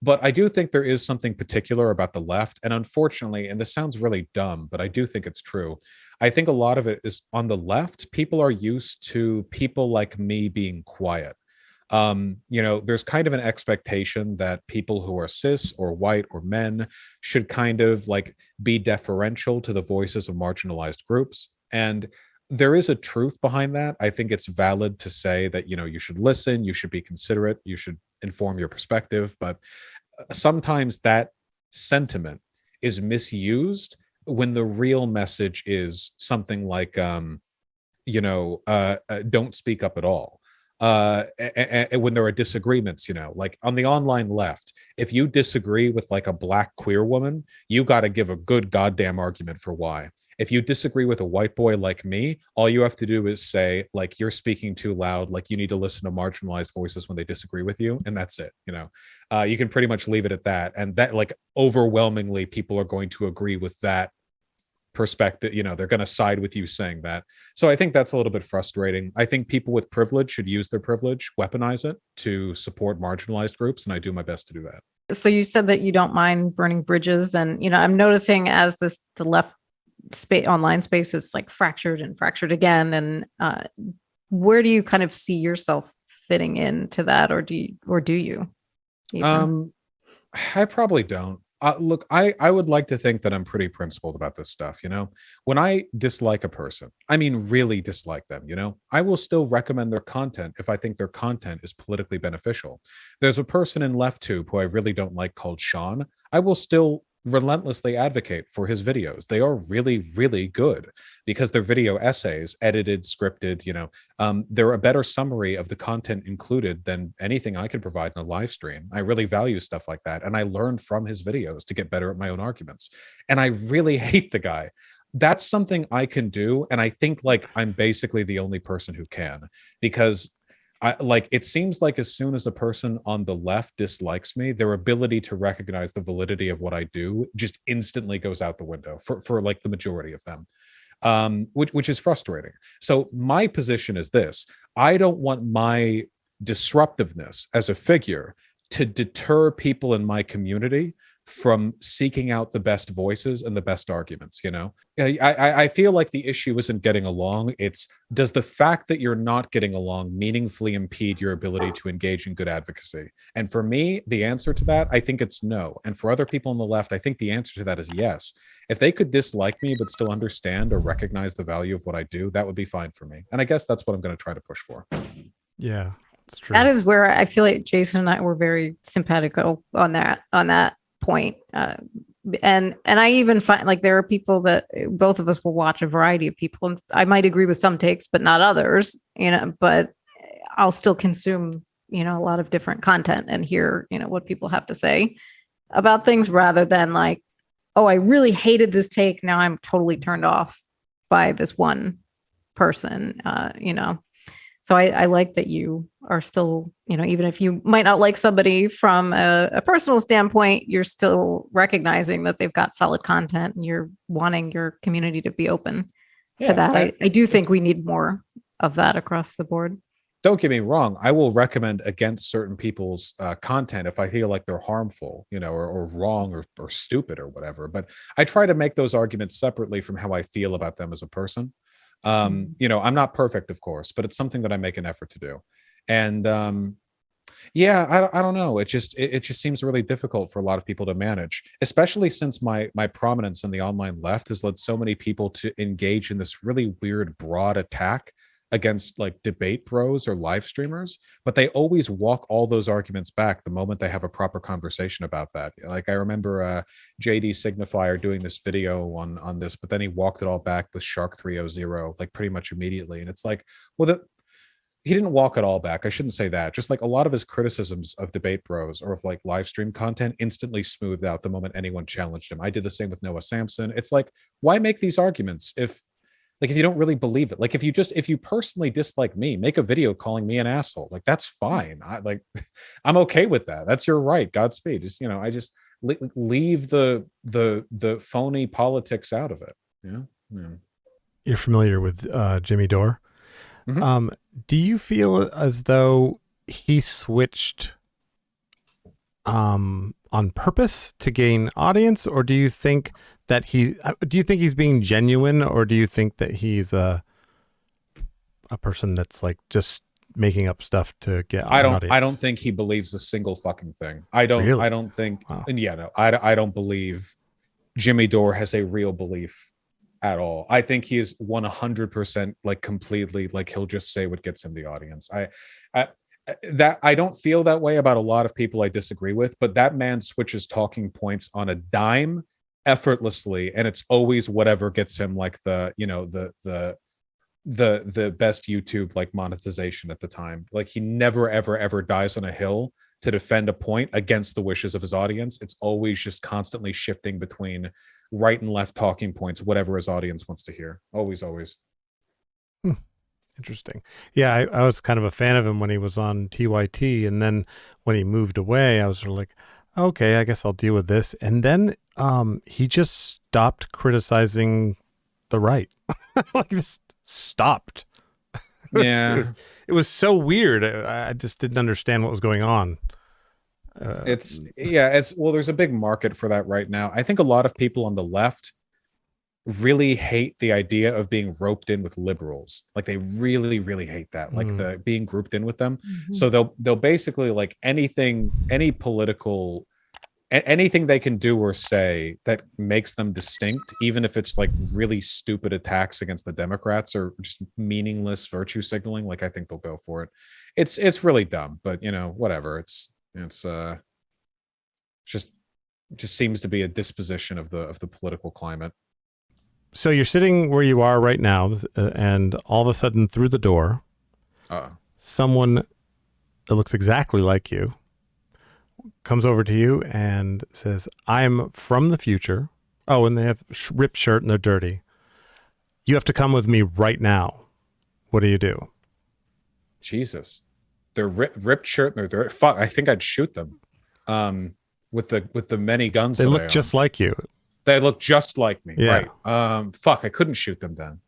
But I do think there is something particular about the left. And unfortunately, and this sounds really dumb, but I do think it's true. I think a lot of it is on the left. People are used to people like me being quiet. You know, there's kind of an expectation that people who are cis or white or men should kind of like be deferential to the voices of marginalized groups. And there is a truth behind that. I think it's valid to say that, you know, you should listen, you should be considerate, you should inform your perspective. But sometimes that sentiment is misused when the real message is something like, you know, don't speak up at all. And when there are disagreements, you know, like on the online left, if you disagree with like a black queer woman, you got to give a good goddamn argument for why. If you disagree with a white boy like me, all you have to do is say, like, you're speaking too loud, like you need to listen to marginalized voices when they disagree with you, and that's it. You know, you can pretty much leave it at that. And that, like, overwhelmingly, people are going to agree with that perspective. You know, they're going to side with you saying that. So I think that's a little bit frustrating. I think people with privilege should use their privilege, weaponize it to support marginalized groups, and I do my best to do that. So you said that you don't mind burning bridges, and you know, I'm noticing as the left online space is like fractured and fractured again. And where do you kind of see yourself fitting into that, or do you? Even? I probably don't. Look, I would like to think that I'm pretty principled about this stuff. You know, when I dislike a person, I mean, really dislike them, you know, I will still recommend their content if I think their content is politically beneficial. There's a person in LeftTube who I really don't like called Sean. I will still relentlessly advocate for his videos. They are really, really good because they're video essays, edited, scripted, you know, they're a better summary of the content included than anything I could provide in a live stream. I really value stuff like that. And I learned from his videos to get better at my own arguments. And I really hate the guy. That's something I can do. And I think like I'm basically the only person who can, because it seems like as soon as a person on the left dislikes me, their ability to recognize the validity of what I do just instantly goes out the window for like the majority of them, which is frustrating. So my position is this: I don't want my disruptiveness as a figure to deter people in my community from seeking out the best voices and the best arguments. You know, I feel like the issue isn't getting along. It's, does the fact that you're not getting along meaningfully impede your ability to engage in good advocacy? And for me, the answer to that, I think it's no. And for other people on the left, I think the answer to that is yes. If they could dislike me but still understand or recognize the value of what I do, that would be fine for me. And I guess that's what I'm going to try to push for. Yeah, that's true. That is where I feel like Jason and I were very simpatico on that point. And I even find like there are people that both of us will watch a variety of people, and I might agree with some takes but not others, you know, but I'll still consume, you know, a lot of different content and hear, you know, what people have to say. about things rather than like, oh, I really hated this take. Now I'm totally turned off by this one person, you know. So I like that you are still, you know, even if you might not like somebody from a personal standpoint, you're still recognizing that they've got solid content and you're wanting your community to be open to that. I do think we need more of that across the board. Don't get me wrong. I will recommend against certain people's content if I feel like they're harmful, you know, or wrong or stupid or whatever. But I try to make those arguments separately from how I feel about them as a person. You know, I'm not perfect, of course, but it's something that I make an effort to do. And yeah, I don't know. It just seems really difficult for a lot of people to manage, especially since my prominence in the online left has led so many people to engage in this really weird broad attack against like debate bros or live streamers, but they always walk all those arguments back the moment they have a proper conversation about that. Like I remember JD Signifier doing this video on this, but then he walked it all back with Shark 300 like pretty much immediately. And it's like, well, he didn't walk it all back. I shouldn't say that. Just like a lot of his criticisms of debate bros or of like live stream content instantly smoothed out the moment anyone challenged him. I did the same with Noah Samson. It's like, why make these arguments if you don't really believe it? Like if you personally dislike me, make a video calling me an asshole. Like that's fine. I'm okay with that. That's your right. Godspeed. Just, you know, I just leave the phony politics out of it. Yeah. You're familiar with Jimmy Dore. Mhm. Do you feel as though he switched on purpose to gain audience, or do you think that he's being genuine, or do you think that he's a person that's like just making up stuff to get an audience? I don't think he believes a single fucking thing. I don't think. Wow. And yeah, no, I don't believe Jimmy Dore has a real belief at all. I think he is 100% like completely like he'll just say what gets him the audience. I don't feel that way about a lot of people I disagree with, but that man switches talking points on a dime effortlessly, and it's always whatever gets him like the, you know, the best YouTube like monetization at the time. Like he never ever dies on a hill to defend a point against the wishes of his audience. It's always just constantly shifting between right and left talking points, whatever his audience wants to hear. Always. Interesting. Yeah, I was kind of a fan of him when he was on TYT, and then when he moved away, I was sort of like, okay, I guess I'll deal with this. And then he just stopped criticizing the right. Like just stopped. Yeah. It was so weird. I just didn't understand what was going on. It's well, there's a big market for that right now. I think a lot of people on the left really hate the idea of being roped in with liberals. Like they really hate that, like the being grouped in with them. So they'll basically like anything they can do or say that makes them distinct, even if it's like really stupid attacks against the Democrats or just meaningless virtue signaling, like I think they'll go for it. It's really dumb, but you know, whatever. It's just seems to be a disposition of the political climate. So you're sitting where you are right now, and all of a sudden through the door, someone that looks exactly like you comes over to you and says, I'm from the future. Oh, and they have ripped shirt and they're dirty. You have to come with me right now. What do you do? Jesus. They're ripped shirt and they're dirty. Fuck, I think I'd shoot them. With the many guns. They look just like you. They look just like me. Yeah. Right. Fuck, I couldn't shoot them then.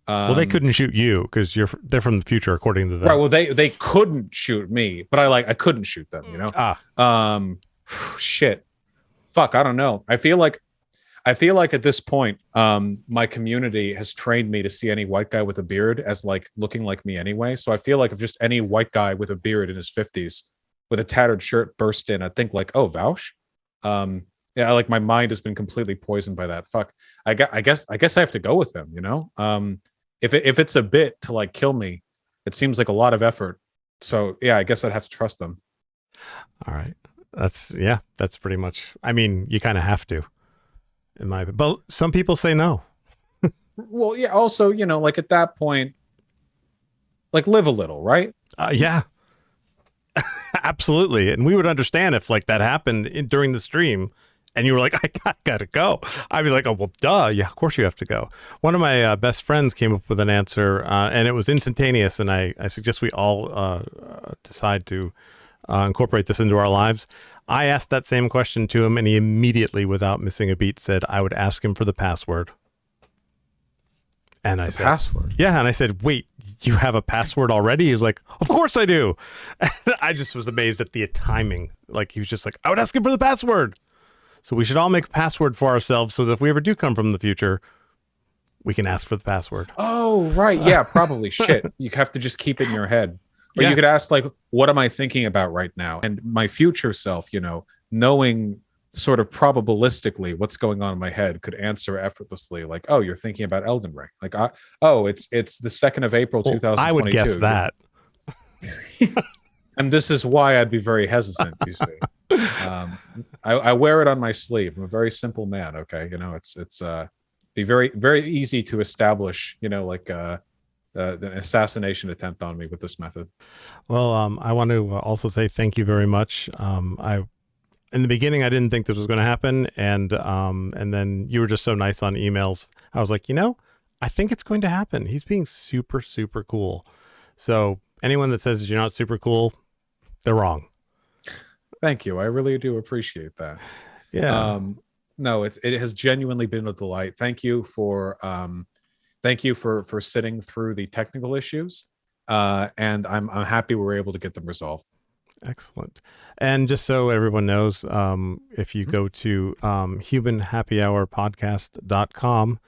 Well, they couldn't shoot you because they're from the future, according to them. Right. Well, they couldn't shoot me, but I couldn't shoot them. You know. Shit. Fuck. I don't know. I feel like at this point, my community has trained me to see any white guy with a beard as like looking like me anyway. So I feel like if just any white guy with a beard in his 50s with a tattered shirt burst in, I think like, oh, Vaush. Yeah, like my mind has been completely poisoned by that. Fuck. I guess I have to go with them, you know? If it's a bit to like kill me, it seems like a lot of effort. So yeah, I guess I'd have to trust them. All right. That's pretty much, I mean, you kind of have to, in my, but some people say no. Well, yeah, also, you know, like at that point, like live a little, right? Yeah. Absolutely. And we would understand if like that happened during the stream and you were like, I gotta go. I'd be like, oh, well, duh. Yeah, of course you have to go. One of my best friends came up with an answer and it was instantaneous. And I suggest we all decide to incorporate this into our lives. I asked that same question to him and he immediately, without missing a beat, said, I would ask him for the password. And I said, password. Yeah. And I said, wait, you have a password already? He was like, of course I do. And I just was amazed at the timing. Like he was just like, I would ask him for the password. So we should all make a password for ourselves so that if we ever do come from the future, we can ask for the password. Oh, right. Yeah, probably. Shit. You have to just keep it in your head. Or Yeah. you could ask, like, what am I thinking about right now? And my future self, you know, knowing sort of probabilistically what's going on in my head could answer effortlessly, like, oh, you're thinking about Elden Ring. Like, it's the 2nd of April, Well, 2022. I would guess that. And this is why I'd be very hesitant, you see. I wear it on my sleeve. I'm a very simple man, okay? You know, it's be very, very easy to establish, you know, like the assassination attempt on me with this method. Well, I want to also say thank you very much. In the beginning, I didn't think this was going to happen, and then you were just so nice on emails. I was like, you know, I think it's going to happen. He's being super, super cool. So anyone that says you're not super cool, they're wrong. Thank you. I really do appreciate that. Yeah. No, it has genuinely been a delight. Thank you for sitting through the technical issues, and I'm happy we were able to get them resolved. Excellent. And just so everyone knows, if you go to humanhappyhourpodcast.com,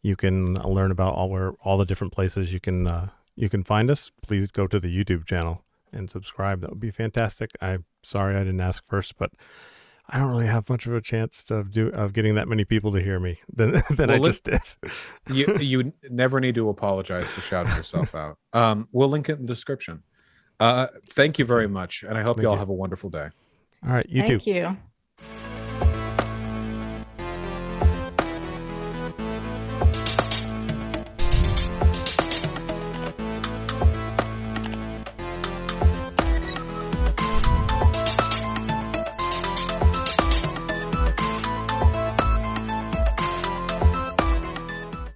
you can learn about all the different places you can find us. Please go to the YouTube channel and subscribe. That would be fantastic. I'm sorry I didn't ask first, but I don't really have much of a chance of getting that many people to hear me than I just did. You never need to apologize for shouting yourself out. We'll link it in the description. Thank you very much, and I hope you all have a wonderful day. All right, you too. Thank you.